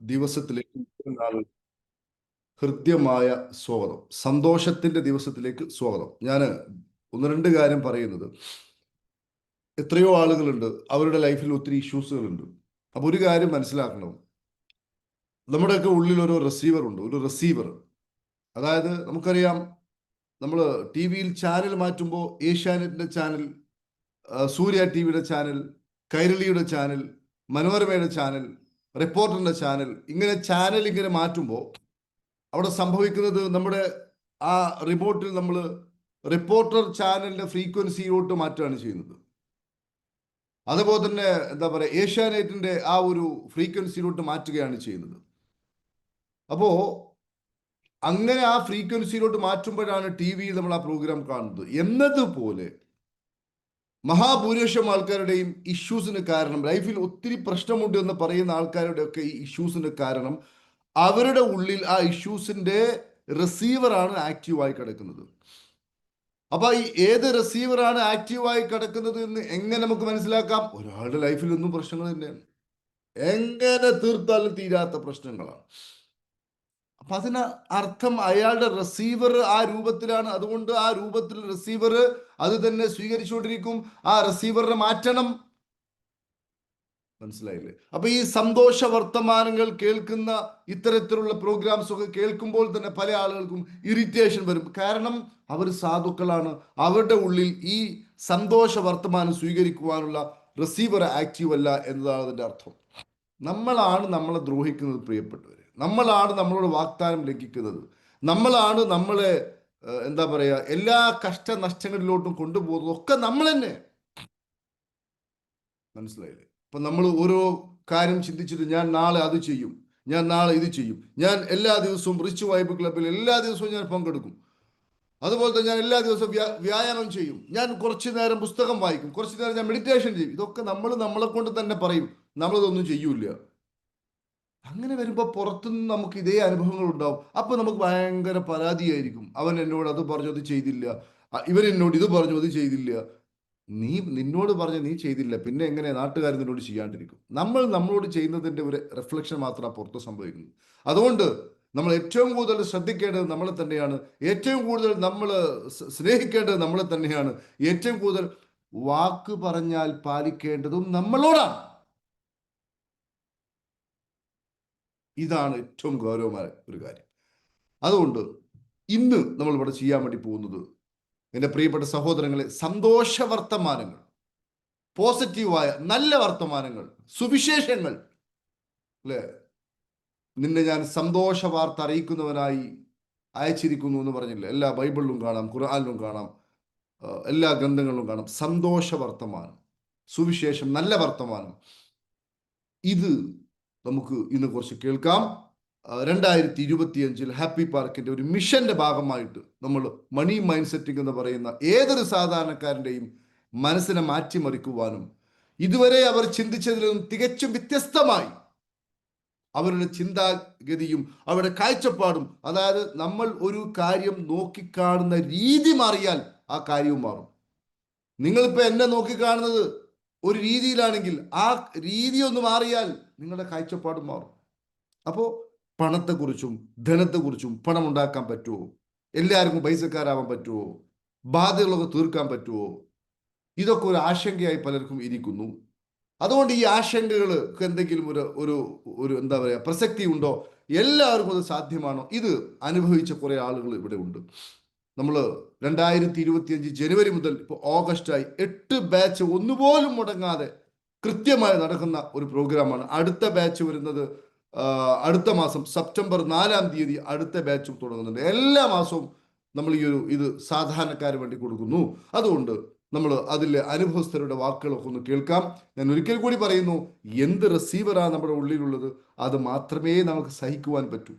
ദിവസത്തിലേക്ക് ഹൃദ്യമായ സ്വാഗതം. സന്തോഷത്തിന്റെ ദിവസത്തിലേക്ക് സ്വാഗതം. ഞാൻ ഒന്ന് രണ്ട് കാര്യം പറയുന്നത്, എത്രയോ ആളുകളുണ്ട്, അവരുടെ ലൈഫിൽ ഒത്തിരി ഇഷ്യൂസുകളുണ്ട്. അപ്പൊ ഒരു കാര്യം മനസ്സിലാക്കണം, നമ്മുടെയൊക്കെ ഉള്ളിൽ ഒരു റിസീവർ ഉണ്ട്, ഒരു റിസീവർ. അതായത് നമുക്കറിയാം, നമ്മൾ ടി വിയിൽ ചാനൽ മാറ്റുമ്പോൾ ഏഷ്യാനെറ്റിന്റെ ചാനൽ, സൂര്യ ടി വിയുടെ ചാനൽ, കൈരളിയുടെ ചാനൽ, മനോരമയുടെ ചാനൽ, റിപ്പോർട്ടറിന്റെ ചാനൽ, ഇങ്ങനെ ചാനൽ ഇങ്ങനെ മാറ്റുമ്പോൾ അവിടെ സംഭവിക്കുന്നത്, നമ്മുടെ ആ റിമോട്ടിൽ നമ്മൾ റിപ്പോർട്ടർ ചാനലിന്റെ ഫ്രീക്വൻസിയിലോട്ട് മാറ്റുകയാണ് ചെയ്യുന്നത്. അതുപോലെ തന്നെ എന്താ പറയുക, ഏഷ്യാനെറ്റിന്റെ ആ ഒരു ഫ്രീക്വൻസിയിലോട്ട് മാറ്റുകയാണ് ചെയ്യുന്നത്. അപ്പോ അങ്ങനെ ആ ഫ്രീക്വൻസിയിലോട്ട് മാറ്റുമ്പോഴാണ് ടി വിയിൽ നമ്മൾ ആ പ്രോഗ്രാം കാണുന്നത്. എന്നതുപോലെ മഹാഭൂരിപക്ഷം ആൾക്കാരുടെയും ഇഷ്യൂസിന് കാരണം, ലൈഫിൽ ഒത്തിരി പ്രശ്നമുണ്ട് എന്ന് പറയുന്ന ആൾക്കാരുടെ ഒക്കെ ഈ ഇഷ്യൂസിന് കാരണം, അവരുടെ ഉള്ളിൽ ആ ഇഷ്യൂസിന്റെ റിസീവറാണ് ആക്റ്റീവായി കിടക്കുന്നത്. അപ്പൊ ഈ ഏത് റിസീവറാണ് ആക്റ്റീവായി കിടക്കുന്നത് എന്ന് എങ്ങനെ നമുക്ക് മനസ്സിലാക്കാം? ഒരാളുടെ ലൈഫിൽ ഒന്നും പ്രശ്നങ്ങൾ തന്നെയാണ്, എങ്ങനെ തീർത്താലും തീരാത്ത പ്രശ്നങ്ങളാണ്. അപ്പൊ അതിന് അർത്ഥം അയാളുടെ റിസീവർ ആ രൂപത്തിലാണ്. അതുകൊണ്ട് ആ രൂപത്തിൽ റിസീവർ അത് തന്നെ സ്വീകരിച്ചുകൊണ്ടിരിക്കും. ആ റിസീവറിനെ മാറ്റണം. മനസ്സിലായില്ലേ? അപ്പൊ ഈ സന്തോഷ വർത്തമാനങ്ങൾ കേൾക്കുന്ന ഇത്തരത്തിലുള്ള പ്രോഗ്രാംസ് ഒക്കെ കേൾക്കുമ്പോൾ തന്നെ പല ആളുകൾക്കും ഇറിറ്റേഷൻ വരും. കാരണം അവർ സാധുക്കളാണ്, അവരുടെ ഉള്ളിൽ ഈ സന്തോഷ വർത്തമാനം സ്വീകരിക്കുവാനുള്ള റിസീവർ ആക്റ്റീവ് അല്ല എന്നതാണ് അതിന്റെ അർത്ഥം. നമ്മളാണ് നമ്മളെ ദ്രോഹിക്കുന്നത്, പ്രിയപ്പെട്ടവരെ. നമ്മളാണ് നമ്മളോട് വാഗ്ദാനം ലംഘിക്കുന്നത്. നമ്മളാണ് നമ്മളെ എന്താ പറയാ, എല്ലാ കഷ്ടനഷ്ടങ്ങളിലോട്ടും കൊണ്ടുപോകുന്നത് ഒക്കെ നമ്മൾ തന്നെ. മനസ്സിലായില്ലേ? അപ്പൊ നമ്മൾ ഓരോ കാര്യം ചിന്തിച്ചിട്ട്, ഞാൻ നാളെ അത് ചെയ്യും, ഞാൻ നാളെ ഇത് ചെയ്യും, ഞാൻ എല്ലാ ദിവസവും റിച്ച് വൈബ് ക്ലബിൽ എല്ലാ ദിവസവും ഞാൻ പങ്കെടുക്കും, അതുപോലെ തന്നെ ഞാൻ എല്ലാ ദിവസവും വ്യായാമം ചെയ്യും, ഞാൻ കുറച്ചു നേരം പുസ്തകം വായിക്കും, കുറച്ചു നേരം ഞാൻ മെഡിറ്റേഷൻ ചെയ്യും. ഇതൊക്കെ നമ്മൾ നമ്മളെ കൊണ്ട് തന്നെ പറയും, നമ്മളിതൊന്നും ചെയ്യൂല. അങ്ങനെ വരുമ്പോൾ പുറത്തുനിന്ന് നമുക്ക് ഇതേ അനുഭവങ്ങൾ ഉണ്ടാവും. അപ്പൊ നമുക്ക് ഭയങ്കര പരാതിയായിരിക്കും. അവൻ എന്നോട് അത് പറഞ്ഞു, അത് ചെയ്തില്ല, ഇവൻ എന്നോട് ഇത് പറഞ്ഞു, അത് ചെയ്തില്ല. നിന്നോട് പറഞ്ഞ നീ ചെയ്തില്ല, പിന്നെ എങ്ങനെ നാട്ടുകാർ നിന്നോട് ചെയ്യാണ്ടിരിക്കും? നമ്മൾ നമ്മളോട് ചെയ്യുന്നതിന്റെ ഒരു റിഫ്ലക്ഷൻ മാത്രമാണ് പുറത്ത് സംഭവിക്കുന്നത്. അതുകൊണ്ട് നമ്മൾ ഏറ്റവും കൂടുതൽ ശ്രദ്ധിക്കേണ്ടത് നമ്മളെ തന്നെയാണ്. ഏറ്റവും കൂടുതൽ നമ്മൾ സ്നേഹിക്കേണ്ടത് നമ്മളെ തന്നെയാണ്. ഏറ്റവും കൂടുതൽ വാക്ക് പറഞ്ഞാൽ പാലിക്കേണ്ടതും നമ്മളോടാണ്. ഇതാണ് ഏറ്റവും ഗൗരവമായ ഒരു കാര്യം. അതുകൊണ്ട് ഇന്ന് നമ്മൾ ഇവിടെ ചെയ്യാൻ വേണ്ടി പോകുന്നത്, എൻ്റെ പ്രിയപ്പെട്ട സഹോദരങ്ങളെ, സന്തോഷ വർത്തമാനങ്ങൾ, പോസിറ്റീവായ നല്ല വർത്തമാനങ്ങൾ, സുവിശേഷങ്ങൾ. അല്ലെ, നിന്നെ ഞാൻ സന്തോഷ വാർത്ത അറിയിക്കുന്നവനായി അയച്ചിരിക്കുന്നു എന്ന് പറഞ്ഞില്ല? എല്ലാ ബൈബിളിലും കാണാം, ഖുർആനിലും കാണാം, എല്ലാ ഗ്രന്ഥങ്ങളിലും കാണാം സന്തോഷ വർത്തമാനം, സുവിശേഷം, നല്ല വർത്തമാനം. ഇത് നമുക്ക് ഇന്ന് കുറച്ച് കേൾക്കാം. 2025 ഹാപ്പി പാർക്കിന്റെ ഒരു മിഷന്റെ ഭാഗമായിട്ട് നമ്മൾ മണി മൈൻഡ് സെറ്റിംഗ് എന്ന് പറയുന്ന ഏതൊരു സാധാരണക്കാരന്റെയും മനസ്സിനെ മാറ്റിമറിക്കുവാനും, ഇതുവരെ അവർ ചിന്തിച്ചതിൽ നിന്നും തികച്ചും വ്യത്യസ്തമായി അവരുടെ ചിന്താഗതിയും അവരുടെ കാഴ്ചപ്പാടും, അതായത് നമ്മൾ ഒരു കാര്യം നോക്കിക്കാണുന്ന രീതി മാറിയാൽ ആ കാര്യവും മാറും. നിങ്ങളിപ്പോ എന്നെ നോക്കിക്കാണുന്നത് ഒരു രീതിയിലാണെങ്കിൽ ആ രീതി ഒന്ന് മാറിയാൽ നിങ്ങളുടെ കാഴ്ചപ്പാടും മാറും. അപ്പോ പണത്തെക്കുറിച്ചും ധനത്തെക്കുറിച്ചും, പണം ഉണ്ടാക്കാൻ പറ്റുമോ, എല്ലാവർക്കും പൈസക്കാരാവാൻ പറ്റുമോ, ബാധ്യതകളൊക്കെ തീർക്കാൻ പറ്റുമോ, ഇതൊക്കെ ഒരു ആശങ്കയായി പലർക്കും ഇരിക്കുന്നു. അതുകൊണ്ട് ഈ ആശങ്കകൾക്ക് എന്തെങ്കിലും ഒരു ഒരു ഒരു എന്താ പറയുക, പ്രസക്തി ഉണ്ടോ? എല്ലാവർക്കും അത് സാധ്യമാണോ? ഇത് അനുഭവിച്ച കുറെ ആളുകൾ ഇവിടെ ഉണ്ട്. നമ്മൾ 2025 ജനുവരി മുതൽ ഇപ്പോൾ ഓഗസ്റ്റായി 8 ബാച്ച് ഒന്നുപോലും മുടങ്ങാതെ കൃത്യമായി നടക്കുന്ന ഒരു പ്രോഗ്രാമാണ്. അടുത്ത ബാച്ച് വരുന്നത് അടുത്ത മാസം സെപ്റ്റംബർ 4-ാം തീയതി അടുത്ത ബാച്ചും തുടങ്ങുന്നുണ്ട്. എല്ലാ മാസവും നമ്മൾ ഈ ഇത് സാധാരണക്കാർക്ക് വേണ്ടി കൊടുക്കുന്നു. അതുകൊണ്ട് നമ്മൾ അതിലെ അനുഭവസ്ഥരുടെ വാക്കുകളൊക്കെ ഒന്ന് കേൾക്കാം. ഞാൻ ഒരിക്കൽ കൂടി പറയുന്നു, എന്ത് റിസീവറാണ് നമ്മുടെ ഉള്ളിലുള്ളത്, അത് മാത്രമേ നമുക്ക് സഹിക്കുവാൻ പറ്റൂ.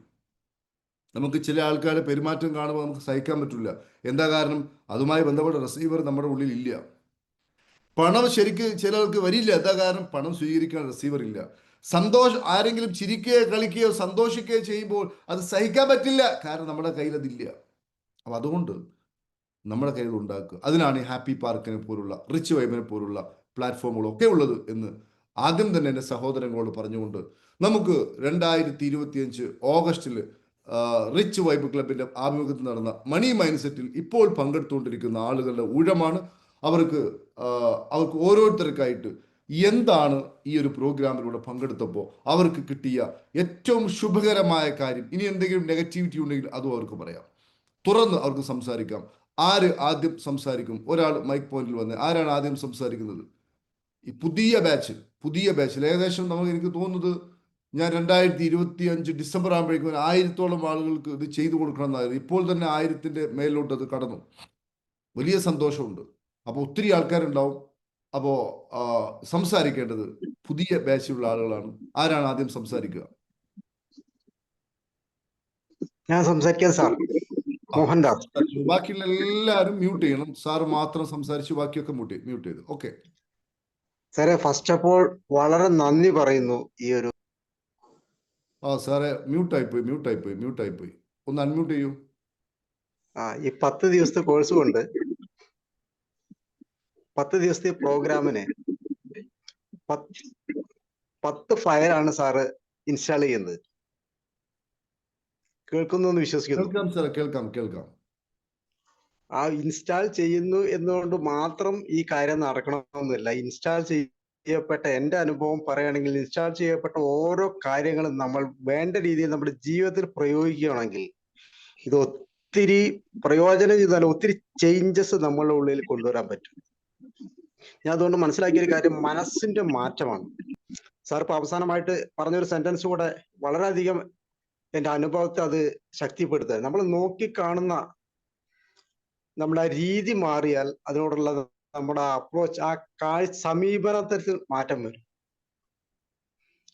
നമുക്ക് ചില ആൾക്കാരുടെ പെരുമാറ്റം കാണുമ്പോൾ നമുക്ക് സഹിക്കാൻ പറ്റില്ല. എന്താ കാരണം? അതുമായി ബന്ധപ്പെട്ട റിസീവർ നമ്മുടെ ഉള്ളിൽ ഇല്ല. പണം ശരിക്ക് ചിലർക്ക് വരില്ല. എന്താ കാരണം? പണം സ്വീകരിക്കാൻ റിസീവർ ഇല്ല. ആരെങ്കിലും ചിരിക്കുകയോ കളിക്കുകയോ സന്തോഷിക്കുകയോ ചെയ്യുമ്പോൾ അത് സഹിക്കാൻ പറ്റില്ല, കാരണം നമ്മുടെ കയ്യിൽ അതില്ല. അപ്പൊ അതുകൊണ്ട് നമ്മുടെ കയ്യിൽ ഉണ്ടാക്കുക. അതിനാണ് ഈ ഹാപ്പി പാർക്കിനെ പോലുള്ള, റിച്ച് വൈബിനെ പോലുള്ള പ്ലാറ്റ്ഫോമുകളൊക്കെ ഉള്ളത് എന്ന് ആദ്യം തന്നെ എൻ്റെ സഹോദരങ്ങളോട് പറഞ്ഞുകൊണ്ട് നമുക്ക് 2025 ഓഗസ്റ്റിൽ റിച്ച് വൈബ് ക്ലബിന്റെ ആഭിമുഖ്യത്തിൽ നടന്ന മണി മൈൻഡ് സെറ്റിൽ ഇപ്പോൾ പങ്കെടുത്തുകൊണ്ടിരിക്കുന്ന ആളുകളുടെ ഊഴമാണ്. അവർക്ക് അവർക്ക് ഓരോരുത്തർക്കായിട്ട് എന്താണ് ഈ ഒരു പ്രോഗ്രാമിലൂടെ പങ്കെടുത്തപ്പോൾ അവർക്ക് കിട്ടിയ ഏറ്റവും ശുഭകരമായ കാര്യം, ഇനി എന്തെങ്കിലും നെഗറ്റിവിറ്റി ഉണ്ടെങ്കിൽ അതും അവർക്ക് പറയാം, തുറന്ന് അവർക്ക് സംസാരിക്കാം. ആര് ആദ്യം സംസാരിക്കും? ഒരാൾ മൈക്ക് പോയിന്റിൽ വന്ന് ആരാണ് ആദ്യം സംസാരിക്കുന്നത്? ഈ പുതിയ ബാച്ചിൽ ഏകദേശം നമുക്ക്, എനിക്ക് തോന്നുന്നത്, ഞാൻ 2025 ഡിസംബർ ആകുമ്പോഴേക്കും 1000-ഓളം ആളുകൾക്ക് ഇത് ചെയ്തു കൊടുക്കണം എന്നായിരുന്നു. ഇപ്പോൾ തന്നെ 1000-ന്റെ മേലിലോട്ട് അത് കടന്നു. വലിയ സന്തോഷമുണ്ട്. അപ്പോൾ ഒത്തിരി ആൾക്കാരുണ്ടാവും. അപ്പോൾ സംസാരിക്കേണ്ടത് പുതിയ ബാച്ചിലുള്ള ആളുകളാണ്. ആരാണ് ആദ്യം സംസാരിക്കുക? ഞാൻ സംസാരിക്കാം സാർ. മോഹൻദാസ്. ബാക്കിയുള്ള എല്ലാവരും മ്യൂട്ട് ചെയ്യണം. സാർ മാത്രം സംസാരിച്ചു, ബാക്കിയൊക്കെ മ്യൂട്ട് ചെയ്തു. ഓക്കെ സാറേ, ഫസ്റ്റ് ഓഫ് ഓൾ വളരെ നന്ദി പറയുന്നു. ഈ ഒരു സാറേ മ്യൂട്ടായി പോയി. ഒന്ന് അൺമ്യൂട്ട് ചെയ്യൂ. ഈ 10 ദിവസത്തെ കോഴ്സ് കൊണ്ട് 10 ദിവസത്തെ പ്രോഗ്രാമിന് 10 ഫയലാണ് സാറ് ഇൻസ്റ്റാൾ ചെയ്യുന്നത്. കേൾക്കുന്നു എന്ന് വിശ്വസിക്കുന്നു. കേൾക്കാം. ആ ഇൻസ്റ്റാൾ ചെയ്യുന്നു എന്നുകൊണ്ട് മാത്രം ഈ കാര്യം നടക്കണമെന്നില്ല. ഇൻസ്റ്റാൾ ചെയ്യപ്പെട്ട എന്റെ അനുഭവം പറയുകയാണെങ്കിൽ, ഇൻസ്റ്റാൾ ചെയ്യപ്പെട്ട ഓരോ കാര്യങ്ങളും നമ്മൾ വേണ്ട രീതിയിൽ നമ്മുടെ ജീവിതത്തിൽ പ്രയോഗിക്കുകയാണെങ്കിൽ ഇത് ഒത്തിരി പ്രയോജനം ചെയ്താൽ ഒത്തിരി ചേഞ്ചസ് നമ്മളുടെ ഉള്ളിൽ കൊണ്ടുവരാൻ പറ്റും. ഞാൻ അതുകൊണ്ട് മനസ്സിലാക്കിയ ഒരു കാര്യം മനസ്സിന്റെ മാറ്റമാണ്. സാർ ഇപ്പൊ അവസാനമായിട്ട് പറഞ്ഞൊരു സെന്റൻസ് കൂടെ വളരെയധികം എന്റെ അനുഭവത്തെ അത് ശക്തിപ്പെടുത്തുക. നമ്മൾ നോക്കിക്കാണുന്ന നമ്മുടെ രീതി മാറിയാൽ അതിനോടുള്ള നമ്മുടെ അപ്രോച്ച്, ആ സമീപനത്തിൽ മാറ്റം വരും.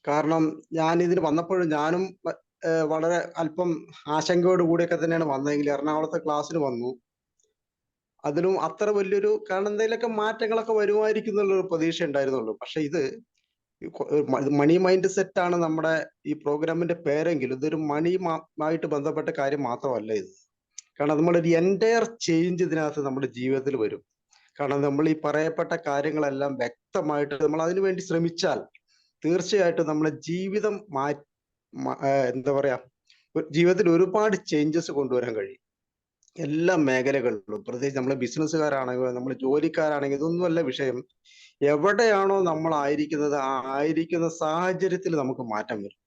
കാരണം ഞാൻ ഇതിന് വന്നപ്പോഴും ഞാനും വളരെ അല്പം ആശങ്കയോട് കൂടിയൊക്കെ തന്നെയാണ് വന്നതെങ്കിൽ എറണാകുളത്തെ ക്ലാസ്സിന് വന്നു. അതിലും അത്ര വലിയൊരു, കാരണം എന്തെങ്കിലുമൊക്കെ മാറ്റങ്ങളൊക്കെ വരുമായിരിക്കും എന്നുള്ളൊരു പ്രതീക്ഷ ഉണ്ടായിരുന്നുള്ളൂ. പക്ഷെ ഇത് മണി മൈൻഡ് സെറ്റ് ആണ് നമ്മുടെ ഈ പ്രോഗ്രാമിന്റെ പേരെങ്കിലും ഇതൊരു മണിയുമായിട്ട് ബന്ധപ്പെട്ട കാര്യം മാത്രമല്ല ഇത്. കാരണം നമ്മളൊരു എൻറ്റയർ ചേഞ്ച് ഇതിനകത്ത് നമ്മുടെ ജീവിതത്തിൽ വരും. കാരണം നമ്മൾ ഈ പറയപ്പെട്ട കാര്യങ്ങളെല്ലാം വ്യക്തമായിട്ട് നമ്മൾ അതിനു വേണ്ടി ശ്രമിച്ചാൽ തീർച്ചയായിട്ടും നമ്മുടെ ജീവിതം എന്താ പറയാ, ജീവിതത്തിൽ ഒരുപാട് ചേഞ്ചസ് കൊണ്ടുവരാൻ കഴിയും എല്ലാ മേഖലകളിലും. പ്രത്യേകിച്ച് നമ്മൾ ബിസിനസ്സുകാരാണെങ്കിൽ, നമ്മൾ ജോലിക്കാരാണെങ്കിൽ, ഇതൊന്നുമല്ല വിഷയം. എവിടെയാണോ നമ്മൾ ആയിരിക്കുന്നത് ആ ആയിരിക്കുന്ന സാഹചര്യത്തിൽ നമുക്ക് മാറ്റം വരും.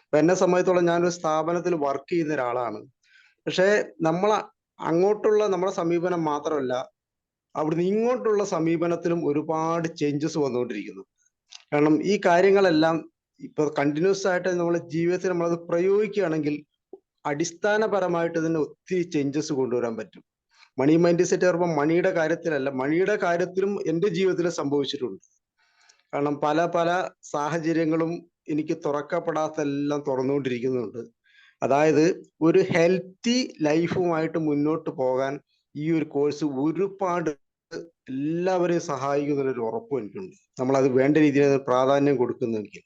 ഇപ്പൊ എന്നെ സംബന്ധിച്ചോളം ഞാനൊരു സ്ഥാപനത്തിൽ വർക്ക് ചെയ്യുന്ന ഒരാളാണ്. പക്ഷെ നമ്മൾ അങ്ങോട്ടുള്ള നമ്മുടെ സമീപനം മാത്രമല്ല, അവിടുന്ന് ഇങ്ങോട്ടുള്ള സമീപനത്തിലും ഒരുപാട് ചേഞ്ചസ് വന്നുകൊണ്ടിരിക്കുന്നു. കാരണം ഈ കാര്യങ്ങളെല്ലാം ഇപ്പൊ കണ്ടിന്യൂസ് ആയിട്ട് നമ്മുടെ ജീവിതത്തിൽ നമ്മളത് പ്രയോഗിക്കുകയാണെങ്കിൽ അടിസ്ഥാനപരമായിട്ട് ഇതിന് ഒത്തിരി ചേഞ്ചസ് കൊണ്ടുവരാൻ പറ്റും. മണി മൈൻഡ് സെറ്റ് പറയുമ്പോൾ മണിയുടെ കാര്യത്തിലല്ല, മണിയുടെ കാര്യത്തിലും എൻ്റെ ജീവിതത്തിൽ സംഭവിച്ചിട്ടുണ്ട്. കാരണം പല പല സാഹചര്യങ്ങളും എനിക്ക് തുറക്കപ്പെടാത്തെല്ലാം തുറന്നുകൊണ്ടിരിക്കുന്നുണ്ട്. അതായത് ഒരു ഹെൽത്തി ലൈഫുമായിട്ട് മുന്നോട്ട് പോകാൻ ഈ ഒരു കോഴ്സ് ഒരുപാട് എല്ലാവരെയും സഹായിക്കുന്നൊരു ഉറപ്പും എനിക്കുണ്ട്. നമ്മളത് വേണ്ട രീതിയിൽ പ്രാധാന്യം കൊടുക്കുന്നെങ്കിൽ,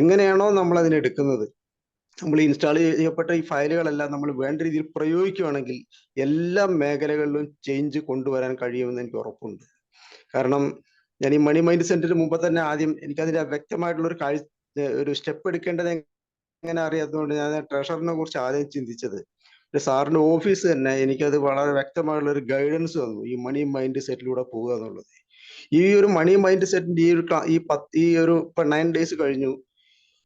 എങ്ങനെയാണോ നമ്മൾ അതിനെടുക്കുന്നത്, നമ്മൾ ഇൻസ്റ്റാൾ ചെയ്യപ്പെട്ട ഈ ഫയലുകളെല്ലാം നമ്മൾ വേണ്ട രീതിയിൽ പ്രയോഗിക്കുകയാണെങ്കിൽ എല്ലാ മേഖലകളിലും ചേഞ്ച് കൊണ്ടുവരാൻ കഴിയുമെന്ന് എനിക്ക് ഉറപ്പുണ്ട്. കാരണം ഞാൻ ഈ മണി മൈൻഡ് സെന്ററിന് മുമ്പ് തന്നെ ആദ്യം എനിക്കതിന്റെ വ്യക്തമായിട്ടുള്ള ഒരു സ്റ്റെപ്പ് എടുക്കേണ്ടത് എങ്ങനെ അറിയാത്തതുകൊണ്ട് ഞാൻ ട്രഷറിനെ കുറിച്ച് ആദ്യം ചിന്തിച്ചത്. സാറിന്റെ ഓഫീസ് തന്നെ എനിക്കത് വളരെ വ്യക്തമായുള്ള ഒരു ഗൈഡൻസ് തന്നു, ഈ മണി മൈൻഡ് സെറ്റിലൂടെ പോവുക എന്നുള്ളത്. ഈ ഒരു മണി മൈൻഡ് സെറ്റിന്റെ ഈ ഒരു ഇപ്പൊ 9 ഡേയ്സ് കഴിഞ്ഞു.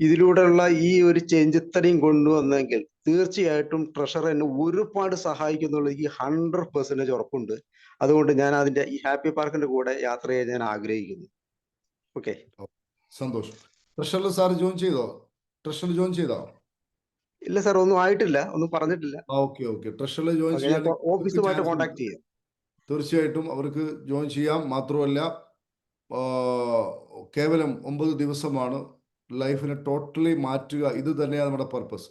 ഇതിലൂടെയുള്ള ഈ ഒരു ചേഞ്ച് ഇത്രയും കൊണ്ടുവന്നെങ്കിൽ തീർച്ചയായിട്ടും ട്രഷർ എന്നെ ഒരുപാട് സഹായിക്കുന്നുള്ള ഈ 100% ഉറപ്പുണ്ട്. അതുകൊണ്ട് ഞാൻ അതിന്റെ ഈ ഹാപ്പി പാർക്കിന്റെ കൂടെ യാത്ര ചെയ്യാൻ ഞാൻ ആഗ്രഹിക്കുന്നു. ഓക്കെ, സന്തോഷം. ട്രഷറിൽ സാർ ജോയിൻ ചെയ്തോ? ഇല്ല സാർ, ഒന്നും ആയിട്ടില്ല, ഒന്നും പറഞ്ഞിട്ടില്ല. ഓക്കെ. ട്രഷറിൽ ജോയിൻ ചെയ്യാൻ ഓഫീസുമായിട്ട് കോൺടാക്ട് ചെയ്യാം. തീർച്ചയായിട്ടും അവർക്ക് ജോയിൻ ചെയ്യാം. മാത്രമല്ല കേവലം 9 ദിവസമാണ്. ലൈഫിനെ ടോട്ടലി മാറ്റുക, ഇത് തന്നെയാണ് നമ്മുടെ പർപ്പസ്.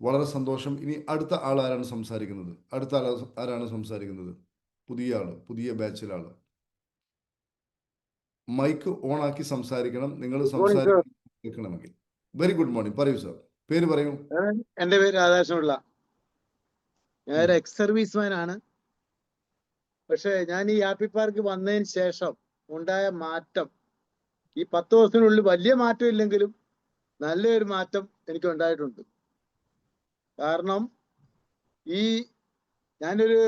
വളരെ സന്തോഷം. ഇനി അടുത്ത ആൾ ആരാണ് സംസാരിക്കുന്നത്? പുതിയ ബാച്ചിലാള്. മൈക്ക് ഓൺ ആക്കി സംസാരിക്കണം. നിങ്ങൾ സംസാരിക്കണമെങ്കിൽ. Very good morning. പറയൂ സാർ, പേര് പറയൂ. എന്റെ പേര് രാധാകൃഷ്ണപിള്ള. ഞാൻ എക്സ് സർവീസ്മാൻ ആണ്. പക്ഷെ ഞാൻ ഈ ഹാപ്പി പാർക്ക് വന്നതിന് ശേഷം ഉണ്ടായ മാറ്റം, ഈ 10 ദിവസത്തിനുള്ളിൽ വലിയ മാറ്റം ഇല്ലെങ്കിലും നല്ലൊരു മാറ്റം എനിക്ക് ഉണ്ടായിട്ടുണ്ട്. കാരണം ഈ ഞാനൊരു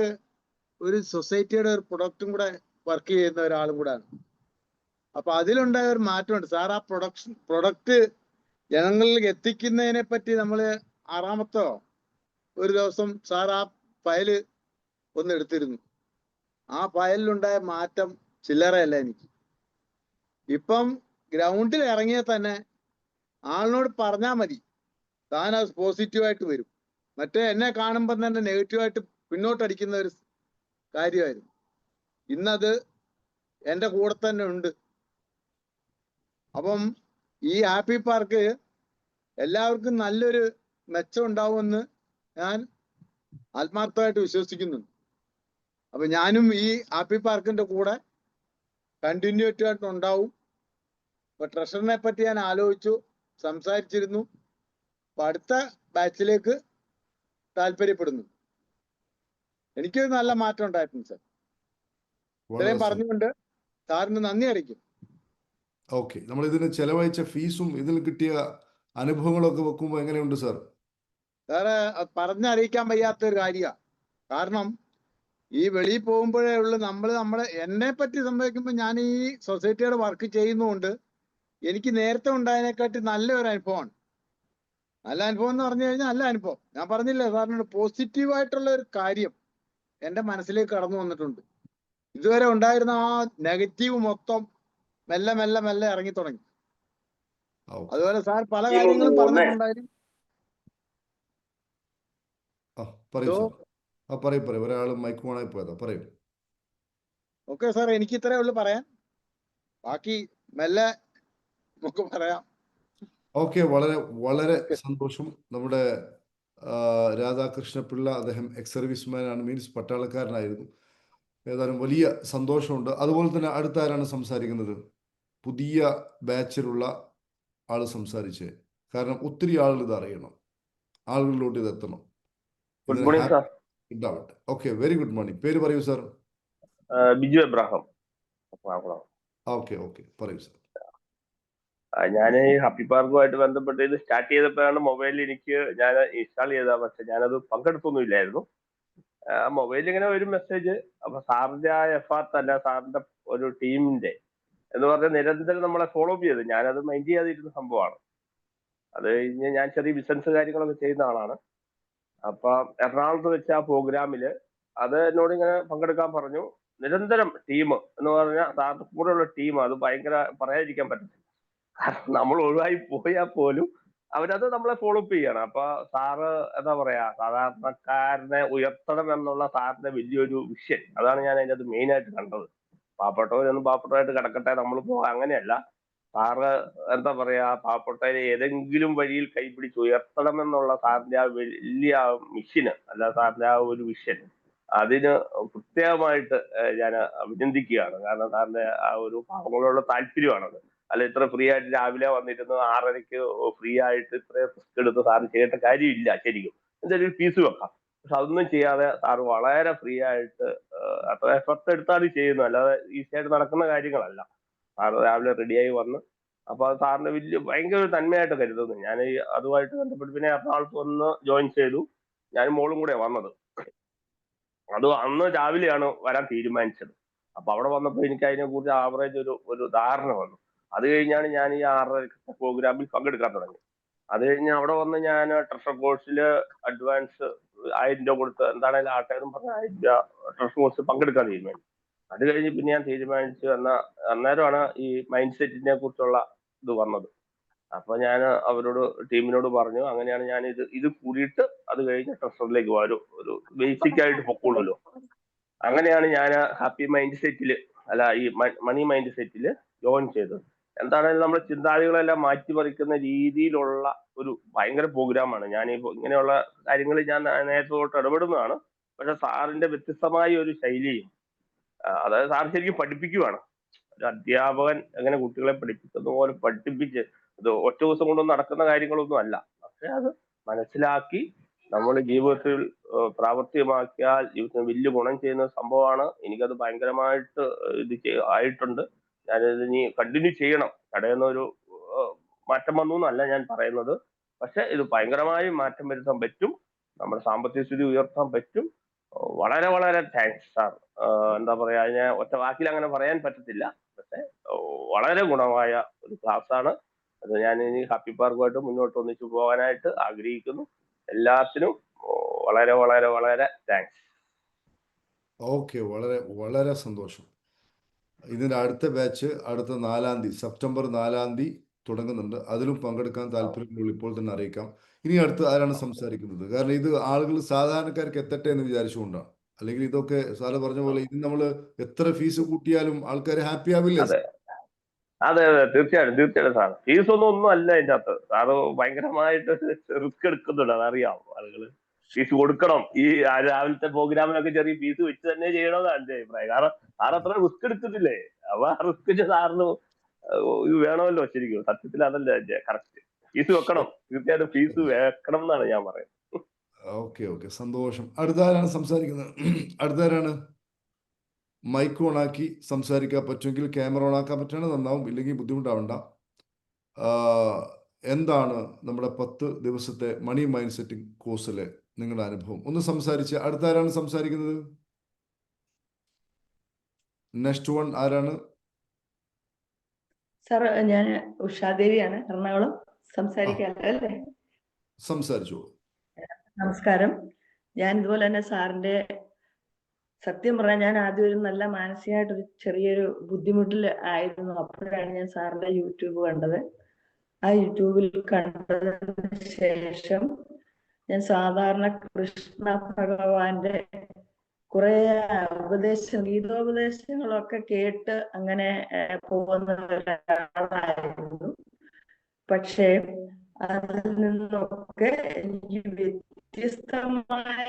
സൊസൈറ്റിയുടെ ഒരു പ്രൊഡക്റ്റും കൂടെ വർക്ക് ചെയ്യുന്ന ഒരാളും കൂടാണ്. അപ്പൊ അതിലുണ്ടായ ഒരു മാറ്റമുണ്ട് സാർ. ആ പ്രൊഡക്റ്റ് ജനങ്ങളിൽ എത്തിക്കുന്നതിനെ പറ്റി നമ്മൾ 6-മത്തോ ഒരു ദിവസം സാർ ആ ഫയല് ഒന്ന് എടുത്തിരുന്നു. ആ ഫയലിലുണ്ടായ മാറ്റം ചില്ലറയല്ല എനിക്ക്. ഇപ്പം ഗ്രൗണ്ടിൽ ഇറങ്ങിയാൽ തന്നെ ആളിനോട് പറഞ്ഞാൽ മതി, താൻ അത് പോസിറ്റീവായിട്ട് വരും. മറ്റേ എന്നെ കാണുമ്പോൾ തന്നെ നെഗറ്റീവായിട്ട് പിന്നോട്ടടിക്കുന്ന ഒരു കാര്യമായിരുന്നു. ഇന്നത് എൻ്റെ കൂടെ തന്നെ ഉണ്ട്. അപ്പം ഈ ഹാപ്പി പാർക്ക് എല്ലാവർക്കും നല്ലൊരു മെച്ചം ഉണ്ടാവുമെന്ന് ഞാൻ ആത്മാർത്ഥമായിട്ട് വിശ്വസിക്കുന്നുണ്ട്. അപ്പൊ ഞാനും ഈ ഹാപ്പി പാർക്കിന്റെ കൂടെ കണ്ടിന്യൂറ്റി ആയിട്ട് ഉണ്ടാവും. ഇപ്പൊ ട്രഷറിനെ പറ്റി ഞാൻ ആലോചിച്ചു, സംസാരിച്ചിരുന്നു. അപ്പൊ അടുത്ത ബാച്ചിലേക്ക് താല്പര്യപ്പെടുന്നു. എനിക്കൊരു നല്ല മാറ്റം ഉണ്ടായിട്ടുണ്ട് സാർ. ഇത്രയും പറഞ്ഞുകൊണ്ട് സാറിന് നന്ദി അറിയിക്കും. ഓക്കെ, നമ്മൾ ഇതിന് ചെലവഴിച്ച ഫീസും ഇതിൽ കിട്ടിയ അനുഭവങ്ങളൊക്കെ വെക്കുമ്പോൾ എങ്ങനെയുണ്ട് സാർ? സാറ് പറഞ്ഞറിയിക്കാൻ വയ്യാത്തൊരു കാര്യമാണ്. കാരണം ഈ വെളിയിൽ പോകുമ്പോഴേ ഉള്ളു എന്നെ പറ്റി സംഭവിക്കുമ്പോൾ ഞാൻ ഈ സൊസൈറ്റിയുടെ വർക്ക് ചെയ്യുന്നതുകൊണ്ട് എനിക്ക് നേരത്തെ ഉണ്ടായതിനെക്കാട്ടി നല്ലൊരു അനുഭവമാണ്. നല്ല അനുഭവം എന്ന് പറഞ്ഞു കഴിഞ്ഞാൽ നല്ല അനുഭവം. ഞാൻ പറഞ്ഞില്ലേ സാറിനോട്, പോസിറ്റീവായിട്ടുള്ള ഒരു കാര്യം എൻ്റെ മനസ്സിലേക്ക് കടന്നു വന്നിട്ടുണ്ട്. ഇതുവരെ ഉണ്ടായിരുന്ന ആ നെഗറ്റീവ് മൊത്തം മെല്ലെ മെല്ലെ മെല്ലെ ഇറങ്ങി തുടങ്ങി. അതുപോലെ സാർ പല കാര്യങ്ങളും പറഞ്ഞിട്ടുണ്ടായിരുന്നു. പറയൂ സാർ. പറയൂ, ഒരാൾ മൈക്ക് ഓണായി പോയതാ, പറയൂ. ഓക്കെ സാർ, എനിക്ക് ഇത്രയേ ഉള്ളൂ പറയാൻ. ബാക്കി മെല്ലെ നമുക്ക് പറയാം. ഓക്കെ, വളരെ വളരെ സന്തോഷം. നമ്മുടെ രാധാകൃഷ്ണ പിള്ള, അദ്ദേഹം എക്സ് സർവീസ്മാൻ ആണ്, മീൻസ് പട്ടാളക്കാരനായിരുന്നു. ഏതായാലും വലിയ സന്തോഷമുണ്ട്. അതുപോലെ തന്നെ അടുത്ത ആരാണ് സംസാരിക്കുന്നത്? പുതിയ ബാച്ചിലുള്ള ആൾ സംസാരിച്ചേ. കാരണം ഒത്തിരി ആളുകൾ ഇത് അറിയണം, ആളുകളിലോട്ട് ഇത് എത്തണം. Good morning sir. ഉണ്ടാവട്ടെ. Okay, very good morning. പേര് പറയൂ സാർ. ബിജു എബ്രാഹാം. ഓക്കെ, പറയൂ സാർ. ഞാൻ ഈ ഹാപ്പി പാർക്കുമായിട്ട് ബന്ധപ്പെട്ട് ഇത് സ്റ്റാർട്ട് ചെയ്തപ്പോഴാണ് മൊബൈലിൽ ഞാൻ ഇൻസ്റ്റാൾ ചെയ്ത, പക്ഷെ ഞാനത് പങ്കെടുത്തൊന്നും ഇല്ലായിരുന്നു. മൊബൈലിൽ ഇങ്ങനെ ഒരു മെസ്സേജ്, അപ്പൊ സാറിന്റെ ആ എഫാർട്ട് അല്ല, സാറിന്റെ ഒരു ടീമിന്റെ എന്ന് പറഞ്ഞാൽ നിരന്തരം നമ്മളെ ഫോളോ അപ്പ് ചെയ്ത്, ഞാനത് മൈൻഡ് ചെയ്യാതിരുന്ന സംഭവമാണ്. അത് കഴിഞ്ഞ് ഞാൻ ചെറിയ ബിസിനസ് കാര്യങ്ങളൊക്കെ ചെയ്യുന്ന ആളാണ്. അപ്പൊ എറണാകുളത്ത് വെച്ച ആ പ്രോഗ്രാമില് അത് എന്നോട് ഇങ്ങനെ പങ്കെടുക്കാൻ പറഞ്ഞു. നിരന്തരം ടീം എന്ന് പറഞ്ഞാൽ സാറിന്റെ കൂടെയുള്ള ടീം, അത് ഭയങ്കര പറയാതിരിക്കാൻ പറ്റത്തില്ല. കാരണം നമ്മൾ ഒഴിവായി പോയാൽ പോലും അവരത് നമ്മളെ ഫോളോ അപ്പ് ചെയ്യണം. അപ്പൊ സാറ് എന്താ പറയാ, സാധാരണക്കാരനെ ഉയർത്തണം എന്നുള്ള സാറിന്റെ വലിയൊരു വിഷൻ, അതാണ് ഞാൻ അതിൻ്റെ അത് മെയിൻ ആയിട്ട് കണ്ടത്. പാവപ്പെട്ടവരൊന്നും പാവപ്പെട്ടവരായിട്ട് കിടക്കട്ടെ, നമ്മൾ പോകാം, അങ്ങനെയല്ല. സാറ് എന്താ പറയാ, പാവപ്പെട്ടവരെ ഏതെങ്കിലും വഴിയിൽ കൈപിടിച്ച് ഉയർത്തണം എന്നുള്ള സാറിന്റെ ആ വലിയ മിഷന്, അല്ല സാറിന്റെ ആ ഒരു വിഷൻ, അതിന് പ്രത്യേകമായിട്ട് ഞാൻ അഭിനന്ദിക്കുകയാണ്. കാരണം സാറിന്റെ ആ ഒരു പാവങ്ങളോടുള്ള താല്പര്യമാണത്. അല്ല ഇത്ര ഫ്രീ ആയിട്ട് രാവിലെ വന്നിരുന്നു 6:30 ഫ്രീ ആയിട്ട് ഇത്രയും റിസ്ക് എടുത്ത് സാറ് ചെയ്യേണ്ട കാര്യമില്ല. ശരിക്കും എന്തായാലും ഫീസ് വെക്കാം, പക്ഷെ അതൊന്നും ചെയ്യാതെ സാറ് വളരെ ഫ്രീ ആയിട്ട് അത്ര എഫർട്ട് എടുത്താണ് ചെയ്യുന്നത്, അല്ലാതെ ഈസി ആയിട്ട് നടക്കുന്ന കാര്യങ്ങളല്ല. സാറ് രാവിലെ റെഡിയായി വന്ന്, അപ്പൊ അത് സാറിന് ഭയങ്കര ഒരു തന്മയായിട്ട് കരുതുന്നു. ഞാൻ അതുമായിട്ട് ബന്ധപ്പെട്ട് പിന്നെ എറണാകുളത്ത് വന്ന് ജോയിൻ ചെയ്തു. ഞാനും മോളും കൂടെ വന്നത്. അത് അന്ന് രാവിലെയാണ് വരാൻ തീരുമാനിച്ചത്. അപ്പൊ അവിടെ വന്നപ്പോൾ എനിക്ക് അതിനെ കുറിച്ച് ആവറേജ് ഒരു ധാരണ വന്നു. അത് കഴിഞ്ഞാണ് ഞാൻ ഈ 6:30 പ്രോഗ്രാമിൽ പങ്കെടുക്കാൻ തുടങ്ങി. അത് കഴിഞ്ഞ് അവിടെ വന്ന് ഞാൻ ട്രഷർ കോഴ്സിൽ അഡ്വാൻസ് 1000 രൂപ കൊടുത്ത് എന്താണെങ്കിലും ആട്ടേന്നും പറഞ്ഞ 1000 രൂപ ട്രഷർ കോഴ്സിൽ പങ്കെടുക്കാൻ തീരുമാനിച്ചു. അത് കഴിഞ്ഞ് പിന്നെ ഞാൻ തീരുമാനിച്ചു അന്നേരമാണ് ഈ മൈൻഡ് സെറ്റിനെ കുറിച്ചുള്ള ഇത് വന്നത്. അപ്പൊ ഞാൻ അവരോട് ടീമിനോട് പറഞ്ഞു, അങ്ങനെയാണ് ഞാൻ ഇത് കൂടിയിട്ട് അത് കഴിഞ്ഞ് ട്രഷറിലേക്ക് പോകാം, ഒരു ബേസിക് ആയിട്ട് പൊക്കോളൂല്ലോ. അങ്ങനെയാണ് ഞാൻ ഹാപ്പി മൈൻഡ് സെറ്റില്, അല്ല ഈ മണി മൈൻഡ് സെറ്റില് ജോയിൻ ചെയ്തത്. എന്താണെങ്കിലും നമ്മുടെ ചിന്താഗതികളെല്ലാം മാറ്റിമറിക്കുന്ന രീതിയിലുള്ള ഒരു ഭയങ്കര പ്രോഗ്രാമാണ്. ഞാനിപ്പോ ഇങ്ങനെയുള്ള കാര്യങ്ങളിൽ ഞാൻ നേരത്തെ തൊട്ട് ഇടപെടുന്നതാണ്. പക്ഷെ സാറിന്റെ വ്യത്യസ്തമായ ഒരു ശൈലിയും, അതായത് സാർ ശരിക്കും പഠിപ്പിക്കുകയാണ്. ഒരു അധ്യാപകൻ എങ്ങനെ കുട്ടികളെ പഠിപ്പിക്കുന്ന പോലെ പഠിപ്പിച്ച്, ഇത് ഒറ്റ ദിവസം കൊണ്ടൊന്നും നടക്കുന്ന കാര്യങ്ങളൊന്നും അല്ല. പക്ഷെ അത് മനസ്സിലാക്കി നമ്മൾ ജീവിതത്തിൽ പ്രാവർത്തികമാക്കിയാൽ ജീവിതത്തിന് വലിയ ഗുണം ചെയ്യുന്ന സംഭവമാണ്. എനിക്കത് ഭയങ്കരമായിട്ട് ആയിട്ടുണ്ട്. ഞാനിത് ഇനി കണ്ടിന്യൂ ചെയ്യണം. കടയുന്ന ഒരു മാറ്റം വന്നു എന്നല്ല ഞാൻ പറയുന്നത്. പക്ഷെ ഇത് ഭയങ്കരമായി മാറ്റം വരുത്താൻ പറ്റും. നമ്മുടെ സാമ്പത്തിക സ്ഥിതി ഉയർത്താൻ പറ്റും. വളരെ വളരെ താങ്ക്സ് സാർ. എന്താ പറയാ, അതിനെ ഒറ്റ വാക്കിൽ അങ്ങനെ പറയാൻ പറ്റത്തില്ല. പക്ഷെ വളരെ ഗുണമായ ഒരു ക്ലാസ് ആണ് അത്. ഞാൻ ഇനി ഹാപ്പി പാർക്കുമായിട്ട് മുന്നോട്ട് ഒന്നിച്ചു പോകാനായിട്ട് ആഗ്രഹിക്കുന്നു. എല്ലാത്തിനും വളരെ വളരെ വളരെ താങ്ക്സ്. ഓക്കെ, വളരെ വളരെ സന്തോഷം. ഇതിൻ്റെ അടുത്ത ബാച്ച് അടുത്ത 4-ാം തീയതി, സെപ്റ്റംബർ 4-ാം തീയതി തുടങ്ങുന്നുണ്ട്. അതിലും പങ്കെടുക്കാൻ താല്പര്യമുള്ള ഇപ്പോൾ തന്നെ അറിയിക്കാം. ഇനി അടുത്ത് ആരാണ് സംസാരിക്കുന്നത്? കാരണം ഇത് ആളുകൾ സാധാരണക്കാർക്ക് എത്തട്ടെ എന്ന് വിചാരിച്ചുകൊണ്ടാണ്. അല്ലെങ്കിൽ ഇതൊക്കെ സാറ് പറഞ്ഞ പോലെ ഇത് നമ്മൾ എത്ര ഫീസ് കൂട്ടിയാലും ആൾക്കാർ ഹാപ്പി ആവില്ലേ? അതെ അതെ അതെ, തീർച്ചയായിട്ടും തീർച്ചയായിട്ടും സാർ. ഫീസ് ഒന്നും അല്ല അതിന്റെ അകത്ത്. സാറ് ഭയങ്കരമായിട്ട് റിസ്ക് എടുക്കുന്നുണ്ട്, അതറിയാം. ആളുകള് ഫീസ് കൊടുക്കണം. ഈ രാവിലത്തെ പ്രോഗ്രാമിനൊക്കെ ചെറിയ ഫീസ് വെച്ച് തന്നെ ചെയ്യണമെന്നാണ് എന്റെ അഭിപ്രായം. കാരണം സാർ അത്ര റിസ്ക് എടുക്കുന്നില്ലേ? അപ്പൊ ആ റിസ്ക് സാറിന് ഇത് വേണമല്ലോ. ശരിക്കും സത്യത്തിൽ അതല്ല കറക്റ്റ്. ഫീസ് വെക്കണം, തീർച്ചയായിട്ടും ഫീസ് വെക്കണം എന്നാണ് ഞാൻ പറയുന്നത്. ഓക്കെ ഓക്കെ, സന്തോഷം. അടുത്താരാണ് സംസാരിക്കുന്നത്? അടുത്താരാണ്? മൈക്ക് ഓണാക്കി സംസാരിക്കാൻ പറ്റുമെങ്കിൽ ക്യാമറ ഓണാക്കാൻ പറ്റുകയാണെങ്കിൽ നന്നാവും, ഇല്ലെങ്കിൽ ബുദ്ധിമുട്ടാവണ്ട. എന്താണ് നമ്മുടെ 10 ദിവസത്തെ മണി മൈൻഡ് സെറ്റിംഗ് കോഴ്സിലെ നിങ്ങളുടെ അനുഭവം? ഒന്ന് സംസാരിച്ച്. അടുത്താരാണ് സംസാരിക്കുന്നത്? നെക്സ്റ്റ് വൺ ആരാണ്? സാർ, ഞാൻ ഉഷാദേവിയാണ്, എറണാകുളം. സംസാരിക്കാമല്ലോ അല്ലേ? സംസാരിച്ചോളൂ. നമസ്കാരം. ഞാൻ ഇതുപോലെ തന്നെ സാറിന്റെ, സത്യം പറഞ്ഞാൽ ഞാൻ ആദ്യം ഒരു നല്ല മാനസികമായിട്ടൊരു ചെറിയൊരു ബുദ്ധിമുട്ടിൽ ആയിരുന്നു. അപ്പോഴാണ് ഞാൻ സാറിന്റെ യൂട്യൂബ് കണ്ടത്. ആ യൂട്യൂബിൽ കണ്ടതിന് ശേഷം ഞാൻ സാധാരണ കൃഷ്ണ ഭഗവാന്റെ കുറെ ഗീതോപദേശങ്ങളൊക്കെ കേട്ട് അങ്ങനെ പോകുന്ന ഒരാളായിരുന്നു. പക്ഷേ അതിൽ നിന്നൊക്കെ എനിക്ക് വ്യത്യസ്തമായ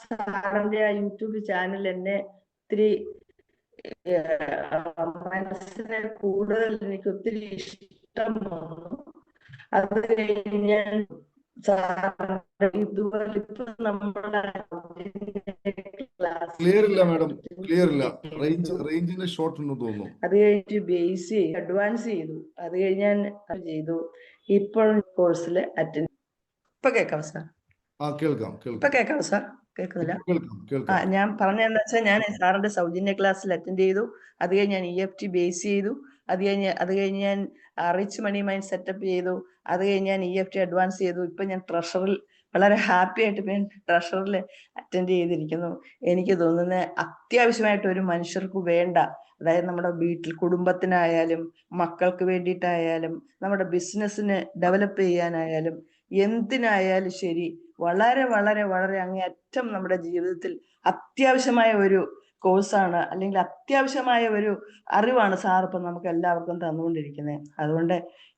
സാറിന്റെ ആ യൂട്യൂബ് ചാനൽ എന്നെ ഒത്തിരി മനസ്സിനെ കൂടുതൽ എനിക്ക് ഒത്തിരി ഇഷ്ടം വന്നു. അത് കഴിഞ്ഞ് ഞാൻ ഇതുപോലെ ഇപ്പൊ നമ്മുടെ ക്ലിയർ ഇല്ല മാഡം, ക്ലിയർ ഇല്ല. റേഞ്ചിന്റെ ഷോർട്ട് ഉണ്ടെന്ന് തോന്നുന്നു. അത് കഴിഞ്ഞിട്ട് ബേസ് ചെയ്തു, അഡ്വാൻസ് ചെയ്തു. അത് കഴിഞ്ഞ് ഞാൻ ചെയ്തു. ഇപ്പോൾ കോഴ്സിൽ അറ്റൻഡ്. ഇപ്പൊ കേൾക്കാം സാർ? കേൾക്കാം ഇപ്പൊ കേൾക്കാം കേൾക്കാം സാർ? കേൾക്കുന്നില്ല? കേൾക്കാം. ഞാൻ പറഞ്ഞതെന്ന് വെച്ചാൽ ഞാൻ സാറിന്റെ സൗജന്യ ക്ലാസ്സിൽ അറ്റൻഡ് ചെയ്തു. അത് കഴിഞ്ഞ് ഞാൻ EFT ബേസ് ചെയ്തു. അത് കഴിഞ്ഞ് ഞാൻ റിച്ച് മണി മൈൻഡ് സെറ്റപ്പ് ചെയ്തു. അത് കഴിഞ്ഞ് ഞാൻ EFT അഡ്വാൻസ് ചെയ്തു. ഇപ്പൊ ഞാൻ ട്രഷറിൽ വളരെ ഹാപ്പി ആയിട്ട് ഞാൻ ട്രഷറിൽ അറ്റൻഡ് ചെയ്തിരിക്കുന്നു. എനിക്ക് തോന്നുന്നത് അത്യാവശ്യമായിട്ട് ഒരു മനുഷ്യർക്ക് വേണ്ട, അതായത് നമ്മുടെ വീട്ടിൽ കുടുംബത്തിനായാലും മക്കൾക്ക് വേണ്ടിയിട്ടായാലും നമ്മുടെ ബിസിനസ്സിന് ഡെവലപ്പ് ചെയ്യാനായാലും എന്തിനായാലും ശരി, വളരെ വളരെ വളരെ അങ്ങേയറ്റം നമ്മുടെ ജീവിതത്തിൽ അത്യാവശ്യമായ ഒരു കോഴ്സാണ്, അല്ലെങ്കിൽ അത്യാവശ്യമായ ഒരു അറിവാണ് സാർ ഇപ്പം നമുക്ക് എല്ലാവർക്കും തന്നുകൊണ്ടിരിക്കുന്നത്. അതുകൊണ്ട്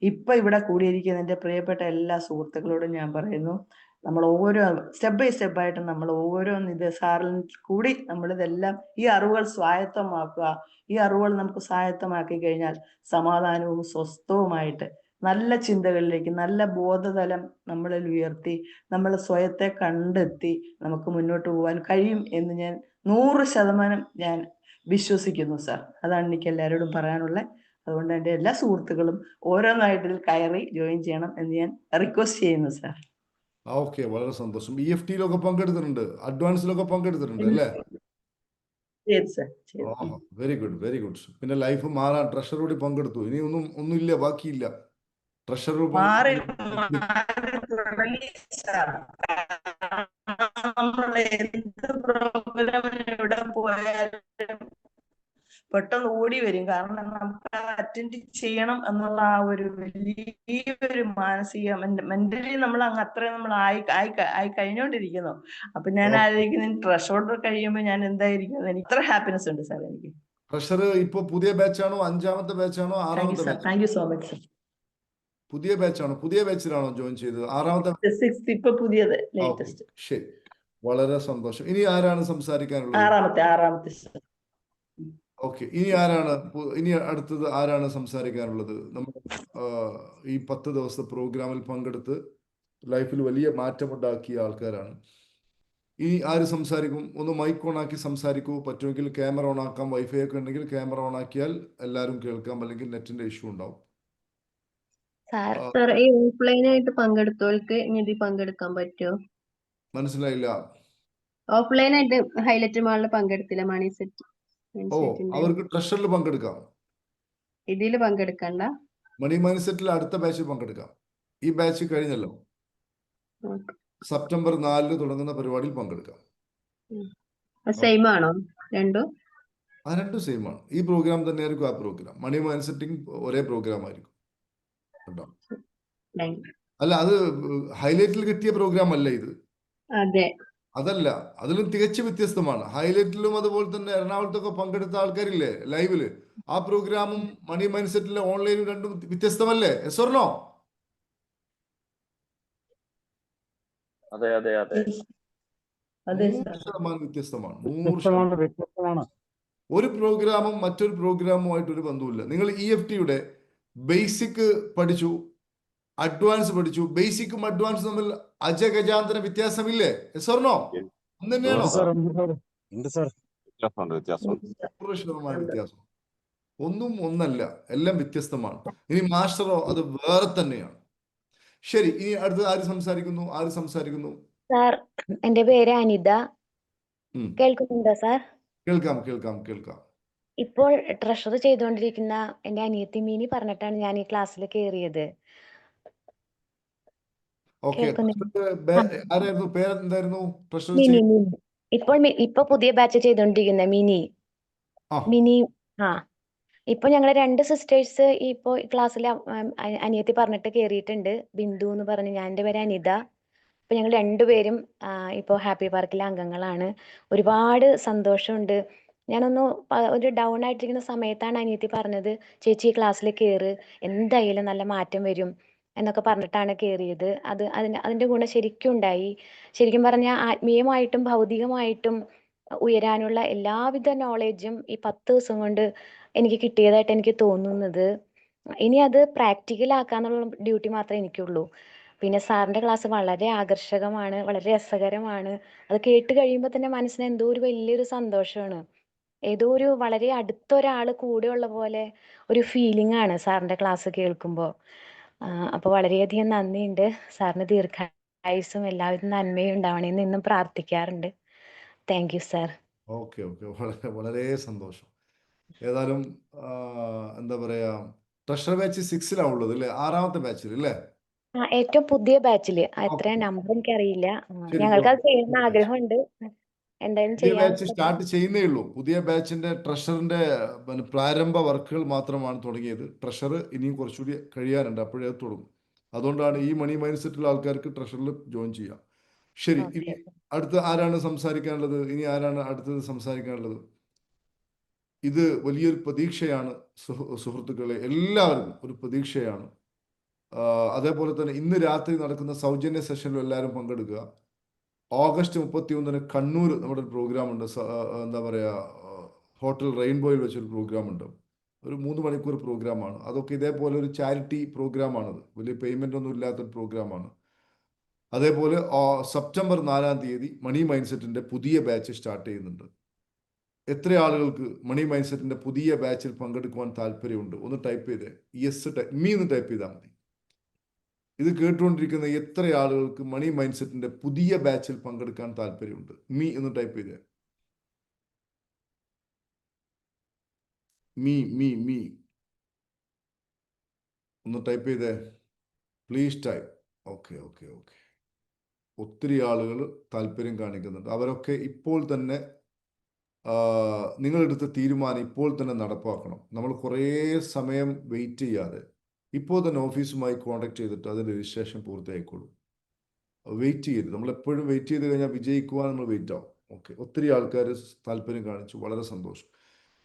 ഇപ്പൊ ഇവിടെ കൂടിയിരിക്കുന്ന എൻ്റെ പ്രിയപ്പെട്ട എല്ലാ സുഹൃത്തുക്കളോടും ഞാൻ പറയുന്നു, നമ്മൾ ഓരോ സ്റ്റെപ്പ് ബൈ സ്റ്റെപ്പായിട്ട് നമ്മൾ ഓരോന്ന് ഇത് സാറിൽ കൂടി നമ്മളിതെല്ലാം ഈ അറിവുകൾ സ്വായത്തമാക്കുക. ഈ അറിവുകൾ നമുക്ക് സ്വായത്തമാക്കി കഴിഞ്ഞാൽ സമാധാനവും സ്വസ്ഥവുമായിട്ട് നല്ല ചിന്തകളിലേക്ക്, നല്ല ബോധതലം നമ്മളിൽ ഉയർത്തി നമ്മൾ സ്വയത്തെ കണ്ടെത്തി നമുക്ക് മുന്നോട്ട് പോകാൻ കഴിയും എന്ന് ഞാൻ 100% ഞാൻ വിശ്വസിക്കുന്നു സാർ. അതാണ് എനിക്ക് എല്ലാവരോടും പറയാനുള്ളത്. അതുകൊണ്ട് എൻ്റെ എല്ലാ സുഹൃത്തുക്കളും ഓരോന്നായിട്ട് കയറി ജോയിൻ ചെയ്യണം എന്ന് ഞാൻ റിക്വസ്റ്റ് ചെയ്യുന്നു സാർ. ഓക്കെ, വളരെ സന്തോഷം. EFT-ലൊക്കെ പങ്കെടുത്തിട്ടുണ്ട്, അഡ്വാൻസിലൊക്കെ പങ്കെടുത്തിട്ടുണ്ട് അല്ലേ? ശരി sir. Very good very good. പിന്നെ ലൈഫ് മാറാൻ ട്രഷറോട് പങ്കെടുത്തു. ഇനി ഒന്നുമില്ല, ബാക്കിയില്ല. ട്രഷറർ മാറി തുടങ്ങി സാർ. നമ്മൾ എന്ത് പ്രോഗ്രാമിന് എവിടെ പോയാലും പെട്ടെന്ന് ഓടി വരും. കാരണം നമുക്ക് അറ്റൻഡ് ചെയ്യണം എന്നുള്ള ആ ഒരു വലിയൊരു മാനസിക മെന്റലി നമ്മൾ അങ്ങ് അത്രയും നമ്മൾ ആയി കഴിഞ്ഞോണ്ടിരിക്കുന്നു. അപ്പൊ ഞാൻ ആലോചിക്കുന്നത് ട്രഷോർഡർ കഴിയുമ്പോൾ ഞാൻ എന്തായിരിക്കും, എനിക്ക് ഇത്ര ഹാപ്പിനെസ് ഉണ്ട് സാർ. എനിക്ക് ട്രഷർ ഇപ്പൊ പുതിയ ബാച്ചാണോ, 5-ാമത്തെ ബാച്ചാണോ, 6-ാമത്തെ batch? Thank you so much sir. പുതിയ ബാച്ചാണോ? പുതിയ ബാച്ചിലാണോ ജോയിൻ ചെയ്തത്? 6-ാമത്തെ? ഇപ്പൊ പുതിയത് ലേറ്റസ്റ്റ്. ശരി, വളരെ സന്തോഷം. ഇനി ആരാണ് സംസാരിക്കാനുള്ളത്? ആറാമത്തെ സർ. ഓക്കെ, ഇനി അടുത്തത് ആരാണ് സംസാരിക്കാനുള്ളത്? നമ്മൾ ഈ 10 ദിവസത്തെ പ്രോഗ്രാമിൽ പങ്കെടുത്ത് ലൈഫിൽ വലിയ മാറ്റമുണ്ടാക്കിയ ആൾക്കാരാണ്. ഇനി ആര് സംസാരിക്കും? ഒന്ന് മൈക്ക് ഓൺ ആക്കി സംസാരിക്കൂ. പറ്റുമെങ്കിൽ ക്യാമറ ഓൺ ആക്കാം. വൈഫൈ ഒക്കെ ഉണ്ടെങ്കിൽ ക്യാമറ ഓൺ ആക്കിയാൽ എല്ലാവരും കേൾക്കാം, അല്ലെങ്കിൽ നെറ്റിന്റെ ഇഷ്യൂ ഉണ്ടാവും. സാർ ആ, സാർ ഈ ഓഫ്ലൈൻ ആയിട്ട് പങ്കെടുത്തവർക്ക് ഇനി ഇതിൽ പങ്കെടുക്കാൻ പറ്റുമോ? മനസ്സിലായില്ല. ഓഫ്ലൈൻ ആയിട്ട് ഹൈലൈറ്റ് മാളിൽ പങ്കെടുത്തില്ല മണി സെറ്റ് ഓ, സെറ്റിന്റെ അവർക്ക് ട്രഷറിൽ പങ്കെടുക്കാം. ഇതില് പങ്കെടുക്കണ്ട. മണി മൈൻഡ് സെറ്റിൽ അടുത്ത ബാച്ചിൽ പങ്കെടുക്കാം. ഈ ബാച്ച് കഴിഞ്ഞല്ലോ. ഓക്കെ. സെപ്റ്റംബർ 4 തുടങ്ങുന്ന പരിപാടിയിൽ പങ്കെടുക്കാം. സെയിം ആണോ രണ്ടും? ആ രണ്ടും സെയിം ആണ്. ഈ പ്രോഗ്രാം തന്നെയായിരിക്കും ആ പ്രോഗ്രാം. മണി മൈൻഡ് സെറ്റിംഗ് ഒരേ പ്രോഗ്രാം ആയിരിക്കും കേട്ടോ. Thank you. അല്ല, അത് ഹൈലൈറ്റിൽ കിട്ടിയ പ്രോഗ്രാം അല്ല ഇത്. അതെ. അതല്ല, അതിലും തികച്ചും വ്യത്യസ്തമാണ്. ഹൈലൈറ്റിലും അതുപോലെ തന്നെ എറണാകുളത്തൊക്കെ പങ്കെടുത്ത ആൾക്കാരില്ലേ ലൈവില്, ആ പ്രോഗ്രാമും മണി മൈൻഡ് സെറ്റിലെ ഓൺലൈനും രണ്ടും വ്യത്യസ്തമല്ലേ? S or no? അതെ അതെ അതെ. അതെ സാർ. 100% വ്യത്യസ്തമാണ്. 100%. ഒരു പ്രോഗ്രാമും മറ്റൊരു പ്രോഗ്രാമുമായിട്ട് ഒരു ബന്ധവുമില്ല. നിങ്ങൾ EFTയുടെ ബേസിക് പഠിച്ചു, അഡ്വാൻസ് പഠിച്ചു. ബേസിക്കും അഡ്വാൻസും തമ്മിൽ അജഗജാന്തര വ്യത്യാസമില്ലേ? Yes or no? ഒന്ന് തന്നെയാണോ? 100% വ്യത്യാസം. ഒന്നും ഒന്നല്ല, എല്ലാം വ്യത്യസ്തമാണ്. ഇനി മാസ്റ്ററോ അത് വേറെ തന്നെയാണ്. ശരി, ഇനി അടുത്ത് ആര് സംസാരിക്കുന്നു? സാർ, എന്റെ പേര് അനിത. ഉം. കേൾക്കുന്നുണ്ടോ സാർ? കേൾക്കാം. ഇപ്പോൾ ട്രഷർ ചെയ്തുകൊണ്ടിരിക്കുന്ന എന്റെ അനിയത്തി മിനി പറഞ്ഞിട്ടാണ് ഞാൻ ഈ ക്ലാസ്സിൽ കയറിയത്. ഓക്കെ. കേൾക്കുന്നില്ല? ആരായിരുന്നു? പേരെന്തായിരുന്നു? ട്രഷർ മിനി. ഇപ്പൊ പുതിയ ബാച്ച് ചെയ്തോണ്ടിരിക്കുന്ന മിനി. ആ ഇപ്പൊ ഞങ്ങള് 2 സിസ്റ്റേഴ്സ് ഇപ്പൊ ക്ലാസ്സിൽ അനിയത്തി പറഞ്ഞിട്ട് കേറിയിട്ടുണ്ട്. ബിന്ദു എന്ന് പറഞ്ഞ്. ഞാൻ എന്റെ പേര് അനിത. ഇപ്പൊ ഞങ്ങൾ രണ്ടുപേരും ഇപ്പൊ ഹാപ്പി പാർക്കിലെ അംഗങ്ങളാണ്. ഒരുപാട് സന്തോഷമുണ്ട്. ഞാനൊന്ന് ഒരു ഡൗൺ ആയിട്ടിരിക്കുന്ന സമയത്താണ് അനിയത്തി പറഞ്ഞത്, ചേച്ചി ക്ലാസ്സിൽ കയറ്, എന്തായാലും നല്ല മാറ്റം വരും എന്നൊക്കെ പറഞ്ഞിട്ടാണ് കയറിയത്. അതിന്റെ ഗുണം ശരിക്കും ഉണ്ടായി. ശരിക്കും പറഞ്ഞാൽ ആത്മീയമായിട്ടും ഭൗതികമായിട്ടും ഉയരാനുള്ള എല്ലാവിധ നോളേജും ഈ 10 ദിവസം കൊണ്ട് എനിക്ക് കിട്ടിയതായിട്ട് എനിക്ക് തോന്നുന്നത്. ഇനി അത് പ്രാക്ടിക്കൽ ആക്കാന്നുള്ള ഡ്യൂട്ടി മാത്രമേ എനിക്കുള്ളൂ. പിന്നെ സാറിന്റെ ക്ലാസ് വളരെ ആകർഷകമാണ്, വളരെ രസകരമാണ്. അത് കേട്ട് കഴിയുമ്പോൾ തന്നെ മനസ്സിന് എന്തോ ഒരു വലിയൊരു സന്തോഷമാണ്. ഏതോ ഒരു വളരെ അടുത്തൊരാൾ കൂടെയുള്ള പോലെ ഒരു ഫീലിംഗ് ആണ് സാറിന്റെ ക്ലാസ് കേൾക്കുമ്പോൾ. അപ്പോൾ വളരെയധികം നന്ദിയുണ്ട്. സാറിന് ദീർഘായുസ്സും എല്ലാവിധ നന്മയും ഉണ്ടാവണമെന്ന് എന്നും പ്രാർത്ഥിക്കാറുണ്ട്. Thank you sir. ഓക്കെ. വളരെ സന്തോഷം. ഏതായാലും എന്താ പറയാ, ട്രഷർ ബാച്ച് 6 ഉള്ളത് അല്ലേ? 6ാമത്തെ ബാച്ചിൽ അല്ലേ? ഏറ്റവും പുതിയ ബാച്ചില്. എത്ര നമ്പർ എനിക്കറിയില്ല. ശരി, ഞങ്ങൾക്ക് അത് ചെയ്യണമെന്ന് ആഗ്രഹമുണ്ട്. എന്തായാലും പുതിയ ചെയ്യാൻ ബാച്ച് സ്റ്റാർട്ട് ചെയ്യുന്നേ ഉള്ളൂ. പുതിയ ബാച്ചിന്റെ ട്രഷറിന്റെ പ്രാരംഭ വർക്കുകൾ മാത്രമാണ് തുടങ്ങിയത്. ട്രഷർ ഇനിയും കുറച്ചുകൂടി കഴിയാനുണ്ട്, അപ്പോഴേ അത് തുടങ്ങും. അതുകൊണ്ടാണ് ഈ മണി മൈൻഡ് സെറ്റിലുള്ള ആൾക്കാർക്ക് ട്രഷറിൽ ജോയിൻ ചെയ്യാം. ശരി, ഇനി അടുത്ത് ആരാണ് സംസാരിക്കാനുള്ളത്? ഇത് വലിയൊരു പ്രതീക്ഷയാണ് സുഹൃത്തുക്കളെ, എല്ലാവർക്കും ഒരു പ്രതീക്ഷയാണ്. അതേപോലെ തന്നെ ഇന്ന് രാത്രി നടക്കുന്ന സൗജന്യ സെഷനിൽ എല്ലാവരും പങ്കെടുക്കുക. ഓഗസ്റ്റ് 31 കണ്ണൂർ നമ്മുടെ ഒരു പ്രോഗ്രാം ഉണ്ട്. എന്താ പറയുക, ഹോട്ടൽ റെയിൻബോയിൽ വെച്ചൊരു പ്രോഗ്രാം ഉണ്ട്. ഒരു 3 മണിക്കൂർ പ്രോഗ്രാമാണ്. അതൊക്കെ ഇതേപോലെ ഒരു ചാരിറ്റി പ്രോഗ്രാമാണത്. വലിയ പേയ്മെൻ്റ് ഒന്നും ഇല്ലാത്തൊരു പ്രോഗ്രാമാണ്. അതേപോലെ സെപ്റ്റംബർ 4 മണി മൈൻഡ് സെറ്റിൻ്റെ പുതിയ ബാച്ച് സ്റ്റാർട്ട് ചെയ്യുന്നുണ്ട്. എത്ര ആളുകൾക്ക് മണി മൈൻഡ് സെറ്റിൻ്റെ പുതിയ ബാച്ചിൽ പങ്കെടുക്കുവാൻ താല്പര്യമുണ്ട്? ഒന്ന് ടൈപ്പ് ചെയ്തേ. മീ എന്ന് ടൈപ്പ് ചെയ്താൽ മതി. ഇത് കേട്ടുകൊണ്ടിരിക്കുന്ന എത്ര ആളുകൾക്ക് മണി മൈൻഡ് സെറ്റിന്റെ പുതിയ ബാച്ചിൽ പങ്കെടുക്കാൻ താല്പര്യമുണ്ട്? മീ എന്ന് ടൈപ്പ് ചെയ്തേ. മീ ഒന്ന് ടൈപ്പ് ചെയ്തേ. Please type. ഓക്കെ. ഒത്തിരി ആളുകൾ താല്പര്യം കാണിക്കുന്നുണ്ട്. അവരൊക്കെ ഇപ്പോൾ തന്നെ നിങ്ങളെടുത്ത തീരുമാനം ഇപ്പോൾ തന്നെ നടപ്പാക്കണം. നമ്മൾ കുറേ സമയം വെയിറ്റ് ചെയ്യാതെ ഇപ്പോൾ തന്നെ ഓഫീസുമായി കോൺടാക്ട് ചെയ്തിട്ട് അതിൻ്റെ രജിസ്ട്രേഷൻ പൂർത്തിയായിക്കോളൂ. വെയിറ്റ് ചെയ്യരുത്. നമ്മളെപ്പോഴും വെയിറ്റ് ചെയ്ത് കഴിഞ്ഞാൽ വിജയിക്കുവാൻ നമ്മൾ വെയിറ്റ് ആവും. ഓക്കെ, ഒത്തിരി ആൾക്കാർ താല്പര്യം കാണിച്ചു, വളരെ സന്തോഷം.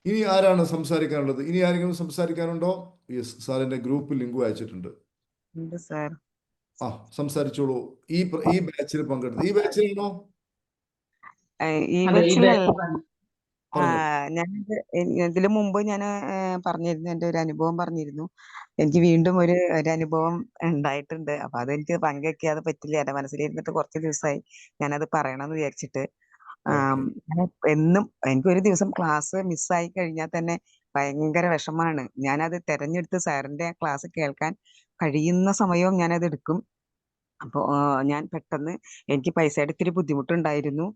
ഇനി ആരാണ് സംസാരിക്കാനുള്ളത്? ഇനി ആരെങ്കിലും സംസാരിക്കാനുണ്ടോ? യെസ്, സാറിൻ്റെ ഗ്രൂപ്പിൽ ലിങ്ക് അയച്ചിട്ടുണ്ട്. സംസാരിച്ചോളൂ. ഈ ബാച്ചിൽ പങ്കെടുത്ത്, ഈ ബാച്ചിലാണോ? ഞാൻ ഇതിനു മുമ്പ് ഞാൻ പറഞ്ഞിരുന്നു, എൻ്റെ ഒരു അനുഭവം പറഞ്ഞിരുന്നു. എനിക്ക് വീണ്ടും ഒരു അനുഭവം ഉണ്ടായിട്ടുണ്ട്. അപ്പൊ അതെനിക്ക് പങ്കുവെക്കാതെ പറ്റില്ല. എന്റെ മനസ്സിലിരുന്നിട്ട് കുറച്ച് ദിവസമായി ഞാനത് പറയണമെന്ന് വിചാരിച്ചിട്ട്. എന്നും എനിക്കൊരു ദിവസം ക്ലാസ് മിസ്സായി കഴിഞ്ഞാൽ തന്നെ ഭയങ്കര വിഷമാണ്. ഞാനത് തെരഞ്ഞെടുത്ത് സാറിന്റെ ക്ലാസ് കേൾക്കാൻ കഴിയുന്ന സമയവും ഞാനത് എടുക്കും. അപ്പോൾ ഞാൻ പെട്ടെന്ന് എനിക്ക് പൈസയുടെ ഇത്തിരി ബുദ്ധിമുട്ടുണ്ടായിരുന്നു.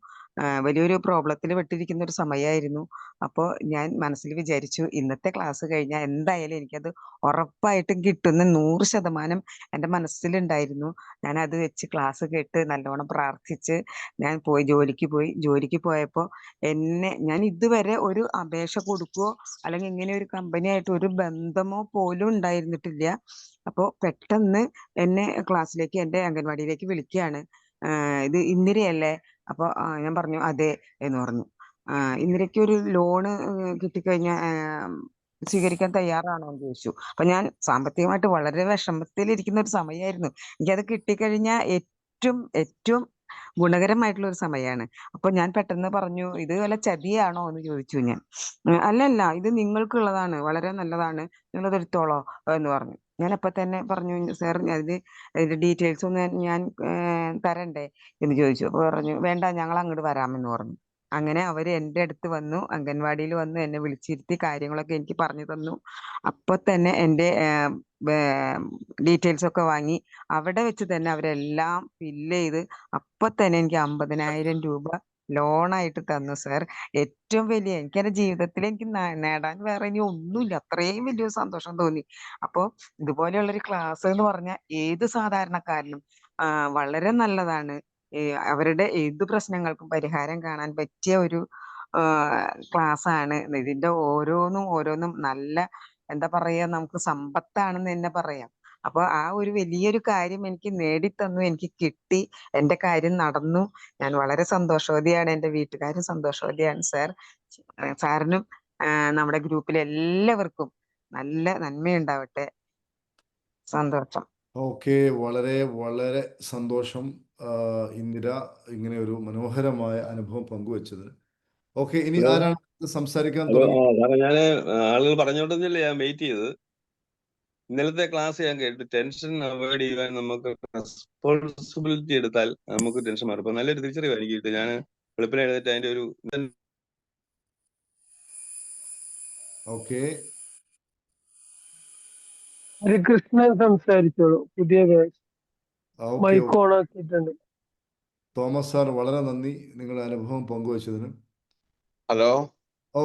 വലിയൊരു പ്രോബ്ലത്തിൽ പെട്ടിരിക്കുന്ന ഒരു സമയമായിരുന്നു. അപ്പോൾ ഞാൻ മനസ്സിൽ വിചാരിച്ചു ഇന്നത്തെ ക്ലാസ് കഴിഞ്ഞാൽ എന്തായാലും എനിക്കത് ഉറപ്പായിട്ടും കിട്ടുന്ന 100% എൻ്റെ മനസ്സിലുണ്ടായിരുന്നു. ഞാൻ അത് വെച്ച് ക്ലാസ് കേട്ട് നല്ലോണം പ്രാർത്ഥിച്ച് ഞാൻ ജോലിക്ക് പോയപ്പോൾ ഞാൻ ഇതുവരെ ഒരു അപേക്ഷ കൊടുക്കുകയോ അല്ലെങ്കിൽ ഇങ്ങനെ ഒരു കമ്പനിയായിട്ട് ഒരു ബന്ധമോ പോലും ഉണ്ടായിരുന്നിട്ടില്ല. അപ്പോൾ പെട്ടെന്ന് എന്നെ ക്ലാസ്സിലേക്ക് എൻ്റെ അംഗൻവാടിയിലേക്ക് വിളിക്കുകയാണ്. ഇത് ഇന്ദിരയല്ലേ? അപ്പോൾ ഞാൻ പറഞ്ഞു അതെ എന്ന് പറഞ്ഞു. ഇന്ദിരയ്ക്ക് ഒരു ലോണ് കിട്ടിക്കഴിഞ്ഞാൽ സ്വീകരിക്കാൻ തയ്യാറാണോ എന്ന് ചോദിച്ചു. അപ്പൊ ഞാൻ സാമ്പത്തികമായിട്ട് വളരെ വിഷമത്തിലിരിക്കുന്ന ഒരു സമയമായിരുന്നു. എനിക്കത് കിട്ടിക്കഴിഞ്ഞാൽ ഏറ്റവും ഏറ്റവും ഗുണകരമായിട്ടുള്ള ഒരു സമയമാണ്. അപ്പൊ ഞാൻ പെട്ടെന്ന് പറഞ്ഞു ഇത് വല്ല ചതിയാണോ എന്ന് ചോദിച്ചു ഞാൻ. അല്ലല്ല, ഇത് നിങ്ങൾക്കുള്ളതാണ്, വളരെ നല്ലതാണ്, നിങ്ങളത് എടുത്തോളോ എന്ന് പറഞ്ഞു. ഞാൻ അപ്പൊ തന്നെ പറഞ്ഞു സാർ അതിന്റെ ഡീറ്റെയിൽസ് ഒന്ന് ഞാൻ തരണ്ടേ എന്ന് ചോദിച്ചു. അപ്പൊ പറഞ്ഞു വേണ്ട, ഞങ്ങൾ അങ്ങോട്ട് വരാമെന്ന് പറഞ്ഞു. അങ്ങനെ അവര് എൻ്റെ അടുത്ത് വന്നു, അംഗൻവാടിയിൽ വന്ന് എന്നെ വിളിച്ചിരുത്തി കാര്യങ്ങളൊക്കെ എനിക്ക് പറഞ്ഞു തന്നു. അപ്പൊ തന്നെ എൻ്റെ ഡീറ്റെയിൽസ് ഒക്കെ വാങ്ങി അവിടെ വെച്ച് തന്നെ അവരെല്ലാം ഫില്ല് ചെയ്ത് അപ്പൊ തന്നെ എനിക്ക് 50,000 രൂപ ലോണായിട്ട് തന്നു സാർ. ഏറ്റവും വലിയ എനിക്ക് എൻ്റെ ജീവിതത്തിൽ എനിക്ക് നേടാൻ വേറെ ഇനി ഒന്നുമില്ല, അത്രയും വലിയൊരു സന്തോഷം തോന്നി. അപ്പൊ ഇതുപോലെയുള്ളൊരു ക്ലാസ് എന്ന് പറഞ്ഞാൽ ഏത് സാധാരണക്കാരനും വളരെ നല്ലതാണ്. അവരുടെ ഏത് പ്രശ്നങ്ങൾക്കും പരിഹാരം കാണാൻ പറ്റിയ ഒരു ക്ലാസ് ആണ്. ഇതിന്റെ ഓരോന്നും നല്ല എന്താ പറയാ, നമുക്ക് സമ്പത്താണെന്ന് തന്നെ പറയാം. അപ്പൊ ആ ഒരു വലിയൊരു കാര്യം എനിക്ക് നേടിത്തന്നു, എനിക്ക് കിട്ടി, എന്റെ കാര്യം നടന്നു. ഞാൻ വളരെ സന്തോഷവതിയാണ്, എൻ്റെ വീട്ടുകാരും സന്തോഷവതിയാണ് സാർ. സാറിനും നമ്മുടെ ഗ്രൂപ്പിലെ എല്ലാവർക്കും നല്ല നന്മയുണ്ടാവട്ടെ. സന്തോഷം. ഓക്കെ, വളരെ വളരെ സന്തോഷം ഇന്ദിര ഇങ്ങനെ ഒരു മനോഹരമായ അനുഭവം പങ്കുവച്ചത്. ഓക്കെ, ഇനി ഹലോ ആരാണ് സംസാരിക്കാൻ ഹലോ തുടങ്ങി? സാറേ, ഞാന് ആളുകൾ പറഞ്ഞോണ്ടെന്നല്ലേ ഞാൻ വെയിറ്റ് ചെയ്തത്. ഇന്നലത്തെ ക്ലാസ് ഞാൻ കേട്ടു, ടെൻഷൻ അവോയ്ഡ് ചെയ്യാൻ നമുക്ക് റെസ്പോൺസിബിലിറ്റി എടുത്താൽ നമുക്ക് ടെൻഷൻ മാറും. അപ്പൊ നല്ലൊരു തിരിച്ചറിവ് എനിക്ക് കിട്ടും. ഞാൻ വെളുപ്പിനെ എഴുന്നേറ്റ് അതിന്റെ ഒരു ഓക്കെ, ഹരികൃഷ്ണൻ സംസാരിച്ചോളൂ. പുതിയ ഓക്കെ. മൈക്ക് ഓൺ ആക്കിയിട്ടുണ്ട്. തോമസ് സാർ, വളരെ നന്ദി നിങ്ങളുടെ അനുഭവം പങ്കുവച്ചതിന്. ഹലോ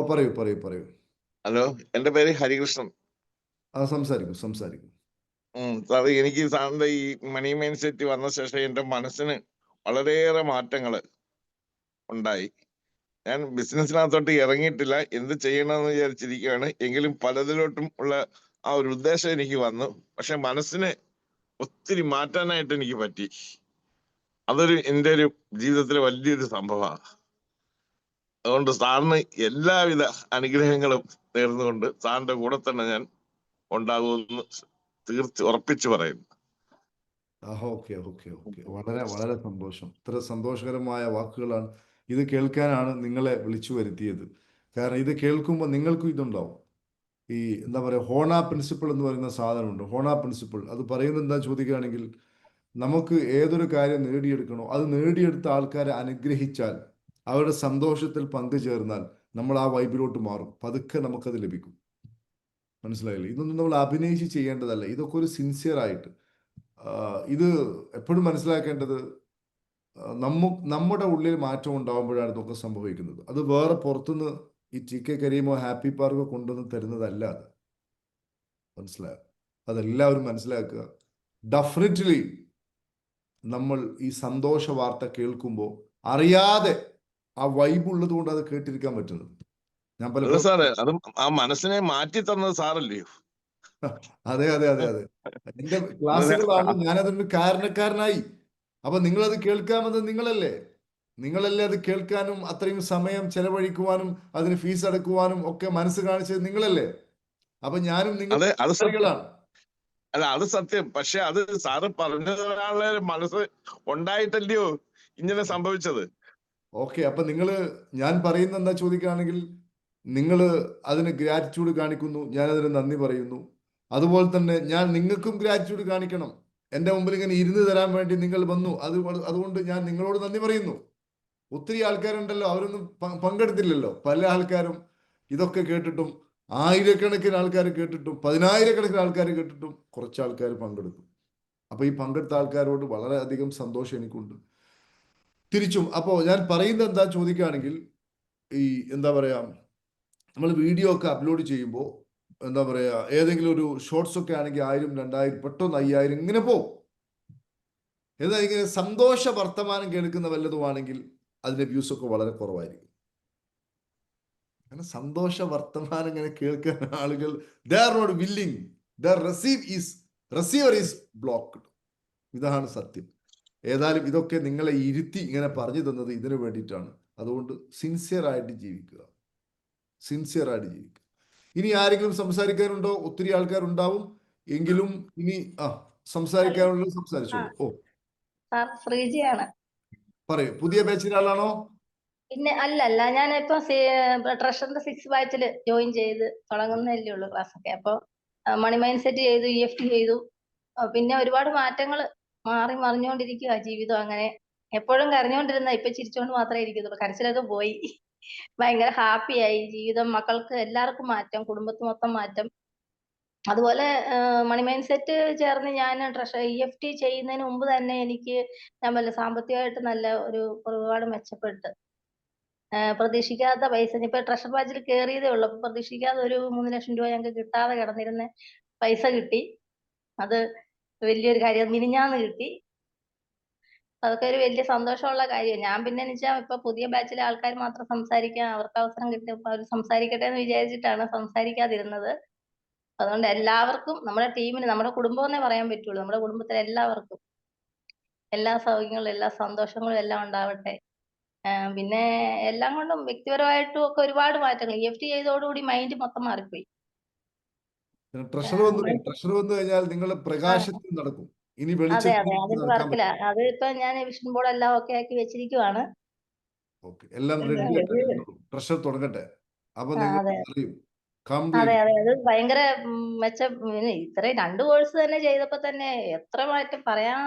പറയൂ. ഹലോ, എന്റെ പേര് ഹരികൃഷ്ണൻ. സംസാരിക്കും. സാർ, എനിക്ക് സാറിന്റെ ഈ മണി മൈൻഡ് സെറ്റ് വന്ന ശേഷം എന്റെ മനസ്സിന് വളരെയേറെ മാറ്റങ്ങൾ ഉണ്ടായി. ഞാൻ ബിസിനസ്സിനകത്തോട്ട് ഇറങ്ങിയിട്ടില്ല, എന്ത് ചെയ്യണമെന്ന് വിചാരിച്ചിരിക്കുകയാണ്. എങ്കിലും പലതിലോട്ടും ഉള്ള ആ ഒരു ഉദ്ദേശം എനിക്ക് വന്നു. പക്ഷെ മനസ്സിനെ ഒത്തിരി മാറ്റാനായിട്ട് എനിക്ക് പറ്റി. അതൊരു എൻ്റെ ഒരു ജീവിതത്തിലെ വലിയൊരു സംഭവമാണ്. അതുകൊണ്ട് സാറിന് എല്ലാവിധ അനുഗ്രഹങ്ങളും നേർന്നുകൊണ്ട് സാറിന്റെ കൂടെ തന്നെ ഞാൻ ഉണ്ടാകുമെന്ന് ഉറപ്പിച്ചു പറയുന്നു. ഓക്കെ. വളരെ വളരെ സന്തോഷം. ഇത്ര സന്തോഷകരമായ വാക്കുകളാണ്. ഇത് കേൾക്കാനാണ് നിങ്ങളെ വിളിച്ചു വരുത്തിയത്. കാരണം ഇത് കേൾക്കുമ്പോൾ നിങ്ങൾക്കും ഇതുണ്ടാവും. ഈ എന്താ പറയുക, ഹോണ പ്രിൻസിപ്പിൾ എന്ന് പറയുന്ന സാധനമുണ്ട്. ഹോണ പ്രിൻസിപ്പിൾ അത് പറയുന്നത് എന്താ ചോദിക്കുകയാണെങ്കിൽ, നമുക്ക് ഏതൊരു കാര്യം നേടിയെടുക്കണോ അത് നേടിയെടുത്ത ആൾക്കാരെ അനുഗ്രഹിച്ചാൽ, അവരുടെ സന്തോഷത്തിൽ പങ്കുചേർന്നാൽ നമ്മൾ ആ വൈബിലോട്ട് മാറും. പതുക്കെ നമുക്കത് ലഭിക്കും. മനസ്സിലായില്ലേ? ഇതൊന്നും നമ്മൾ അഭിനയിച്ച് ചെയ്യേണ്ടതല്ല. ഇതൊക്കെ ഒരു സിൻസിയറായിട്ട് ഇത് എപ്പോഴും മനസ്സിലാക്കേണ്ടത്, നമ്മുടെ ഉള്ളിൽ മാറ്റം ഉണ്ടാകുമ്പോഴാണ് ഇതൊക്കെ സംഭവിക്കുന്നത്. അത് വേറെ പുറത്തുനിന്ന് ഈ TK കരീമോ ഹാപ്പി പാർക്കോ കൊണ്ടുവന്ന് തരുന്നതല്ല. അത് മനസ്സിലായോ? അതെല്ലാവരും മനസ്സിലാക്കുക. ഡെഫിനറ്റ്ലി നമ്മൾ ഈ സന്തോഷ വാർത്ത കേൾക്കുമ്പോൾ അറിയാതെ ആ വൈബ് ഉള്ളത് കൊണ്ട് അത് കേട്ടിരിക്കാൻ പറ്റുന്നത്. ഞാൻ പലപ്പോഴും സാറേ, അത് ആ മനസ്സിനെ മാറ്റി തന്നത് സാറല്ലയോ? അതെ. എന്റെ ക്ലാസ്സുകളാണ്, ഞാനതിന് കാരണക്കാരനായി. അപ്പൊ നിങ്ങളത് കേൾക്കാമെന്നത് നിങ്ങളല്ലേ അത് കേൾക്കാനും അത്രയും സമയം ചെലവഴിക്കുവാനും അതിന് ഫീസ് അടക്കുവാനും ഒക്കെ മനസ്സ് കാണിച്ചത് നിങ്ങളല്ലേ. അപ്പൊ ഞാനും നിങ്ങളാണ്. അല്ല, അത് സത്യം. പക്ഷെ അത് സാറ് പറഞ്ഞൊരാളുടെ മനസ്സ് ഉണ്ടായിട്ടല്ലയോ ഇങ്ങനെ സംഭവിച്ചത്. ഓക്കെ, അപ്പൊ ഞാൻ പറയുന്ന എന്താ ചോദിക്കുകയാണെങ്കിൽ, നിങ്ങൾ അതിന് ഗ്രാറ്റിറ്റ്യൂഡ് കാണിക്കുന്നു, ഞാനതിന് നന്ദി പറയുന്നു. അതുപോലെ തന്നെ ഞാൻ നിങ്ങൾക്കും ഗ്രാറ്റിറ്റ്യൂഡ് കാണിക്കണം. എൻ്റെ മുമ്പിൽ ഇങ്ങനെ ഇരുന്ന് തരാൻ വേണ്ടി നിങ്ങൾ വന്നു. അതുകൊണ്ട് ഞാൻ നിങ്ങളോട് നന്ദി പറയുന്നു. ഒത്തിരി ആൾക്കാരുണ്ടല്ലോ, അവരൊന്നും പങ്കെടുത്തില്ലല്ലോ. പല ആൾക്കാരും ഇതൊക്കെ കേട്ടിട്ടും ആയിരക്കണക്കിന് ആൾക്കാർ കേട്ടിട്ടും 10,000-കണക്കിന് ആൾക്കാർ കേട്ടിട്ടും കുറച്ച് ആൾക്കാർ പങ്കെടുക്കും. അപ്പൊ ഈ പങ്കെടുത്ത ആൾക്കാരോട് വളരെയധികം സന്തോഷം എനിക്കുണ്ട്. തിരിച്ചും അപ്പോൾ ഞാൻ പറയുന്നത് എന്താ ചോദിക്കുകയാണെങ്കിൽ, ഈ എന്താ പറയാ, നമ്മൾ വീഡിയോ ഒക്കെ അപ്ലോഡ് ചെയ്യുമ്പോൾ എന്താ പറയാ, ഏതെങ്കിലും ഒരു ഷോർട്സ് ഒക്കെ ആണെങ്കിൽ 1000, 2000, പെട്ടെന്ന് 5000 ഇങ്ങനെ പോകും. എന്നാൽ ഇങ്ങനെ സന്തോഷ വർത്തമാനം കേൾക്കുന്ന വല്ലതുമാണെങ്കിൽ അതിന്റെ വ്യൂസ് ഒക്കെ വളരെ കുറവായിരിക്കും. അങ്ങനെ സന്തോഷ വർത്തമാനം ഇങ്ങനെ കേൾക്കാൻ ആളുകൾ they are not willing, the receiver is blocked. ഇതാണ് സത്യം. ഏതായാലും ഇതൊക്കെ നിങ്ങളെ ഇരുത്തി ഇങ്ങനെ പറഞ്ഞു തന്നത് ഇതിനു വേണ്ടിയിട്ടാണ്. അതുകൊണ്ട് സിൻസിയറായിട്ട് ജീവിക്കുക, സിൻസിയറായിട്ട് ജീവിക്കുക. ഇനി ആരെങ്കിലും സംസാരിക്കാനുണ്ടോ? ഒത്തിരി ആൾക്കാരുണ്ടാവും എങ്കിലും ഇനി സംസാരിക്കാനുള്ളത് സംസാരിച്ചോളൂ. ഓ ശ്രീജിയാണ്. പറയൂ. പുതിയ ബാച്ചിലെ ആളാണോ? പിന്നെ അല്ലല്ല, ഞാൻ ഇപ്പൊ ട്രഷറിന്റെ 6 ബാച്ചിൽ ജോയിൻ ചെയ്ത് തുടങ്ങുന്നതല്ലേ ഉള്ളൂ ക്ലാസ് ഒക്കെ. അപ്പൊ മണി മൈൻഡ് സെറ്റ് ചെയ്തു, EFT ചെയ്തു. പിന്നെ ഒരുപാട് മാറ്റങ്ങൾ മാറി മറിഞ്ഞുകൊണ്ടിരിക്കുക ജീവിതം. അങ്ങനെ എപ്പോഴും കരഞ്ഞുകൊണ്ടിരുന്ന ഇപ്പൊ ചിരിച്ചുകൊണ്ട് മാത്രമേ ഇരിക്കുന്നുള്ളൂ. കരച്ചിലൊക്കെ പോയി. ഭയങ്കര ഹാപ്പിയായി ജീവിതം. മക്കൾക്ക് എല്ലാവർക്കും മാറ്റം, കുടുംബത്തിന് മൊത്തം മാറ്റം. അതുപോലെ മണി മൈൻഡ് സെറ്റ് ചേർന്ന് ഞാൻ EFT ചെയ്യുന്നതിന് മുമ്പ് തന്നെ എനിക്ക് ഞാൻ സാമ്പത്തികമായിട്ട് നല്ല ഒരുപാട് മെച്ചപ്പെട്ട്, പ്രതീക്ഷിക്കാത്ത പൈസ, ഇപ്പൊ ട്രഷർ ബാച്ചിൽ കയറിയതേ ഉള്ളൂ. അപ്പൊ പ്രതീക്ഷിക്കാതെ ഒരു 3 ലക്ഷം രൂപ ഞങ്ങൾക്ക് കിട്ടാതെ കിടന്നിരുന്ന പൈസ കിട്ടി. അത് വലിയൊരു കാര്യം. മിനിഞ്ഞാന്ന് കിട്ടി. അതൊക്കെ ഒരു വലിയ സന്തോഷമുള്ള കാര്യം. ഞാൻ പിന്നെ വെച്ചാൽ ഇപ്പൊ പുതിയ ബാച്ചിലെ ആൾക്കാർ മാത്രം സംസാരിക്കാൻ അവർക്ക് അവസരം കിട്ടിയപ്പോ അവർ സംസാരിക്കട്ടെ എന്ന് വിചാരിച്ചിട്ടാണ് സംസാരിക്കാതിരുന്നത്. അതുകൊണ്ട് എല്ലാവർക്കും, നമ്മുടെ ടീമിന്, നമ്മുടെ കുടുംബം എന്നേ പറയാൻ പറ്റുള്ളൂ, നമ്മുടെ കുടുംബത്തിലെ എല്ലാവർക്കും എല്ലാ സൗകര്യങ്ങളും എല്ലാ സന്തോഷങ്ങളും എല്ലാം ഉണ്ടാവട്ടെ. പിന്നെ എല്ലാം കൊണ്ടും വ്യക്തിപരമായിട്ടും ഒക്കെ ഒരുപാട് മാറ്റങ്ങൾ. EFT ചെയ്തതോടുകൂടി മൈൻഡ് മൊത്തം മാറിപ്പോയി. ട്രഷർ വന്നു കഴിഞ്ഞാൽ നിങ്ങൾ പ്രകാശത്തിൽ നടക്കും. ഇനി അതെ വെളിച്ചത്തിൽ അതെ, അതിന്റെ നടക്കാൻ വർക്കില. പറ്റും. അത് ഇപ്പൊ ഞാൻ വിഷൻ ബോർഡ് എല്ലാം ഒക്കെ ആക്കി വെച്ചിരിക്കുവാണ്. ഓക്കെ, എല്ലാം റെഡി ആയിട്ട് ട്രഷർ തുടങ്ങട്ടെ. അപ്പൊ അതെ നിങ്ങൾ അതെ അറിയും അതെ കംപ്ലീറ്റ്. അതെ, അത് ഭയങ്കര ഇത്രയും 2 കോഴ്സ് തന്നെ ചെയ്തപ്പോ തന്നെ എത്ര മാറ്റം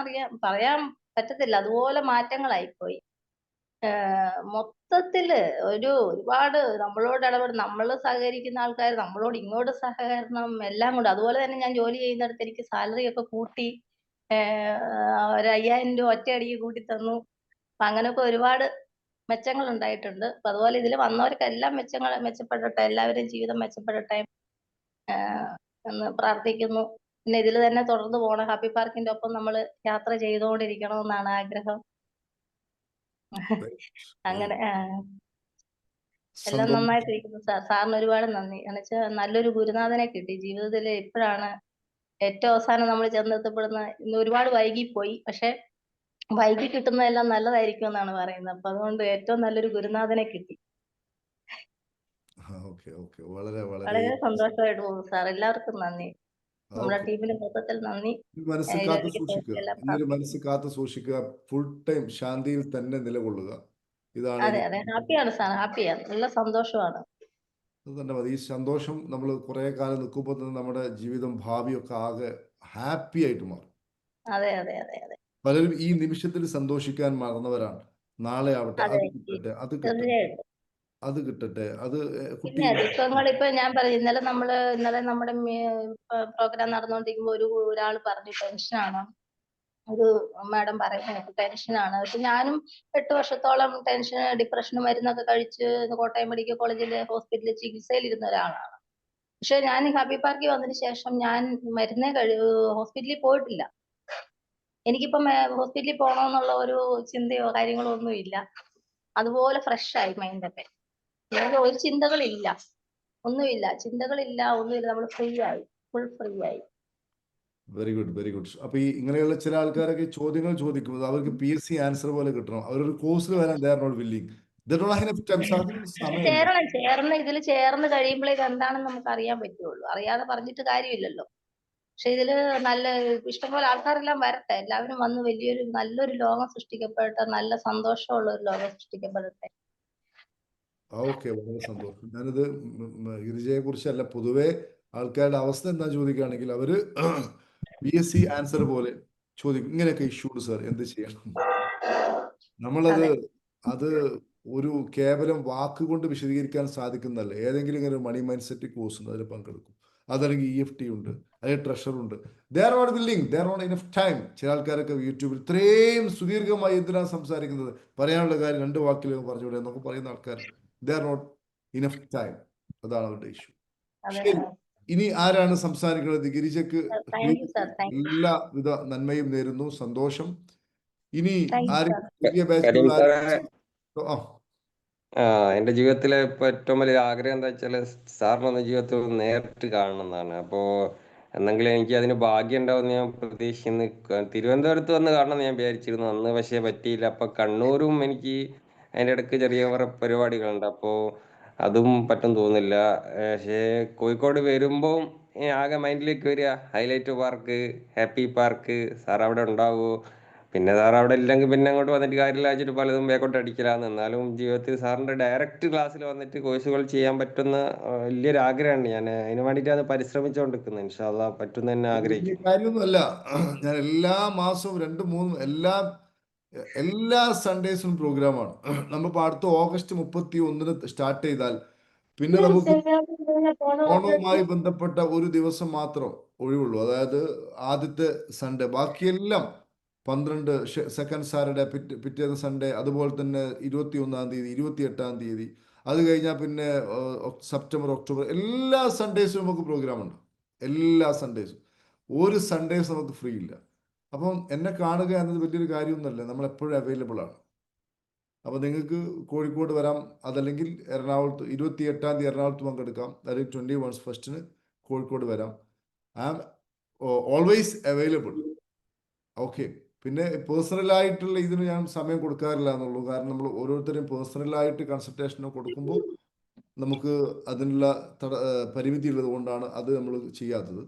പറയാൻ പറ്റത്തില്ല. അതുപോലെ മാറ്റങ്ങളായിപ്പോയി. മൊത്തത്തില് ഒരുപാട് നമ്മളോട് ഇടപെടുന്ന, നമ്മൾ സഹകരിക്കുന്ന ആൾക്കാർ, നമ്മളോട് ഇങ്ങോട്ട് സഹകരണം എല്ലാം കൊണ്ട്. അതുപോലെ തന്നെ ഞാൻ ജോലി ചെയ്യുന്നിടത്ത് എനിക്ക് സാലറി ഒക്കെ കൂട്ടി, ഒരു 5000 രൂപ ഒറ്റയടിക്ക് കൂട്ടി തന്നു. അപ്പൊ അങ്ങനെയൊക്കെ ഒരുപാട് മെച്ചങ്ങൾ ഉണ്ടായിട്ടുണ്ട്. അപ്പൊ അതുപോലെ ഇതിൽ വന്നവർക്കെല്ലാം മെച്ചപ്പെടട്ടെ, എല്ലാവരും ജീവിതം മെച്ചപ്പെടട്ടെ എന്ന് പ്രാർത്ഥിക്കുന്നു. പിന്നെ ഇതിൽ തന്നെ തുടർന്ന് പോകണം. ഹാപ്പി പാർക്കിന്റെ ഒപ്പം നമ്മൾ യാത്ര ചെയ്തുകൊണ്ടിരിക്കണമെന്നാണ് ആഗ്രഹം. അങ്ങനെ എല്ലാം നന്നായിട്ടിരിക്കുന്നു സാർ. സാറിന് ഒരുപാട് നന്ദി. എന്നുവെച്ചാൽ നല്ലൊരു ഗുരുനാഥനെ കിട്ടി ജീവിതത്തിൽ. ഇപ്പോഴാണ് ഏറ്റവും അവസാനം നമ്മൾ ചെന്നെത്തപ്പെടുന്ന. ഇന്ന് ഒരുപാട് വൈകിപ്പോയി, പക്ഷെ വൈകി കിട്ടുന്നതെല്ലാം നല്ലതായിരിക്കും എന്നാണ് പറയുന്നത്. അപ്പൊ അതുകൊണ്ട് ഏറ്റവും നല്ലൊരു ഗുരുനാഥനെ കിട്ടി. വളരെ വളരെ സന്തോഷമായിട്ട് പോകുന്നു സാർ. എല്ലാവർക്കും നന്ദി. നമ്മുടെ ടീമിന് മൊത്തത്തിൽ നന്ദി. മനസ്സ് കാത്തു സൂക്ഷിക്കുക, ഇന്നൊരു മനസ്സ് കാത്തു സൂക്ഷിക്കുക. ഫുൾ ടൈം ശാന്തിയിൽ തന്നെ നിലകൊള്ളുക. ഇതാണ് അതെ അതെ, ഹാപ്പിയാണ് സാർ, ഹാപ്പിയാണ്, നല്ല സന്തോഷമാണ്. അത് തന്നെ മതി. ഈ സന്തോഷം നമ്മൾ കുറെ കാലം നിൽക്കുമ്പോൾ തന്നെ നമ്മുടെ ജീവിതം, ഭാവിയൊക്കെ ആകെ ഹാപ്പി ആയിട്ട് മാറും. അതെ അതെ അതെ അതെ, പലരും ഈ നിമിഷത്തിൽ സന്തോഷിക്കാൻ മറന്നവരാണ്. നാളെ ആവട്ടെ, അത് കിട്ടട്ടെ, അത് കിട്ടട്ടെ, അത് കിട്ടട്ടെ, അത് പിന്നെ ഇപ്പൊ ഞാൻ പറയും, ഇന്നലെ നമ്മുടെ പ്രോഗ്രാം നടന്നുകൊണ്ടിരിക്കുമ്പോ ഒരാൾ പറഞ്ഞു ടെൻഷനാണ്. ഒരു മാഡം പറയുന്നത് ടെൻഷനാണ്. പക്ഷെ ഞാനും 8 വർഷത്തോളം ഡിപ്രഷന് മരുന്നൊക്കെ കഴിച്ച് കോട്ടയം മെഡിക്കൽ കോളേജിലെ ഹോസ്പിറ്റലിൽ ചികിത്സയിലിരുന്ന ഒരാളാണ്. പക്ഷെ ഞാൻ ഹാപ്പി പാർക്കിൽ വന്നതിന് ശേഷം ഞാൻ ഹോസ്പിറ്റലിൽ പോയിട്ടില്ല. എനിക്കിപ്പം ഹോസ്പിറ്റലിൽ പോകണമെന്നുള്ള ഒരു ചിന്തയോ കാര്യങ്ങളോ ഒന്നുമില്ല. അതുപോലെ ഫ്രഷ് ആയി മൈൻഡൊക്കെ. ഒരു ചിന്തകളില്ല, ഒന്നുമില്ല, ഒന്നുമില്ല. നമ്മൾ ഫ്രീ ആയി, ഫുൾ ഫ്രീ ആയി. Very good, very good. അപ്പൊ ഈ ഇങ്ങനെയുള്ള ചില ആൾക്കാരൊക്കെ ചോദ്യങ്ങൾ ചോദിക്കുന്നത് അവർക്ക് PSC ആൻസർ പോലെ കിട്ടണം. അവരൊരു കോഴ്സിൽ വരാൻ they are not willing. They don't have enough time. ഇതിൽ ചേർന്ന് കഴിയുമ്പോഴേ ഇത് എന്താണെന്ന് നമുക്ക് അറിയാൻ പറ്റുള്ളൂ. അറിയാതെ പറഞ്ഞിട്ട് കാര്യമില്ലല്ലോ. പക്ഷെ ഇതില് നല്ല ഇഷ്ടംപോലെ ആൾക്കാരെല്ലാം വരട്ടെ. എല്ലാവരും വന്ന് നല്ലൊരു ലോകം സൃഷ്ടിക്കപ്പെടട്ടെ, നല്ല സന്തോഷമുള്ള ഒരു ലോകം സൃഷ്ടിക്കപ്പെടട്ടെ. ഓക്കെ, വളരെ സന്തോഷം. ഞാനിത് ഗിരിജയെ കുറിച്ചല്ല, പൊതുവെ ആൾക്കാരുടെ അവസ്ഥ എന്താ ചോദിക്കുകയാണെങ്കിൽ അവര് PSC ആൻസർ പോലെ ചോദിക്കും. ഇങ്ങനെയൊക്കെ ഇഷ്യൂഡ് സാർ, എന്ത് ചെയ്യണം? നമ്മളത് ഒരു കേവലം വാക്കുകൊണ്ട് വിശദീകരിക്കാൻ സാധിക്കുന്നതല്ല. ഏതെങ്കിലും ഇങ്ങനെ ഒരു മണി മൈൻഡ് സെറ്റ് കോഴ്സ് ഉണ്ട്, അതിൽ പങ്കെടുക്കും. അതല്ലെങ്കിൽ EFT ഉണ്ട്, അല്ലെങ്കിൽ ട്രഷർ ഉണ്ട്. They are not willing, they are not enough time. ചില ആൾക്കാരൊക്കെ യൂട്യൂബിൽ ഇത്രയും സുദീർഘമായി എന്തിനാണ് സംസാരിക്കുന്നത്, പറയാനുള്ള കാര്യം 2 വാക്കിൽ പറഞ്ഞുകൂടെ എന്നൊക്കെ പറയുന്ന ആൾക്കാർ, they are not enough time. അതാണ് അവരുടെ ഇഷ്യൂ. ശരി, ഇനി ആരാണ് സംസാരിക്കുന്നത്? ഗിരിജക്ക് എല്ലാവിധ നന്മയും നേരുന്നു, സന്തോഷം. ഇനി ആരും പുതിയ ബാച്ചിലുള്ള എന്റെ ജീവിതത്തിലെ ഇപ്പൊ ഏറ്റവും വലിയ ആഗ്രഹം എന്താ വെച്ചാല് സാറിനൊന്ന് ജീവിതത്തിൽ നേരിട്ട് കാണണം എന്നാണ്. അപ്പോ എന്നെങ്കിലും എനിക്ക് അതിന് ഭാഗ്യം ഉണ്ടാവും ഞാൻ പ്രതീക്ഷിക്കുന്നു. തിരുവനന്തപുരത്ത് വന്ന് കാണണം ഞാൻ വിചാരിച്ചിരുന്നു അന്ന്, പക്ഷേ പറ്റിയില്ല. അപ്പൊ കണ്ണൂരും എനിക്ക് അതിന്റെ ഇടയ്ക്ക് ചെറിയ കുറെ പരിപാടികളുണ്ട്, അപ്പോ അതും പറ്റും തോന്നുന്നില്ല. പക്ഷേ കോഴിക്കോട് വരുമ്പോൾ ആകെ മൈൻഡിലേക്ക് വരിക highlight park, happy park. Sir അവിടെ ഉണ്ടാവുമോ? പിന്നെ സാർ അവിടെ ഇല്ലെങ്കിൽ പിന്നെ അങ്ങോട്ട് വന്നിട്ട് കാര്യമില്ല വെച്ചിട്ട് പലതും ബേക്കോട്ട് അടിക്കലാന്ന്. എന്നാലും ജീവിതത്തിൽ സാറിന്റെ ഡയറക്റ്റ് ക്ലാസ്സിൽ വന്നിട്ട് കോഴ്സുകൾ ചെയ്യാൻ പറ്റുന്ന വലിയൊരു ആഗ്രഹമുണ്ട്. ഞാൻ അതിന് വേണ്ടിയിട്ടാണ് പരിശ്രമിച്ചുകൊണ്ടിരിക്കുന്നത്. ഇൻഷാ അള്ളാ പറ്റുന്ന തന്നെ ആഗ്രഹിക്കും. കാര്യമൊന്നുമല്ല, ഞാൻ എല്ലാ മാസവും 2-3 എല്ലാ സൺഡേസും പ്രോഗ്രാമാണ്. നമ്മളിപ്പോൾ അടുത്ത ഓഗസ്റ്റ് 31-ന് സ്റ്റാർട്ട് ചെയ്താൽ പിന്നെ നമുക്ക് ഓണവുമായി ബന്ധപ്പെട്ട ഒരു ദിവസം മാത്രം ഒഴിവുള്ളൂ, അതായത് ആദ്യത്തെ സൺഡേ. ബാക്കിയെല്ലാം 12 സെക്കൻഡ് സാറ്റർഡേ, പിറ്റേന്ന് സൺഡേ, അതുപോലെ തന്നെ 21-ാം തീയതി, 28-ാം തീയതി. അത് കഴിഞ്ഞാൽ പിന്നെ സെപ്റ്റംബർ, ഒക്ടോബർ എല്ലാ സൺഡേസും നമുക്ക് പ്രോഗ്രാമുണ്ട്. എല്ലാ സൺഡേസും. ഒരു സൺഡേസ് നമുക്ക് ഫ്രീ ഇല്ല. അപ്പം എന്നെ കാണുക എന്നത് വലിയൊരു കാര്യമൊന്നുമല്ല, നമ്മളെപ്പോഴും അവൈലബിൾ ആണ്. അപ്പോൾ നിങ്ങൾക്ക് കോഴിക്കോട് വരാം, അതല്ലെങ്കിൽ എറണാകുളത്ത് 28-ാം തീയതി എറണാകുളത്ത് പങ്കെടുക്കാം, അല്ലെങ്കിൽ 21 ഫസ്റ്റിന് കോഴിക്കോട് വരാം. I am always available. Okay. പിന്നെ പേഴ്സണലായിട്ടുള്ള ഇതിന് ഞാൻ സമയം കൊടുക്കാറില്ല എന്നുള്ളൂ. കാരണം നമ്മൾ ഓരോരുത്തരും പേഴ്സണലായിട്ട് കൺസൾട്ടേഷൻ കൊടുക്കുമ്പോൾ നമുക്ക് അതിനുള്ള പരിമിതി ഉള്ളത് കൊണ്ടാണ് അത് നമ്മൾ ചെയ്യാത്തത്.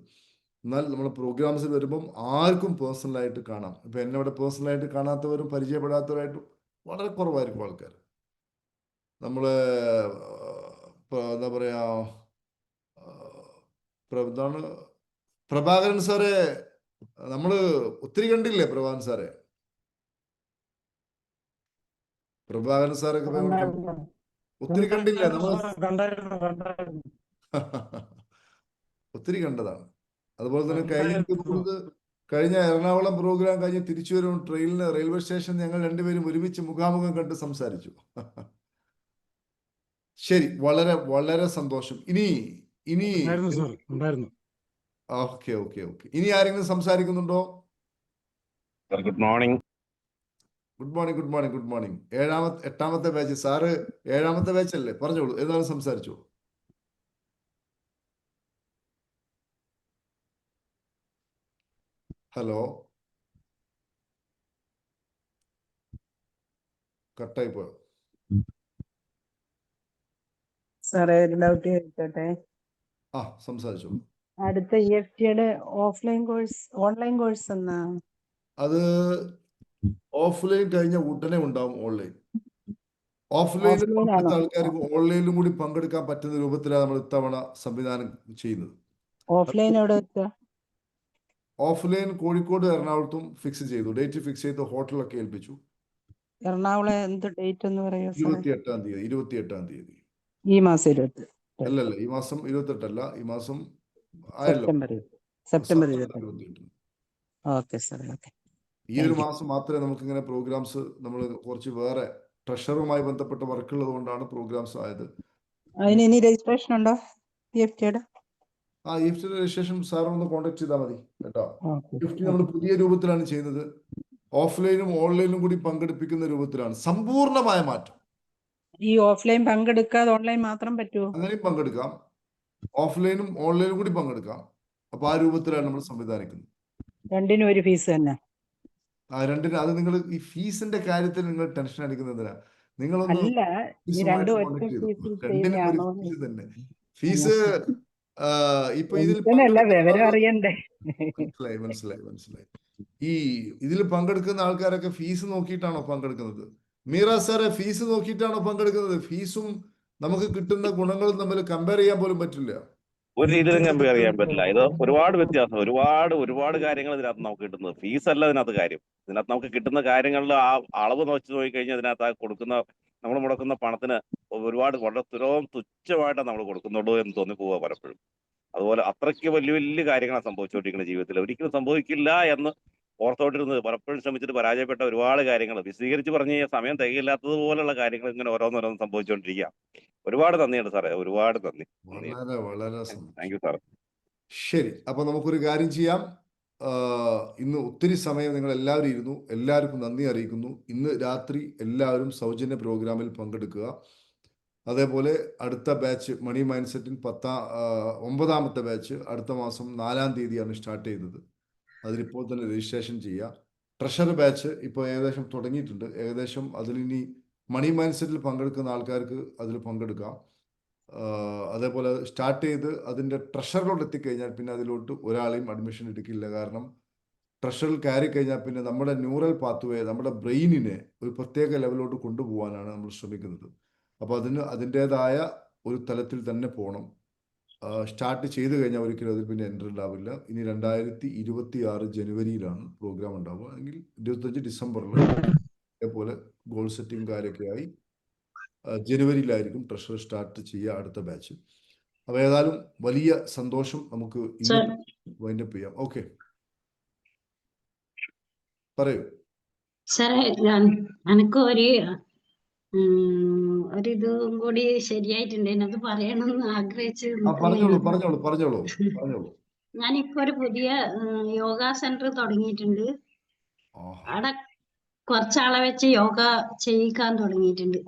എന്നാൽ നമ്മൾ പ്രോഗ്രാംസിൽ വരുമ്പം ആർക്കും പേഴ്സണലായിട്ട് കാണാം. ഇപ്പം എന്നെ ഇവിടെ പേഴ്സണലായിട്ട് കാണാത്തവരും പരിചയപ്പെടാത്തവരായിട്ടും വളരെ കുറവായിരിക്കും ആൾക്കാർ. നമ്മൾ എന്താ പറയുക, എന്താണ് പ്രഭാകരൻ സാറെ നമ്മൾ ഒത്തിരി കണ്ടില്ലേ? പ്രഭാകരൻ സാറെ സാറൊക്കെ ഒത്തിരി കണ്ടില്ല, നമ്മൾ ഒത്തിരി കണ്ടതാണ്. അതുപോലെ തന്നെ കഴിഞ്ഞ എറണാകുളം പ്രോഗ്രാം കഴിഞ്ഞ് തിരിച്ചു വരും ട്രെയിനിന് റെയിൽവേ സ്റ്റേഷൻ ഞങ്ങൾ രണ്ടുപേരും ഒരുമിച്ച് മുഖാമുഖം കണ്ട് സംസാരിച്ചു. ശരി, വളരെ വളരെ സന്തോഷം. ഇനി ഓക്കെ ഓക്കെ ഓക്കെ ഇനി ആരെങ്കിലും സംസാരിക്കുന്നുണ്ടോ? Good morning. Good morning, good morning, good morning. 8ാമത്തെ ബാച്ച്. സാറ് 7ാമത്തെ ബാച്ച് അല്ലേ? പറഞ്ഞോളൂ, ഏതായാലും സംസാരിച്ചോളൂ. ഹലോ, കട്ടായി പോയോ? സാറേ ഒരു ഡൗട്ട് ചോദിച്ചോട്ടെ? സംസാരിച്ചോളൂ. അടുത്ത EFTയുടെ ഓഫ്ലൈൻ കോഴ്സ് ഓൺലൈൻ കോഴ്സ് എന്നാ? അത് ഓഫ്ലൈൻ കഴിഞ്ഞ ഉടനെ ഉണ്ടാവും ഓൺലൈൻ. ഓഫ്ലൈനിൽ പങ്കെടുത്ത ആൾക്കാർക്ക് ഓൺലൈനിലും കൂടി പങ്കെടുക്കാൻ പറ്റുന്ന രൂപത്തിലാണ് നമ്മൾ ഇത്തവണ സംവിധാനം ചെയ്യുന്നത്. ഓഫ്ലൈൻ എവിടെ വെച്ചാ? ഓഫ്ലൈൻ കോഴിക്കോട്, എറണാകുളത്തും ഫിക്സ് ചെയ്തു. ഡേറ്റ് ഫിക്സ് ചെയ്ത് ഹോട്ടലൊക്കെ ഏൽപ്പിച്ചു. എറണാകുളം എന്ത് ഡേറ്റ് എന്ന് പറയുക? 28-ാം തീയതി. 28-ാം തീയതി. ഈ മാസം 28? അല്ലല്ല, ഈ മാസം 28 അല്ല, ഈ മാസം സെപ്റ്റംബർ 28. Okay sir, okay. ഈ ഒരു മാസം മാത്രമേ നമുക്ക് ഇങ്ങനെ പ്രോഗ്രാംസ്, നമ്മൾ കുറച്ച് വേറെ ട്രഷറുമായി ബന്ധപ്പെട്ട വർക്ക് ഉള്ളത് കൊണ്ടാണ് പ്രോഗ്രാംസ് ആയത്. അതിന് ഇനി രജിസ്ട്രേഷൻ ഉണ്ടോ EFTയുടെ? EFT രജിസ്ട്രേഷൻ സാറൊന്ന് കോൺടാക്ട് ചെയ്താൽ മതി കേട്ടോ. EFT നമ്മൾ പുതിയ രൂപത്തിലാണ് ചെയ്യുന്നത്. ഓഫ്ലൈനും ഓൺലൈനും കൂടി പങ്കെടുപ്പിക്കുന്ന രൂപത്തിലാണ്. സമ്പൂർണമായ മാറ്റം. ഈ ഓഫ്ലൈൻ പങ്കെടുക്കാതെ ഓൺലൈൻ മാത്രം പറ്റുമോ? അങ്ങനെയും പങ്കെടുക്കാം, ഓഫ്ലൈനും ഓൺലൈനും കൂടി പങ്കെടുക്കാം. അപ്പൊ ആ രൂപത്തിലാണ് നമ്മൾ സംവിധാനിക്കുന്നത്. രണ്ടിനും ഒരു ഫീസ് തന്നെ? രണ്ടിനും. അത് നിങ്ങൾ ഈ ഫീസിന്റെ കാര്യത്തിൽ നിങ്ങൾ ടെൻഷൻ അടിക്കുന്നതിനാ. നിങ്ങളൊന്ന് രണ്ടിനും ഒരു ഫീസ് തന്നെ. ഫീസ് ഇപ്പൊ ഇതിൽ മനസ്സിലായി. ഈ ഇതിൽ പങ്കെടുക്കുന്ന ആൾക്കാരൊക്കെ ഫീസ് നോക്കിയിട്ടാണോ പങ്കെടുക്കുന്നത്? മീറ സാറെ, ഫീസ് നോക്കിയിട്ടാണോ പങ്കെടുക്കുന്നത്? ഫീസും നമുക്ക് കിട്ടുന്ന ഗുണങ്ങളും തമ്മിൽ കമ്പയർ ചെയ്യാൻ പോലും പറ്റില്ല. ഒരു രീതിയിലും കമ്പയർ ചെയ്യാൻ പറ്റില്ല. ഇത് ഒരുപാട് വ്യത്യാസം, ഒരുപാട് കാര്യങ്ങൾ ഇതിനകത്ത് നമുക്ക് കിട്ടുന്നത്. ഫീസ് അല്ല ഇതിനകത്ത് കാര്യം. ഇതിനകത്ത് നമുക്ക് കിട്ടുന്ന കാര്യങ്ങളിൽ ആ അളവ് വെച്ച് നോക്കിക്കഴിഞ്ഞാൽ ഇതിനകത്ത് കൊടുക്കുന്ന നമ്മൾ മുടക്കുന്ന പണത്തിന് ഒരുപാട് വളരെ തുച്ഛമായിട്ടാണ് നമ്മൾ കൊടുക്കുന്നുള്ളൂ എന്ന് തോന്നിപ്പോവുക പലപ്പോഴും. അതുപോലെ അത്രയ്ക്ക് വലിയ വലിയ കാര്യങ്ങളാണ് സംഭവിച്ചുകൊണ്ടിരിക്കുന്ന ജീവിതത്തിൽ. ഒരിക്കലും സംഭവിക്കില്ല എന്ന് ഓർത്തോട്ടിരുന്നത് പലപ്പോഴും ശ്രമിച്ചിട്ട് പരാജയപ്പെട്ട ഒരുപാട് കാര്യങ്ങൾ വിശദീകരിച്ച് പറഞ്ഞ് കഴിഞ്ഞാൽ സമയം തികയില്ലാത്തതുപോലുള്ള കാര്യങ്ങൾ ഇങ്ങനെ ഓരോന്നോരോന്ന് സംഭവിച്ചുകൊണ്ടിരിക്കുക. ഒരുപാട് നന്ദിയുണ്ട് സാറേ, ഒരുപാട് നന്ദി. വളരെ വളരെ താങ്ക് യു സാറേ. ശരി, അപ്പൊ നമുക്കൊരു കാര്യം ചെയ്യാം. ഇന്ന് ഒത്തിരി സമയം നിങ്ങൾ എല്ലാവരും ഇരുന്നു. എല്ലാവർക്കും നന്ദി അറിയിക്കുന്നു. ഇന്ന് രാത്രി എല്ലാവരും സൗജന്യ പ്രോഗ്രാമിൽ പങ്കെടുക്കുക. അതേപോലെ അടുത്ത ബാച്ച് മണി മൈൻഡ് സെറ്റിൽ 9ാമത്തെ ബാച്ച് അടുത്ത മാസം 4-ാം തീയതിയാണ് സ്റ്റാർട്ട് ചെയ്തത്. അതിലിപ്പോൾ തന്നെ രജിസ്ട്രേഷൻ ചെയ്യുക. ട്രഷർ ബാച്ച് ഇപ്പോൾ ഏകദേശം തുടങ്ങിയിട്ടുണ്ട്. ഏകദേശം അതിലിനി മണി മൈൻഡ് സെറ്റിൽ പങ്കെടുക്കുന്ന ആൾക്കാർക്ക് അതിൽ പങ്കെടുക്കാം. അതേപോലെ സ്റ്റാർട്ട് ചെയ്ത് അതിൻ്റെ ട്രഷറിലോട്ട് എത്തിക്കഴിഞ്ഞാൽ പിന്നെ അതിലോട്ട് ഒരാളെയും അഡ്മിഷൻ എടുക്കില്ല. കാരണം ട്രഷറിൽ കയറി കഴിഞ്ഞാൽ പിന്നെ നമ്മുടെ ന്യൂറൽ പാത്വേ, നമ്മുടെ ബ്രെയിനിനെ ഒരു പ്രത്യേക ലെവലിലോട്ട് കൊണ്ടുപോകാനാണ് നമ്മൾ ശ്രമിക്കുന്നത്. അപ്പോൾ അതിൻ്റേതായ ഒരു തലത്തിൽ തന്നെ പോകണം. സ്റ്റാർട്ട് ചെയ്ത് കഴിഞ്ഞാൽ ഒരിക്കലും അതിൽ പിന്നെ എൻ്റർ ഉണ്ടാവില്ല. ഇനി 2026 ജനുവരിയിലാണ് പ്രോഗ്രാം ഉണ്ടാവുക. എങ്കിൽ 25 ഡിസംബറിൽ അതേപോലെ ഗോൾ സെറ്റിംഗ് കാര്യമൊക്കെ ആയി ജനുവരിയിലായിരിക്കും ട്രഷർ സ്റ്റാർട്ട് ചെയ്യുക അടുത്ത ബാച്ച്. അപ്പോൾ ഏതായാലും വലിയ സന്തോഷം. നമുക്ക് ഇന്ന് വൈൻഡപ്പ് ചെയ്യാം. ഓക്കെ, പറയൂ സാറേ. എനിക്ക് ഒരിതും കൂടി ശരിയായിട്ടുണ്ട്. അത് പറയണമെന്ന് ആഗ്രഹിച്ച് പറഞ്ഞോളൂ. ഞാനിപ്പോ ഒരു പുതിയ യോഗ സെന്റർ തുടങ്ങിയിട്ടുണ്ട്. അവിടെ കുറച്ചാളെ വെച്ച് യോഗ ചെയ്യിക്കാൻ തുടങ്ങിയിട്ടുണ്ട്.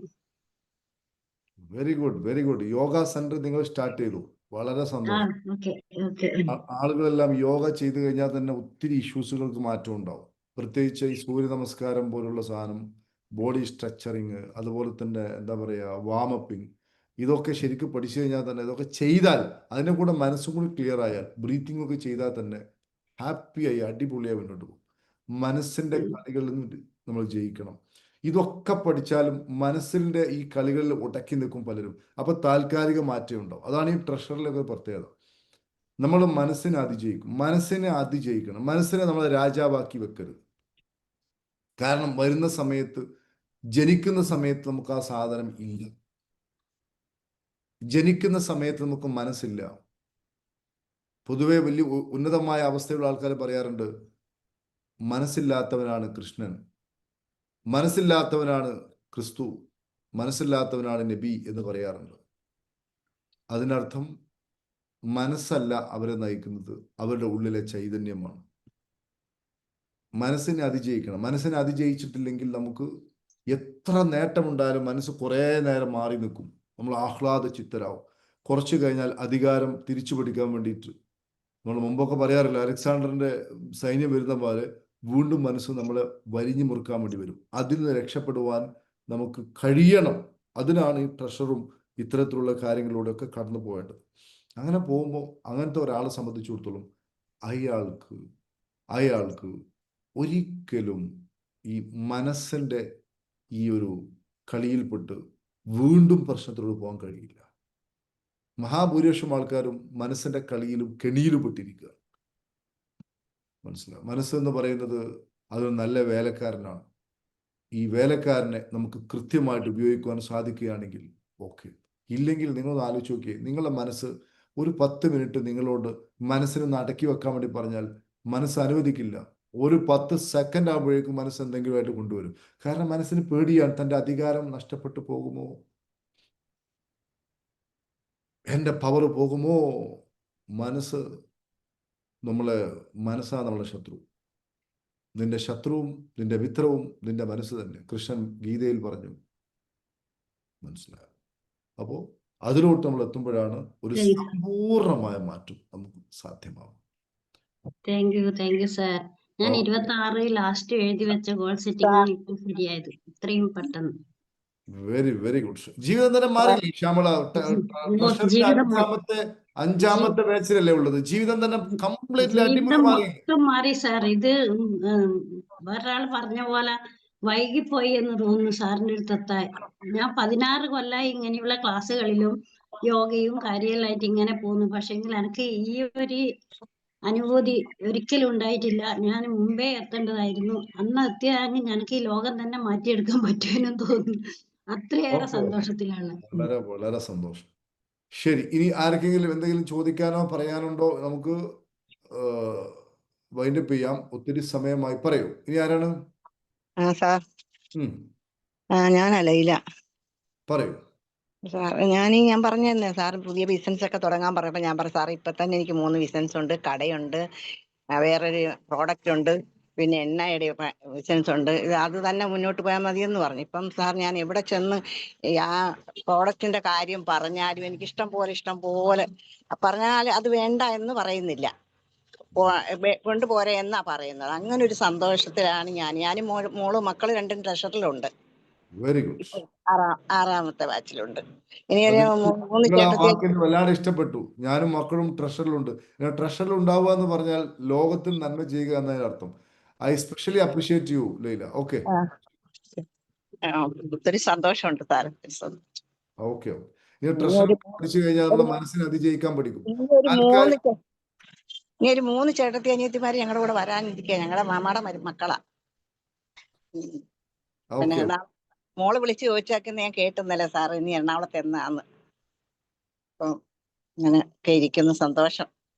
Very good. യോഗ സെന്റർ നിങ്ങൾ സ്റ്റാർട്ട് ചെയ്തു, വളരെ സന്തോഷം. ആളുകളെല്ലാം യോഗ ചെയ്തു കഴിഞ്ഞാൽ തന്നെ ഒത്തിരി ഇഷ്യൂസുകൾക്ക് മാറ്റം ഉണ്ടാവും. പ്രത്യേകിച്ച് ഈ സൂര്യ നമസ്കാരം പോലുള്ള സാധനം, ബോഡി സ്ട്രക്ചറിങ്, അതുപോലെ തന്നെ എന്താ പറയുക വാമപ്പിങ്, ഇതൊക്കെ ശരിക്കും പഠിച്ചു കഴിഞ്ഞാൽ തന്നെ, ഇതൊക്കെ ചെയ്താൽ അതിനെ കൂടെ മനസ്സും കൂടി ക്ലിയർ ആയാൽ, ബ്രീത്തിങ് ഒക്കെ ചെയ്താൽ തന്നെ ഹാപ്പിയായി അടിപൊളിയായി മുന്നോട്ട് പോകും. മനസ്സിൻ്റെ കളികളിൽ നിന്ന് നമ്മൾ ജയിക്കണം. ഇതൊക്കെ പഠിച്ചാലും മനസ്സിൻ്റെ ഈ കളികളിൽ ഉടക്കി നിൽക്കും പലരും. അപ്പോൾ താൽക്കാലിക മാറ്റം ഉണ്ടാവും. അതാണ് ഈ ട്രഷറിലൊക്കെ പ്രത്യേകത. നമ്മൾ മനസ്സിനെ അതിജയിക്കണം. മനസ്സിനെ നമ്മൾ രാജാവാക്കി വെക്കരുത്. കാരണം വരുന്ന സമയത്ത്, ജനിക്കുന്ന സമയത്ത് നമുക്ക് ആ സാധനം ഇല്ല. ജനിക്കുന്ന സമയത്ത് നമുക്ക് മനസ്സില്ല. പൊതുവെ വലിയ ഉന്നതമായ അവസ്ഥയുള്ള ആൾക്കാർ പറയാറുണ്ട്, മനസ്സില്ലാത്തവനാണ് കൃഷ്ണൻ, മനസ്സില്ലാത്തവനാണ് ക്രിസ്തു, മനസ്സില്ലാത്തവനാണ് നബി എന്ന് പറയാറുണ്ട്. അതിനർത്ഥം മനസ്സല്ല അവരെ നയിക്കുന്നത്, അവരുടെ ഉള്ളിലെ ചൈതന്യമാണ്. മനസ്സിനെ അതിജയിക്കണം. മനസ്സിനെ അതിജയിച്ചിട്ടില്ലെങ്കിൽ നമുക്ക് എത്ര നേട്ടമുണ്ടായാലും മനസ്സ് കുറേ നേരം മാറി നിൽക്കും. നമ്മൾ ആഹ്ലാദ ചിത്തരാവും. കുറച്ച് കഴിഞ്ഞാൽ അധികാരം തിരിച്ചു പിടിക്കാൻ വേണ്ടിയിട്ട് നമ്മൾ മുമ്പൊക്കെ പറയാറില്ല, അലക്സാണ്ടറിന്റെ സൈന്യം വരുന്ന പോലെ വീണ്ടും മനസ്സ് നമ്മളെ വരിഞ്ഞു മുറുക്കാൻ വേണ്ടി വരും. അതിൽ നിന്ന് രക്ഷപ്പെടുവാൻ നമുക്ക് കഴിയണം. അതിനാണ് ഈ ട്രഷറും ഇത്തരത്തിലുള്ള കാര്യങ്ങളിലൂടെയൊക്കെ കടന്നു പോകേണ്ടത്. അങ്ങനെ പോകുമ്പോൾ അങ്ങനത്തെ ഒരാളെ സംബന്ധിച്ചിടത്തോളം അയാൾക്ക് ഒരിക്കലും ഈ മനസ്സിൻ്റെ ഈ ഒരു കളിയിൽപ്പെട്ട് വീണ്ടും പ്രശ്നത്തിലൂടെ പോകാൻ കഴിയില്ല. മഹാഭൂരിപക്ഷം ആൾക്കാരും മനസ്സിൻ്റെ കളിയിലും കെണിയിലും പെട്ടിരിക്കുക. മനസ്സിലാവും. മനസ്സെന്ന് പറയുന്നത് അതൊരു നല്ല വേലക്കാരനാണ്. ഈ വേലക്കാരനെ നമുക്ക് കൃത്യമായിട്ട് ഉപയോഗിക്കുവാൻ സാധിക്കുകയാണെങ്കിൽ ഓക്കെ. ഇല്ലെങ്കിൽ നിങ്ങളൊന്ന് ആലോചിച്ച് നോക്കിയേ, നിങ്ങളുടെ മനസ്സ് ഒരു 10 മിനിറ്റ് നിങ്ങളോട് മനസ്സിനൊന്ന് അടക്കി വെക്കാൻ വേണ്ടി പറഞ്ഞാൽ മനസ്സ് അനുവദിക്കില്ല. ഒരു 10 സെക്കൻഡ് ആകുമ്പോഴേക്കും മനസ്സ് എന്തെങ്കിലുമായിട്ട് കൊണ്ടുവരും. കാരണം മനസ്സിന് പേടിയാണ്, തൻ്റെ അധികാരം നഷ്ടപ്പെട്ടു പോകുമോ, എൻ്റെ പവർ പോകുമോ. മനസ്സാണ് നമ്മളെ ശത്രു. നിന്റെ ശത്രുവും നിന്റെ മിത്രവും നിന്റെ മനസ്സ് തന്നെ, കൃഷ്ണൻ ഗീതയിൽ പറഞ്ഞു. മനസ്സിലായോ? അപ്പോൾ അതിലോട്ട് നമ്മൾ എത്തുമ്പോഴാണ് ഒരു സമ്പൂർണമായ മാറ്റം നമുക്ക് സാധ്യമാവും. Thank you sir. ഞാൻ 26 ലാസ്റ്റ് എഴുതി വെച്ച ഗോൾ സെറ്റിംഗ് ഇപ്പൊ ശരിയായത് ഇത്രയും പെട്ടെന്ന്. Very good. ജീവിതം തന്നെ മാറി ശ്യാമള. അഞ്ചാമത്തെ ബാച്ചിലല്ലേ ഉള്ളത്. ജീവിതം തന്നെ കംപ്ലീറ്റ്ലി അടിമുടി മാറി സാർ. ഇത് വേറൊരാൾ പറഞ്ഞ പോലെ വൈകിപ്പോയി എന്ന് തോന്നുന്നു സാറിന്റെ അടുത്തെത്താൻ. ഞാൻ 16 കൊല്ലമായി ഇങ്ങനെയുള്ള ക്ലാസ്സുകളിലും യോഗയും കാര്യമായിട്ട് ഇങ്ങനെ പോകുന്നു. പക്ഷെങ്കിൽ എനിക്ക് ഈ ഒരു അനുഭൂതി ഒരിക്കലും ഉണ്ടായിട്ടില്ല. ഞാൻ മുമ്പേ എത്തേണ്ടതായിരുന്നു. അന്ന് എത്തിയാണെങ്കിൽ എനിക്ക് ഈ ലോകം തന്നെ മാറ്റിയെടുക്കാൻ പറ്റുമെന്ന് തോന്നുന്നു. അത്രയേറെ ഓക്കെ സന്തോഷത്തിലാണ്. വളരെ വളരെ സന്തോഷം. ശരി, ഇനി ആർക്കെങ്കിലും എന്തെങ്കിലും ചോദിക്കാനോ പറയാനുണ്ടോ? നമുക്ക് വൈൻഡപ്പ് ചെയ്യാം, ഒത്തിരി സമയമായി. പറയൂ, ഇനി ആരാണ്? സാർ ഉം, ഞാൻ ലൈല. പറയൂ. സാർ ഞാൻ പറഞ്ഞിരുന്നേ സാർ പുതിയ ബിസിനസ് ഒക്കെ തുടങ്ങാൻ പറഞ്ഞപ്പോ ഞാൻ പറഞ്ഞു സാർ ഇപ്പൊ തന്നെ എനിക്ക് 3 ബിസിനസ് ഉണ്ട്, കടയുണ്ട്, വേറൊരു പ്രോഡക്റ്റ് ഉണ്ട്, പിന്നെ എണ്ണയുടെ ബിസിനസ് ഉണ്ട്. അത് തന്നെ മുന്നോട്ട് പോയാൽ മതിയെന്ന് പറഞ്ഞു. ഇപ്പം സാർ ഞാൻ എവിടെ ചെന്ന് ആ പ്രോഡക്റ്റിന്റെ കാര്യം പറഞ്ഞാലും എനിക്ക് ഇഷ്ടം പോലെ പറഞ്ഞാൽ അത് വേണ്ട എന്ന് പറയുന്നില്ല, കൊണ്ടുപോരെ എന്നാ പറയുന്നത്. അങ്ങനെ ഒരു സന്തോഷത്തിലാണ് ഞാനും മോളും മക്കള് 2 ട്രഷറിലുണ്ട്. Very good. ആറാമത്തെ ബാച്ചിലുണ്ട്. ഇനി ഒരു അത് 3 നിങ്ങൾ ആ ചേട്ടത്തി. വാക്കിന് വല്ലാതെ ഇഷ്ടപ്പെട്ടു. ഞാനും മക്കളും ട്രഷറിലുണ്ട്. ട്രഷറിൽ ഉണ്ടാവുക എന്ന് പറഞ്ഞാൽ ലോകത്തിൽ നന്മ ചെയ്യുക എന്നതിന് അർത്ഥം. I specially appreciate you Laila. Okay, ഒത്തിരി സന്തോഷമുണ്ട് സാർ. ഓക്കെ. ഇനി ട്രഷറിൽ പഠിച്ചു കഴിഞ്ഞാൽ നമ്മുടെ മനസ്സിനെ അതിജയിക്കാൻ പഠിക്കും. ഇനി ഒരു 3 ചേട്ടത്തി അനിയത്തിമാര് ഞങ്ങളുടെ കൂടെ വരാനിരിക്കുക. ഞങ്ങളുടെ മാമാടെ മക്കളാ. പിന്നെ മോള് വിളിച്ച് ചോദിച്ചാക്കുന്ന ഞാൻ കേട്ടുന്നല്ലേ സാർ ഇനി എറണാകുളത്ത് എന്നാന്ന്. അപ്പം അങ്ങനെയൊക്കെ ഇരിക്കുന്നു. സന്തോഷം.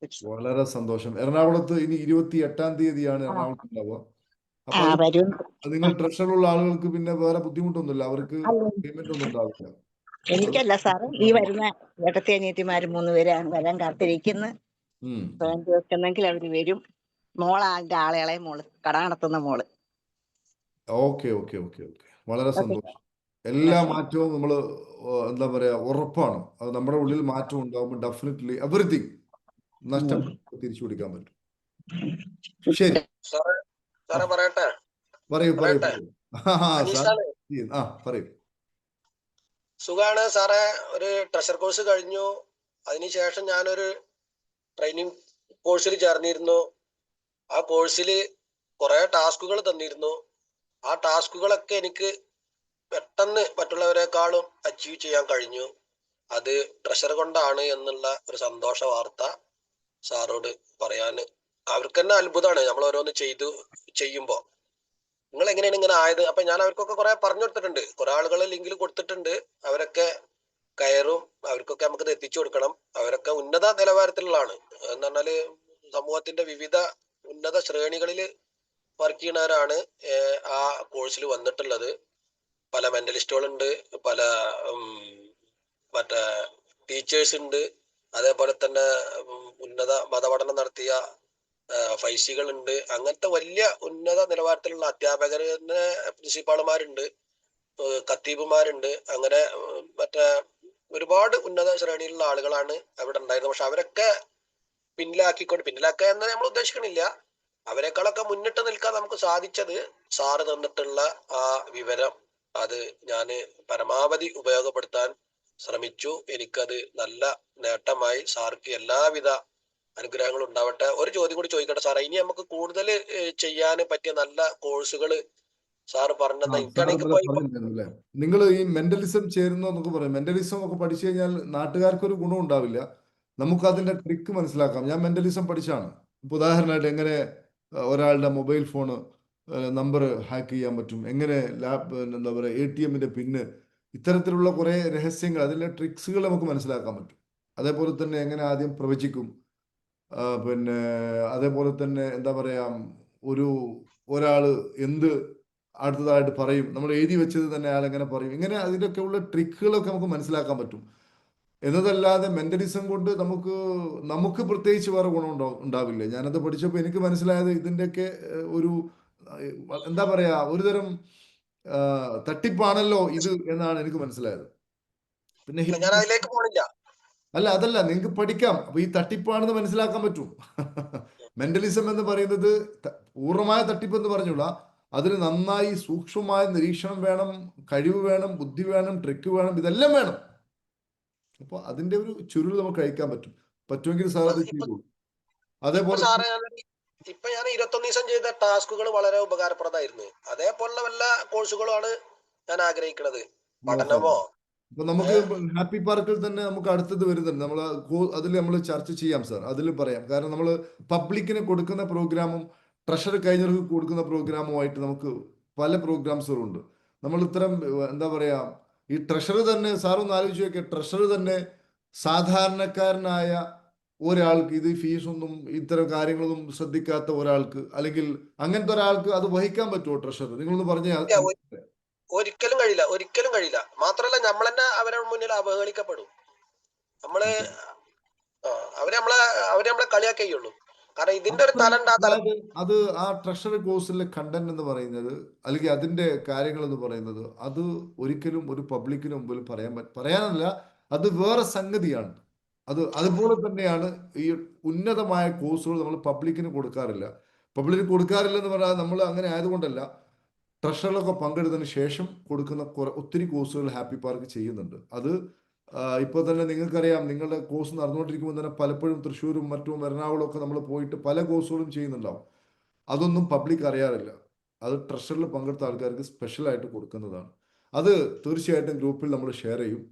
വളരെ സന്തോഷം. എറണാകുളത്ത് ഇനി 28-ാം തീയതിയാണ് എറണാകുളത്ത് ഉണ്ടാവുക. അപ്പൊ നിങ്ങൾ ട്രഷറിലുള്ള ആളുകൾക്ക് പിന്നെ വേറെ ബുദ്ധിമുട്ടൊന്നുമില്ല, അവർക്ക് പേയ്മെന്റ് ഒന്നും ഉണ്ടാവില്ല. എനിക്കല്ല സാറ്, ഈ വരുന്ന ചേട്ടത്തി അനിയത്തിമാര് 3 പേര് വരാൻ കാത്തിരിക്കുന്നു. വെക്കുന്നെങ്കിൽ അവര് വരും. മോളാ അതിന്റെ ആളുകളെ മോള് കട നടത്തുന്ന മോള്. ഓക്കെ, വളരെ സന്തോഷം. എല്ലാ മാറ്റവും നമ്മൾ എന്താ പറയാ ഉറപ്പാണ്. അത് നമ്മുടെ ഉള്ളിൽ മാറ്റം ഉണ്ടാകുമ്പോൾ ഡെഫിനറ്റ്ലി എവറിത്തിങ് നഷ്ടപ്പെട്ട് തിരിച്ചു പിടിക്കാൻ പറ്റും. ശരി, പറയട്ടെ? പറയൂ. പറയൂ. സുഖാണ് സാറേ. ഒരു ട്രഷർ കോഴ്സ് കഴിഞ്ഞു. അതിനുശേഷം ഞാനൊരു ട്രെയിനിങ് കോഴ്സിൽ ചേർന്നിരുന്നു. ആ കോഴ്സിൽ കുറെ ടാസ്കുകൾ തന്നിരുന്നു. ആ ടാസ്കുകളൊക്കെ എനിക്ക് പെട്ടെന്ന് മറ്റുള്ളവരെക്കാളും അച്ചീവ് ചെയ്യാൻ കഴിഞ്ഞു. അത് ട്രഷർ കൊണ്ടാണ് എന്നുള്ള ഒരു സന്തോഷ വാർത്ത സാറോട് പറയാന്. അവർക്ക് തന്നെ അത്ഭുതമാണ് നമ്മൾ ഓരോന്ന് ചെയ്യുമ്പോ. നിങ്ങൾ എങ്ങനെയാണ് ഇങ്ങനെ ആയത്? അപ്പൊ ഞാൻ അവർക്കൊക്കെ കുറെ പറഞ്ഞു കൊടുത്തിട്ടുണ്ട്. കുറെ ആളുകൾ ലിങ്കിൽ കൊടുത്തിട്ടുണ്ട്. അവരൊക്കെ കയറും. അവർക്കൊക്കെ നമുക്കത് എത്തിച്ചു കൊടുക്കണം. അവരൊക്കെ ഉന്നത നിലവാരത്തിലുള്ളതാണ്. എന്ന് പറഞ്ഞാല് സമൂഹത്തിന്റെ വിവിധ ഉന്നത ശ്രേണികളിൽ വർക്ക് ചെയ്യുന്നവരാണ് ആ കോഴ്സിൽ വന്നിട്ടുള്ളത്. പല മെന്റലിസ്റ്റുകളുണ്ട്, പല മറ്റേ ടീച്ചേഴ്സ് ഉണ്ട്, അതേപോലെ തന്നെ ഉന്നത മതപഠനം നടത്തിയ ഫൈസികളുണ്ട്. അങ്ങനത്തെ വലിയ ഉന്നത നിലവാരത്തിലുള്ള അധ്യാപകർ, പ്രിൻസിപ്പാളുമാരുണ്ട്, ഖത്തീബുമാരുണ്ട്. അങ്ങനെ മറ്റേ ഒരുപാട് ഉന്നത ശ്രേണിയിലുള്ള ആളുകളാണ് അവിടെ ഉണ്ടായിരുന്നത്. പക്ഷെ അവരൊക്കെ പിന്നിലാക്കുക എന്ന് നമ്മൾ ഉദ്ദേശിക്കണില്ല. അവരെക്കാളൊക്കെ മുന്നിട്ട് നിൽക്കാൻ നമുക്ക് സാധിച്ചത് സാറ് തന്നിട്ടുള്ള ആ വിവരം, അത് ഞാന് പരമാവധി ഉപയോഗപ്പെടുത്താൻ ശ്രമിച്ചു. എനിക്കത് നല്ല നേട്ടമായി. സാർക്ക് എല്ലാവിധ അനുഗ്രഹങ്ങളും ഉണ്ടാവട്ടെ. ഒരു ചോദ്യം കൂടി ചോദിക്കട്ടെ സാറേ? ഇനി നമുക്ക് കൂടുതൽ ചെയ്യാൻ പറ്റിയ നല്ല കോഴ്സുകൾ സാറ് പറഞ്ഞത് പറഞ്ഞില്ലേ, നിങ്ങൾ ഈ മെന്റലിസം ചേരുന്ന എന്നൊക്കെ പറയും. മെന്റലിസം ഒക്കെ പഠിച്ചു കഴിഞ്ഞാൽ നാട്ടുകാർക്കൊരു ഗുണം ഉണ്ടാവില്ല. നമുക്ക് അതിന്റെ ട്രിക്ക് മനസ്സിലാക്കാം. ഞാൻ മെന്റലിസം പഠിച്ചാണ്. ഇപ്പൊ ഉദാഹരണമായിട്ട് എങ്ങനെ ഒരാളുടെ മൊബൈൽ ഫോണ് നമ്പർ ഹാക്ക് ചെയ്യാൻ പറ്റും, എങ്ങനെ എന്താ പറയുക ATM-ന്റെ പിന്ന്, ഇത്തരത്തിലുള്ള കുറെ രഹസ്യങ്ങൾ, അതിലെ ട്രിക്സുകൾ നമുക്ക് മനസ്സിലാക്കാൻ പറ്റും. അതേപോലെ തന്നെ എങ്ങനെ ആദ്യം പ്രവചിക്കും, പിന്നെ അതേപോലെ തന്നെ എന്താ പറയാ, ഒരാള് എന്ത് അടുത്തതായിട്ട് പറയും, നമ്മൾ എഴുതി വെച്ചത് തന്നെ അയാൾ എങ്ങനെ പറയും, ഇങ്ങനെ അതിൻ്റെയൊക്കെ ഉള്ള ട്രിക്കുകളൊക്കെ നമുക്ക് മനസ്സിലാക്കാൻ പറ്റും. എന്നതല്ലാതെ മെന്റലിസം കൊണ്ട് നമുക്ക് പ്രത്യേകിച്ച് വേറെ ഗുണം ഉണ്ടാവില്ല. ഞാനത് പഠിച്ചപ്പോൾ എനിക്ക് മനസ്സിലായത് ഇതിൻ്റെയൊക്കെ ഒരു എന്താ പറയാ, ഒരുതരം തട്ടിപ്പാണല്ലോ ഇത് എന്നാണ് എനിക്ക് മനസ്സിലായത്. പിന്നെ അതല്ല, നിങ്ങൾക്ക് പഠിക്കാം. അപ്പൊ ഈ തട്ടിപ്പാണെന്ന് മനസ്സിലാക്കാൻ പറ്റും. മെന്റലിസം എന്ന് പറയുന്നത് പൂർണ്ണമായ തട്ടിപ്പ് എന്ന് പറഞ്ഞുള്ള, അതിന് നന്നായി സൂക്ഷ്മമായ നിരീക്ഷണം വേണം, കഴിവ് വേണം, ബുദ്ധി വേണം, ട്രിക്ക് വേണം, ഇതെല്ലാം വേണം. അപ്പൊ അതിന്റെ ഒരു ചുരുൾ നമുക്ക് കഴിക്കാൻ പറ്റുമെങ്കിൽ സാർ അത് ചെയ്തു. അതേപോലെ ഇപ്പൊ ഞാൻ 21 ദിവസം ചെയ്ത ടാസ്കുകൾ വളരെ ഉപകാരപ്രദമായിരുന്നു. അതേപോലുള്ള വല്ല കോഴ്സുകളാണ് ഞാൻ ആഗ്രഹിക്കുന്നത്. പഠനമോ അപ്പൊ നമുക്ക് ഹാപ്പി പാർക്കിൽ തന്നെ നമുക്ക് അടുത്തത് വരുന്നുണ്ട്. അതിൽ നമ്മൾ ചർച്ച ചെയ്യാം സാർ, അതിൽ പറയാം. കാരണം നമ്മൾ പബ്ലിക്കിന് കൊടുക്കുന്ന പ്രോഗ്രാമും ട്രഷർ കഴിഞ്ഞവർക്ക് കൊടുക്കുന്ന പ്രോഗ്രാമുമായിട്ട് നമുക്ക് പല പ്രോഗ്രാംസുകളുണ്ട്. നമ്മൾ ഇത്തരം എന്താ പറയാ, ഈ ട്രഷറർ തന്നെ, സാറൊന്ന് ആലോചിച്ച് നോക്കിയ, ട്രഷറർ തന്നെ സാധാരണക്കാരനായ ഒരാൾക്ക്, ഇത് ഫീസൊന്നും ഇത്തരം കാര്യങ്ങളൊന്നും ശ്രദ്ധിക്കാത്ത ഒരാൾക്ക്, അല്ലെങ്കിൽ അങ്ങനത്തെ ഒരാൾക്ക് അത് വഹിക്കാൻ പറ്റുമോ ട്രഷറർ? നിങ്ങളൊന്ന് പറഞ്ഞേ. ഒരിക്കലും കഴിയില്ല, ഒരിക്കലും കഴിയില്ല. മാത്രല്ല നമ്മൾ തന്നെ അവരുടെ മുന്നിൽ അവഹേളിക്കപ്പെടും. നമ്മള് അവര് നമ്മളെ കളിയാക്കുകയുള്ളൂ. കാരണം ഇതിന്റെ ഒരു തലം അത് ആ ട്രഷറി കോഴ്സിലെ കണ്ടന്റ് എന്ന് പറയുന്നത്, അല്ലെങ്കിൽ അതിന്റെ കാര്യങ്ങൾ എന്ന് പറയുന്നത്, അത് ഒരിക്കലും ഒരു പബ്ലിക്കിന് മുമ്പിൽ പറയാനല്ല, അത് വേറെ സംഗതിയാണ്. അതുപോലെ തന്നെയാണ് ഈ ഉന്നതമായ കോഴ്സുകൾ നമ്മൾ പബ്ലിക്കിന് കൊടുക്കാറില്ല. പബ്ലിക്കിന് കൊടുക്കാറില്ല എന്ന് പറഞ്ഞാൽ നമ്മൾ അങ്ങനെ ആയതുകൊണ്ടല്ല, ട്രഷറിലൊക്കെ പങ്കെടുത്തതിന് ശേഷം കൊടുക്കുന്ന ഒത്തിരി കോഴ്സുകൾ ഹാപ്പി പാർക്ക് ചെയ്യുന്നുണ്ട്. അത് ഇപ്പോൾ തന്നെ നിങ്ങൾക്കറിയാം, നിങ്ങളുടെ കോഴ്സ് നടന്നുകൊണ്ടിരിക്കുമ്പോൾ തന്നെ പലപ്പോഴും തൃശ്ശൂരും മറ്റും എറണാകുളം ഒക്കെ നമ്മൾ പോയിട്ട് പല കോഴ്സുകളും ചെയ്യുന്നുണ്ടാവും. അതൊന്നും പബ്ലിക് അറിയാറില്ല. അത് ട്രഷറിൽ പങ്കെടുത്ത ആൾക്കാർക്ക് സ്പെഷ്യലായിട്ട് കൊടുക്കുന്നതാണ്. അത് തീർച്ചയായിട്ടും ഗ്രൂപ്പിൽ നമ്മൾ ഷെയർ ചെയ്യും.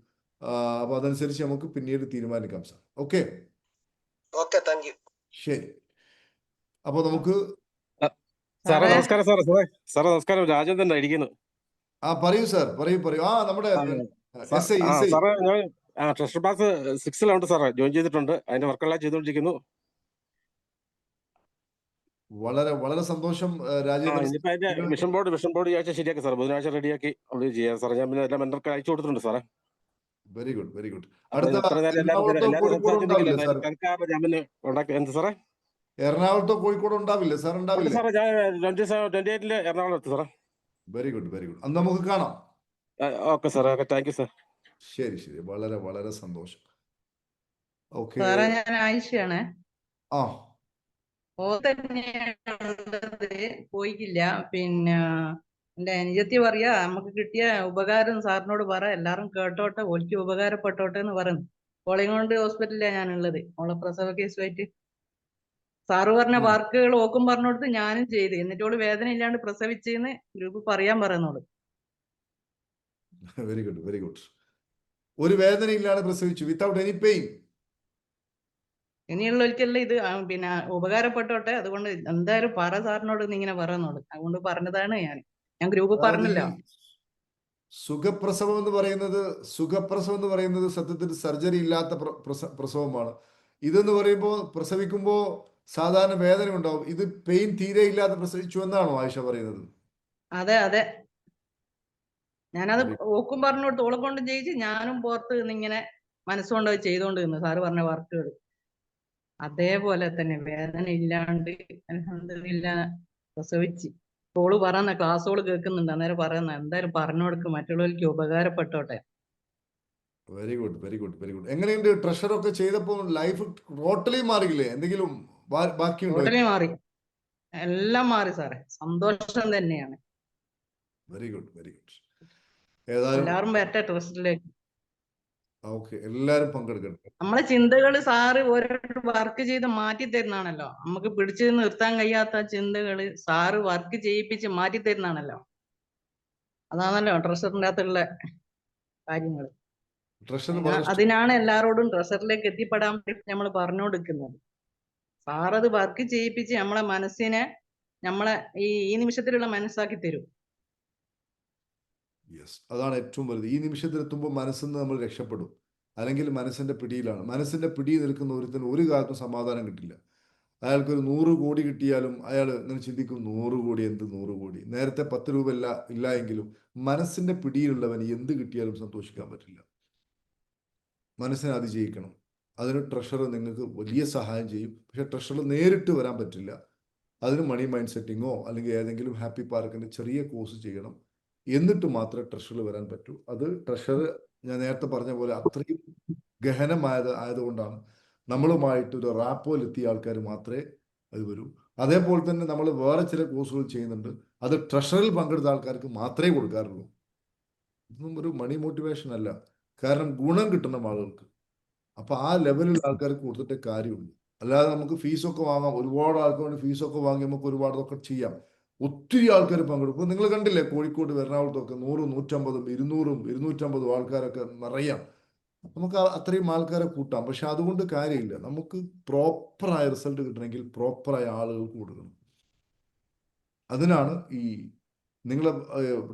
അപ്പോൾ അതനുസരിച്ച് നമുക്ക് പിന്നീട് തീരുമാനിക്കാം സാർ. Okay, thank you. ശരി. അപ്പോൾ നമുക്ക് സാറേ നമസ്കാരം. സാറേ നമസ്കാരം. രാജേന്ദ്രൻ ഇരിക്കുന്നു. പറയൂ സാർ, പറയൂ. നമ്മുടെ സാറേ ഞാൻ ട്രഷർ ക്ലാസ് 6 സാറേ ജോയിൻ ചെയ്തിട്ടുണ്ട്. അതിന്റെ വർക്കെല്ലാം ചെയ്തുകൊണ്ടിരിക്കുന്നു. വളരെ വളരെ സന്തോഷം രാജേന്ദ്രൻ. ഇനിയിപ്പോ അതിന്റെ മിഷൻ ബോർഡ് ഈ ആഴ്ച ശരിയാക്കി സാർ, ബുധനാഴ്ച റെഡിയാക്കി ചെയ്യാം സാറേ. ഞാൻ പിന്നെ എല്ലാം മെന്റർക്ക് അയച്ചു കൊടുത്തിട്ടുണ്ട് സാറേ. Very good. എറണാകുളത്തോ കോഴിക്കോട് ഉണ്ടാവില്ലേ സാർ? ഉണ്ടാവില്ലേ സാറേ? ഞാൻ 28 എറണാകുളം എത്തും സാറേ. Very good. അന്ന് നമുക്ക് കാണാം. Okay sir. Okay, thank you sir. ശരി. വളരെ വളരെ സന്തോഷം. ഓക്കെ സാറേ, ഞാൻ ആയിഷയാണ്. പോയിക്കില്ല. പിന്നെ എന്റെ അനുജത്തി പറയാ, നമുക്ക് കിട്ടിയ ഉപകാരം സാറിനോട് പറ, എല്ലാരും കേട്ടോട്ടെ, ഓൾക്ക് ഉപകാരപ്പെട്ടോട്ടെ എന്ന് പറയുന്നു. കോളിങ്ങോണ്ട് ഹോസ്പിറ്റലിലാണ് ഞാനുള്ളത്, ഓളെ പ്രസവ കേസുമായിട്ട്. സാറ് പറഞ്ഞ വർക്കുകൾ ഓക്കും പറഞ്ഞോടുത്ത് ഞാനും ചെയ്ത്, എന്നിട്ടോള് വേദന ഇല്ലാണ്ട് പ്രസവിച്ചെന്ന് ഗ്രൂപ്പ് പറയാൻ പറയുന്നോള്. Very good. ഒരു വേദന ഇല്ലാതെ പ്രസവിച്ചു, വിത്തൗട്ട് എനി പെയിൻ. ഇനിയുള്ളവർക്കെല്ലാം ഇത് പിന്നെ ഉപകാരപ്പെട്ടോട്ടെ, അതുകൊണ്ട് എന്തായാലും പറ സാറിനോട് ഇങ്ങനെ പറയുന്നോള്. അതുകൊണ്ട് പറഞ്ഞതാണ് ഞാൻ ഗ്രൂപ്പ് പറഞ്ഞല്ലോ. സുഖപ്രസവം എന്ന് പറയുന്നത് സത്യത്തിൽ സർജറി ഇല്ലാത്ത പ്രസവമാണ്. ഇതെന്ന് പറയുമ്പോൾ പ്രസവിക്കുമ്പോൾ സാധാരണ വേദന ഉണ്ടാവും. ഇത് പെയിൻ തീരെ ഇല്ലാതെ പ്രസവിച്ചു എന്നാണോ ആയിഷ പറയുന്നത്? അതെ. ഞാനത് ഓക്കും പറഞ്ഞോട്ട് ഓളെ കൊണ്ടും ചെയ്യിച്ച്, ഞാനും പുറത്ത് നിന്നിങ്ങനെ മനസ്സുകൊണ്ട് ചെയ്തോണ്ട് നിന്ന് സാറ് പറഞ്ഞ വർക്കുകൾ. അതേപോലെ തന്നെ വേദന ഇല്ലാണ്ട് അൽഹംദുലില്ലാഹ് പ്രസവിച്ച്. ഓള് പറയുന്ന ക്ലാസ്സുകൾ കേൾക്കുന്നുണ്ട്, അന്നേരം പറയുന്ന എന്തായാലും പറഞ്ഞു കൊടുക്കും, മറ്റുള്ളവർക്ക് ഉപകാരപ്പെട്ടോട്ടെ. Very good. എങ്ങനെയുണ്ട് ട്രഷർ ഒക്കെ ചെയ്തപ്പോൾ ലൈഫ് ടോട്ടലി മാറിയില്ലേ? എന്തെങ്കിലും ബാക്കിയുണ്ടോ? ടോട്ടലി മാറി, എല്ലാം മാറി സാറേ. സന്തോഷം തന്നെയാണ്. Very good. എല്ലാവരും വരട്ടെ ട്രസ്റ്റിലേക്ക്. എല്ലാരും പങ്കെടുക്കട്ടെ. നമ്മളെ ചിന്തകൾ സാറ് ഓരോ വർക്ക് ചെയ്ത് മാറ്റി തരുന്നാണല്ലോ. നമുക്ക് പിടിച്ചു നിർത്താൻ കഴിയാത്ത ചിന്തകള് സാറ് വർക്ക് ചെയ്യിപ്പിച്ച് മാറ്റി തരുന്നാണല്ലോ. അതാണല്ലോ ട്രഷറിന്റെ അകത്തുള്ള കാര്യങ്ങൾ. അതിനാണ് എല്ലാരോടും ട്രഷറിലേക്ക് എത്തിപ്പെടാൻ വേണ്ടി നമ്മൾ പറഞ്ഞുകൊടുക്കുന്നത്. സാറത് വർക്ക് ചെയ്യിപ്പിച്ച് നമ്മളെ മനസ്സിനെ നമ്മളെ ഈ നിമിഷത്തിലുള്ള മനസ്സാക്കി തരും. അതാണ് ഏറ്റവും വലുത്. ഈ നിമിഷത്തിലെത്തുമ്പോൾ മനസ്സിൽ നിന്ന് നമ്മൾ രക്ഷപ്പെടും. അല്ലെങ്കിൽ മനസ്സിന്റെ പിടിയിലാണ്. മനസ്സിന്റെ പിടിയിൽ നിൽക്കുന്ന ഒരുത്തിന് ഒരു കാലത്തും സമാധാനം കിട്ടില്ല. അയാൾക്കൊരു 100 കോടി കിട്ടിയാലും അയാൾ ഇങ്ങനെ ചിന്തിക്കും, 100 കോടി എന്ത് 100 കോടി, നേരത്തെ 10 രൂപ ഇല്ല എങ്കിലും മനസ്സിന്റെ പിടിയിലുള്ളവന് എന്ത് കിട്ടിയാലും സന്തോഷിക്കാൻ പറ്റില്ല. മനസ്സിനെ അതിജയിക്കണം. അതിന് ട്രഷർ നിങ്ങൾക്ക് വലിയ സഹായം ചെയ്യും. പക്ഷെ ട്രഷർ നേരിട്ട് വരാൻ പറ്റില്ല. അതിന് മണി മൈൻഡ് സെറ്റിങ്ങോ അല്ലെങ്കിൽ ഏതെങ്കിലും ഹാപ്പി പാർക്കിന്റെ ചെറിയ കോഴ്സ് ചെയ്യണം. എന്നിട്ട് മാത്രമേ ട്രഷറിൽ വരാൻ പറ്റൂ. അത് ട്രഷർ ഞാൻ നേരത്തെ പറഞ്ഞ പോലെ അത്രയും ആയതുകൊണ്ടാണ് നമ്മളുമായിട്ട് ഒരു റാപ്പോയിൽ എത്തിയ ആൾക്കാർ മാത്രമേ അത് വരൂ. അതേപോലെ തന്നെ നമ്മൾ വേറെ ചില കോഴ്സുകൾ ചെയ്യുന്നുണ്ട്, അത് ട്രഷറിൽ പങ്കെടുത്ത ആൾക്കാർക്ക് മാത്രമേ കൊടുക്കാറുള്ളൂ. ഇതൊന്നും ഒരു മണി മോട്ടിവേഷൻ അല്ല, കാരണം ഗുണം കിട്ടണം ആളുകൾക്ക്. അപ്പൊ ആ ലെവലിൽ ആൾക്കാർക്ക് കൊടുത്തിട്ടേ കാര്യമുള്ളൂ. അല്ലാതെ നമുക്ക് ഫീസൊക്കെ വാങ്ങാം, ഒരുപാട് ആൾക്ക് വേണ്ടി ഫീസൊക്കെ വാങ്ങി നമുക്ക് ഒരുപാടൊക്കെ ചെയ്യാം. ഒത്തിരി ആൾക്കാർ പങ്കെടുക്കും. നിങ്ങൾ കണ്ടില്ലേ കോഴിക്കോട് എറണാകുളത്തൊക്കെ 100, 150, 200, 250 ആൾക്കാരൊക്കെ നിറയാം. നമുക്ക് അത്രയും ആൾക്കാരെ കൂട്ടാം. പക്ഷെ അതുകൊണ്ട് കാര്യമില്ല. നമുക്ക് പ്രോപ്പറായ റിസൾട്ട് കിട്ടണമെങ്കിൽ പ്രോപ്പറായ ആളുകൾക്ക് കൊടുക്കണം. അതിനാണ് ഈ നിങ്ങൾ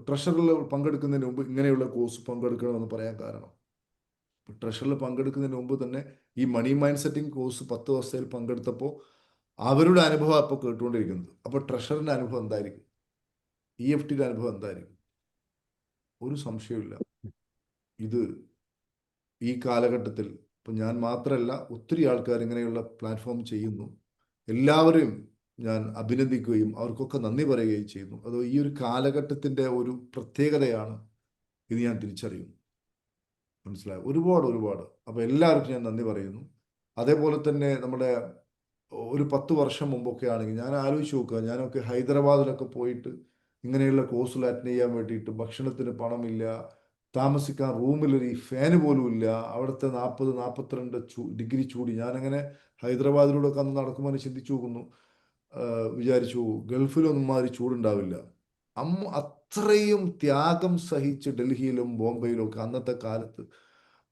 ട്രഷറിൽ പങ്കെടുക്കുന്നതിന് മുമ്പ് ഇങ്ങനെയുള്ള കോഴ്സ് പങ്കെടുക്കണമെന്ന് പറയാൻ കാരണം, ട്രഷറിൽ പങ്കെടുക്കുന്നതിന് മുമ്പ് തന്നെ ഈ മണി മൈൻഡ് സെറ്റിംഗ് കോഴ്സ് 10 ദിവസത്തിൽ പങ്കെടുത്തപ്പോൾ അവരുടെ അനുഭവം അപ്പോൾ കേട്ടുകൊണ്ടിരിക്കുന്നത്. അപ്പോൾ ട്രഷറിൻ്റെ അനുഭവം എന്തായിരിക്കും, EFTയുടെ അനുഭവം എന്തായിരിക്കും? ഒരു സംശയമില്ല. ഇത് ഈ കാലഘട്ടത്തിൽ ഇപ്പം ഞാൻ മാത്രമല്ല, ഒത്തിരി ആൾക്കാർ ഇങ്ങനെയുള്ള പ്ലാറ്റ്ഫോം ചെയ്യുന്നു. എല്ലാവരെയും ഞാൻ അഭിനന്ദിക്കുകയും അവർക്കൊക്കെ നന്ദി പറയുകയും ചെയ്യുന്നു. അത് ഈ ഒരു കാലഘട്ടത്തിൻ്റെ ഒരു പ്രത്യേകതയാണ് ഇത് ഞാൻ തിരിച്ചറിയുന്നു. മനസ്സിലായി? ഒരുപാട്. അപ്പോൾ എല്ലാവർക്കും ഞാൻ നന്ദി പറയുന്നു. അതേപോലെ തന്നെ നമ്മുടെ ഒരു 10 വർഷം മുമ്പൊക്കെ ആണെങ്കിൽ ഞാൻ ആലോചിച്ച് നോക്കുക, ഞാനൊക്കെ ഹൈദരാബാദിലൊക്കെ പോയിട്ട് ഇങ്ങനെയുള്ള കോഴ്സുകൾ അറ്റൻഡ് ചെയ്യാൻ വേണ്ടിയിട്ട് ഭക്ഷണത്തിന് പണമില്ല, താമസിക്കാൻ റൂമിലൊരു ഫാന് പോലും ഇല്ല, അവിടുത്തെ 40-42 ഡിഗ്രി ചൂടി. ഞാനങ്ങനെ ഹൈദരാബാദിലൂടെ ഒക്കെ അന്ന് നടക്കുമ്പോൾ ചിന്തിച്ചു നോക്കുന്നു, വിചാരിച്ചു ഗൾഫിലൊന്നും മാതിരി ചൂടുണ്ടാവില്ല. അത്രയും ത്യാഗം സഹിച്ച് ഡൽഹിയിലും ബോംബെയിലും ഒക്കെ അന്നത്തെ കാലത്ത്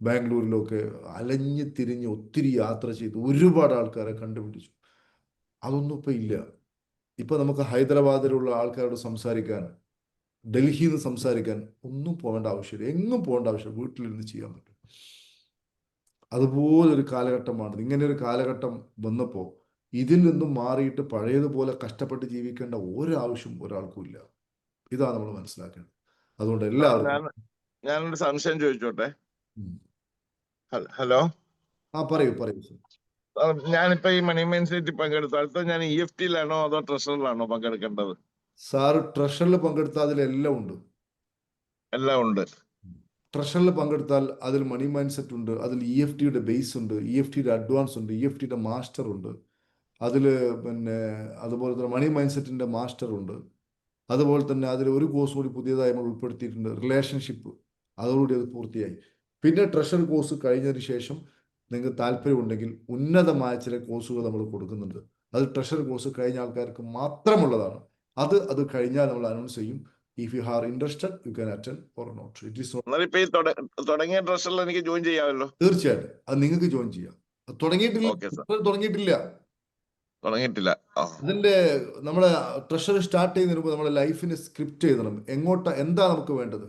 ബാംഗ്ലൂരിലൊക്കെ അലഞ്ഞ് തിരിഞ്ഞ് ഒത്തിരി യാത്ര ചെയ്ത് ഒരുപാട് ആൾക്കാരെ കണ്ടുപിടിച്ചു. അതൊന്നും ഇപ്പം ഇല്ല. ഇപ്പം നമുക്ക് ഹൈദരാബാദിലുള്ള ആൾക്കാരോട് സംസാരിക്കാൻ, ഡൽഹിയിൽ നിന്ന് സംസാരിക്കാൻ ഒന്നും പോകേണ്ട ആവശ്യമില്ല, എങ്ങും പോകേണ്ട ആവശ്യമില്ല, വീട്ടിലിരുന്ന് ചെയ്യാൻ പറ്റും. അതുപോലൊരു കാലഘട്ടമാണ്. ഇങ്ങനെ ഒരു കാലഘട്ടം വന്നപ്പോൾ ഇതിൽ നിന്നും മാറിയിട്ട് പഴയതുപോലെ കഷ്ടപ്പെട്ട് ജീവിക്കേണ്ട ഒരാവശ്യം ഒരാൾക്കും ഇല്ല. ഇതാണ് നമ്മൾ മനസ്സിലാക്കേണ്ടത്. അതുകൊണ്ട് എല്ലാവർക്കും ഞാനൊരു സംശയം ചോദിച്ചോട്ടെ? ഹലോ, പറയൂ. ഞാനിപ്പോ ഈ മണി മൈൻഡ് സെറ്റിൽ പങ്കെടുത്തു, അടുത്ത ഞാൻ EFTയിലാണോ അതോ ട്രഷറിലാണോ പങ്കെടുക്കേണ്ടത്? സാറ് ട്രഷറിൽ പങ്കെടുത്താൽ അതിലെല്ലാം ഉണ്ട്. എല്ലാം ഉണ്ട്. ട്രഷറിൽ പങ്കെടുത്താൽ അതിൽ മണി മൈൻഡ് സെറ്റ് ഉണ്ട്, അതിൽ EFTയുടെ ബേസ് ഉണ്ട്, EFTയുടെ അഡ്വാൻസ് ഉണ്ട്, EFTയുടെ മാസ്റ്റർ ഉണ്ട്, അതിൽ പിന്നെ അതുപോലെ തന്നെ മണി മൈൻഡ് സെറ്റിൻ്റെ മാസ്റ്റർ ഉണ്ട്. അതുപോലെ തന്നെ അതിൽ ഒരു കോഴ്സ് കൂടി പുതിയതായി നമ്മൾ ഉൾപ്പെടുത്തിയിട്ടുണ്ട്, റിലേഷൻഷിപ്പ്. അതോടുകൂടി അത് പൂർത്തിയായി. പിന്നെ ട്രഷർ കോഴ്സ് കഴിഞ്ഞതിന് ശേഷം നിങ്ങൾക്ക് താല്പര്യമുണ്ടെങ്കിൽ ഉന്നതമായ ചില കോഴ്സുകൾ നമ്മൾ കൊടുക്കുന്നുണ്ട്. അത് ട്രഷർ കോഴ്സ് കഴിഞ്ഞ ആൾക്കാർക്ക് മാത്രമുള്ളതാണ്. അത് കഴിഞ്ഞാൽ നമ്മൾ അനൗൺസ് ചെയ്യും. If you are interested, you can attend or not. It is not. ഇപ്പൊ ഈ തുടങ്ങിയ ട്രഷറിൽ എനിക്ക് ജോയിൻ ചെയ്യാമല്ലോ? തീർച്ചയായിട്ടും അത് നിങ്ങൾക്ക് ജോയിൻ ചെയ്യാം. തുടങ്ങിയിട്ടില്ല. അതിന്റെ നമ്മുടെ ട്രഷർ സ്റ്റാർട്ട് ചെയ്യുന്നതിന് മുമ്പ് നമ്മുടെ ലൈഫിന് സ്ക്രിപ്റ്റ് എഴുതണം. എന്താ നമുക്ക് വേണ്ടത്?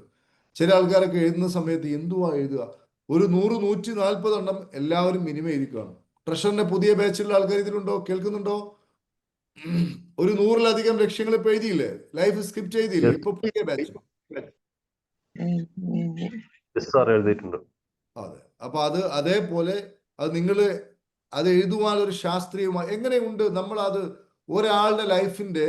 ചില ആൾക്കാരൊക്കെ എഴുതുന്ന സമയത്ത് എന്തുവാ എഴുതുക, ഒരു 100-140 എണ്ണം എല്ലാവരും മിനിമം എഴുതിക്കുകയാണ്. ട്രഷറിന്റെ പുതിയ ബാച്ചിലുള്ള ആൾക്കാർ ഇതിലുണ്ടോ? കേൾക്കുന്നുണ്ടോ? ഒരു 100-ലധികം ലക്ഷ്യങ്ങൾ ഇപ്പൊ എഴുതിയില്ലേ, ലൈഫ് സ്ക്രിപ്റ്റ് എഴുതിയില്ലേ? ഇപ്പൊ പുതിയ ബാച്ച് എഴുതിയിട്ടുണ്ട്. അതെ. അപ്പൊ അതേപോലെ അത് നിങ്ങൾ അത് എഴുതുവാനൊരു ശാസ്ത്രീയമായി എങ്ങനെയുണ്ട്, നമ്മൾ അത് ഒരാളുടെ ലൈഫിന്റെ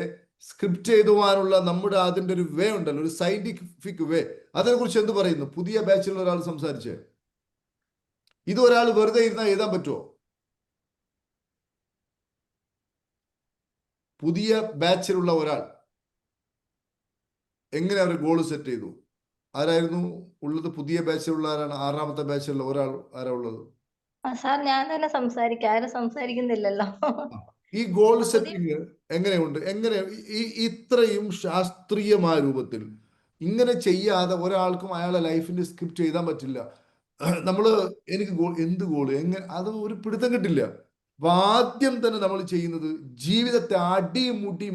സ്ക്രിപ്റ്റ് എഴുതുവാനുള്ള നമ്മുടെ അതിന്റെ ഒരു വേ ഉണ്ടല്ലോ, ഒരു സയന്റിഫിക് വേ. അതിനെക്കുറിച്ച് എന്ത് പറയുന്നു പുതിയ ബാച്ചിലുള്ള ഒരാൾ സംസാരിച്ച്? ഇത് ഒരാൾ വെറുതെ ഇരുന്നാൽ എഴുതാൻ പറ്റുമോ? പുതിയ ബാച്ചിലുള്ള ഒരാൾ എങ്ങനെ അവർ ഗോൾ സെറ്റ് ചെയ്തു? ആരായിരുന്നു ഉള്ളത്? പുതിയ ബാച്ചിലുള്ള ആരാണ്? 6ാമത്തെ ബാച്ചിലുള്ള ഒരാൾ ആരാ ഉള്ളത്? സാർ ഞാൻ തന്നെ സംസാരിക്കാം, ആരും സംസാരിക്കുന്നില്ലല്ലോ. ഈ ഗോൾ സെറ്റിംഗ് എങ്ങനെയുണ്ട്? ഇത്രയും ശാസ്ത്രീയമായ രൂപത്തിൽ ഇങ്ങനെ ചെയ്യാതെ ഒരാൾക്കും അയാളെ ലൈഫിന്റെ സ്ക്രിപ്റ്റ് എഴുതാൻ പറ്റില്ല. എനിക്ക് എന്ത് ഗോള് അത് ഒരു പിടുത്തം കിട്ടില്ല. അപ്പൊ ആദ്യം തന്നെ നമ്മൾ ചെയ്യുന്നത് ജീവിതത്തെ അടിമുടി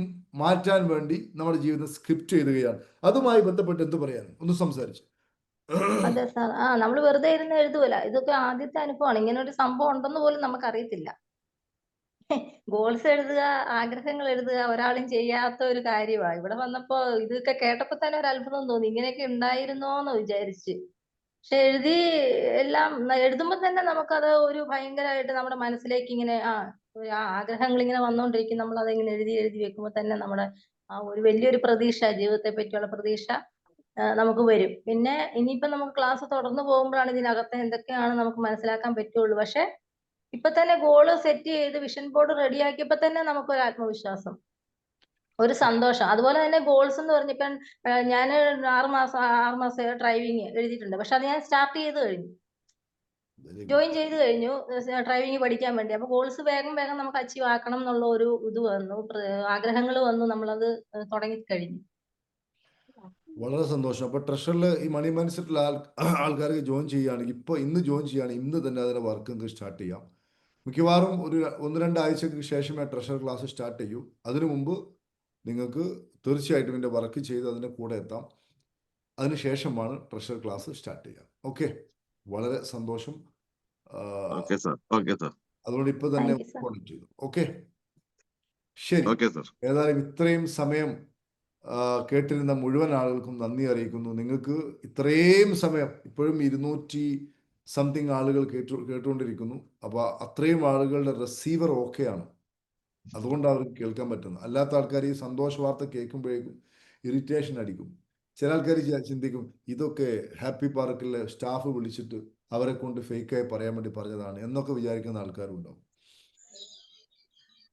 മാറ്റാൻ വേണ്ടി നമ്മുടെ ജീവിതം സ്ക്രിപ്റ്റ് എഴുതുകയാണ്. അതുമായി ബന്ധപ്പെട്ട് എന്ത് പറയാൻ ഒന്ന് സംസാരിച്ചു. അതെ സാർ, നമ്മൾ വെറുതെ ഇരുന്ന് എഴുതൂല. ഇതൊക്കെ ആദ്യത്തെ അനുഭവമാണ്. ഇങ്ങനെ ഒരു സംഭവം ഉണ്ടെന്ന് പോലും നമുക്ക് അറിയത്തില്ല. ഗോൾസ് എഴുതുക, ആഗ്രഹങ്ങൾ എഴുതുക ഒരാളും ചെയ്യാത്ത ഒരു കാര്യമാണ്. ഇവിടെ വന്നപ്പോ ഇതൊക്കെ കേട്ടപ്പോ തന്നെ ഒരു അത്ഭുതം തോന്നി, ഇങ്ങനെയൊക്കെ ഉണ്ടായിരുന്നോന്ന് വിചാരിച്ച്. പക്ഷെ എല്ലാം എഴുതുമ്പോ തന്നെ നമുക്കത് ഒരു ഭയങ്കരമായിട്ട് നമ്മുടെ മനസ്സിലേക്ക് ഇങ്ങനെ ആഗ്രഹങ്ങൾ ഇങ്ങനെ വന്നുകൊണ്ടിരിക്കും. നമ്മൾ അതിങ്ങനെ എഴുതി വെക്കുമ്പോ തന്നെ നമ്മുടെ ഒരു വലിയൊരു പ്രതീക്ഷ, ജീവിതത്തെ പറ്റിയുള്ള പ്രതീക്ഷ നമുക്ക് വരും. പിന്നെ ഇനിയിപ്പോ നമുക്ക് ക്ലാസ് തുടർന്ന് പോകുമ്പോഴാണ് ഇതിനകത്ത് എന്തൊക്കെയാണ് നമുക്ക് മനസ്സിലാക്കാൻ പറ്റുള്ളൂ. പക്ഷെ ഇപ്പൊ തന്നെ ഗോള് സെറ്റ് ചെയ്ത് വിഷൻ ബോർഡ് റെഡിയാക്കിയപ്പോ തന്നെ നമുക്കൊരു ആത്മവിശ്വാസം, ഒരു സന്തോഷം. അതുപോലെ തന്നെ ഗോൾസ് എന്ന് പറഞ്ഞിപ്പം ഞാൻ 6 മാസം ഡ്രൈവിങ് എഴുതിയിട്ടുണ്ട്. പക്ഷെ അത് ഞാൻ സ്റ്റാർട്ട് ചെയ്ത് കഴിഞ്ഞു, ജോയിൻ ചെയ്ത് കഴിഞ്ഞു ഡ്രൈവിംഗ് പഠിക്കാൻ വേണ്ടി. അപ്പൊ ഗോൾസ് വേഗം നമുക്ക് അച്ചീവ് ആക്കണം എന്നുള്ള ഒരു ഇത് വന്നു, ആഗ്രഹങ്ങൾ വന്നു, നമ്മളത് തുടങ്ങി കഴിഞ്ഞു. വളരെ സന്തോഷം. അപ്പൊ ട്രഷറിൽ ഈ മണി മൈൻഡ് സെറ്റിൽ ആൾക്കാർക്ക് ജോയിൻ ചെയ്യുകയാണെങ്കിൽ ഇന്ന് ജോയിൻ ചെയ്യുകയാണെങ്കിൽ ഇന്ന് തന്നെ അതിന്റെ വർക്ക് നിങ്ങൾക്ക് സ്റ്റാർട്ട് ചെയ്യാം. മിക്കവാറും ഒരു 1-2 ആഴ്ചക്ക് ശേഷമേ ട്രഷർ ക്ലാസ് സ്റ്റാർട്ട് ചെയ്യൂ. അതിനു മുമ്പ് നിങ്ങൾക്ക് തീർച്ചയായിട്ടും ഇതിൻ്റെ വർക്ക് ചെയ്ത് അതിൻ്റെ കൂടെ എത്താം. അതിനുശേഷമാണ് ട്രഷർ ക്ലാസ് സ്റ്റാർട്ട് ചെയ്യുക. ഓക്കെ, വളരെ സന്തോഷം. Okay sir. Okay sir. അതുകൊണ്ട് ഇപ്പൊ തന്നെ താങ്ക് യു സർ. കോൺടാക്ട് ചെയ്തു. ഓക്കെ, ശരി. Okay sir. ഏതായാലും ഇത്രയും സമയം കേട്ടിരുന്ന മുഴുവൻ ആളുകൾക്കും നന്ദി അറിയിക്കുന്നു. നിങ്ങൾക്ക് ഇത്രയും സമയം, ഇപ്പോഴും 200 സംതിങ് ആളുകൾ കേട്ടുകൊണ്ടിരിക്കുന്നു. അപ്പോൾ അത്രയും ആളുകളുടെ റിസീവർ ഓക്കെയാണ്, അതുകൊണ്ടാണ് അവർക്ക് കേൾക്കാൻ പറ്റുന്നത്. അല്ലാത്ത ആൾക്കാർ ഈ സന്തോഷ വാർത്ത കേൾക്കുമ്പോഴേക്കും ഇറിറ്റേഷൻ അടിക്കും. ചില ആൾക്കാർ ചിന്തിക്കും ഇതൊക്കെ ഹാപ്പി പാർക്കിലെ സ്റ്റാഫ് വിളിച്ചിട്ട് അവരെ കൊണ്ട് ഫേക്കായി പറയാൻ വേണ്ടി പറഞ്ഞതാണ് എന്നൊക്കെ വിചാരിക്കുന്ന ആൾക്കാരുണ്ടാവും.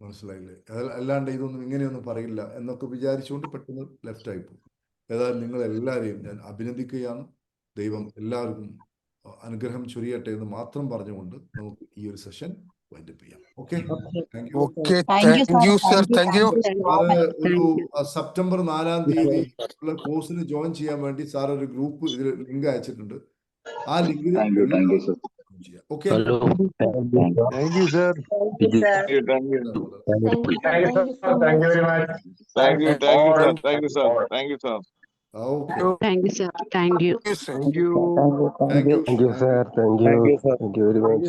മനസ്സിലായില്ലേ? അല്ലാണ്ട് ഇതൊന്നും ഇങ്ങനെയൊന്നും പറയില്ല എന്നൊക്കെ വിചാരിച്ചുകൊണ്ട് പെട്ടെന്ന് ലെഫ്റ്റ് ആയി പോകും. ഏതായാലും നിങ്ങൾ എല്ലാവരെയും ഞാൻ അഭിനന്ദിക്കുകയാണ്. ദൈവം എല്ലാവർക്കും അനുഗ്രഹം ചൊരിയട്ടെ എന്ന് മാത്രം പറഞ്ഞുകൊണ്ട് നമുക്ക് ഈ ഒരു സെഷൻ വൈൻഡപ്പ് ചെയ്യാം. Okay, thank you. ഒരു സെപ്റ്റംബർ 4-ാം തീയതി ഉള്ള കോഴ്സിന് ജോയിൻ ചെയ്യാൻ വേണ്ടി സാർ ഒരു ഗ്രൂപ്പ് ഇതിൽ ലിങ്ക് അയച്ചിട്ടുണ്ട്. ആ ലിങ്കിൽ ചെയ്യാം. Okay, thank you sir. Thank you very much. Thank you sir. Thank you sir. Thank you sir. Okay, thank you sir. Thank you. Thank you. Thank you, sir. Thank you. Thank you very much.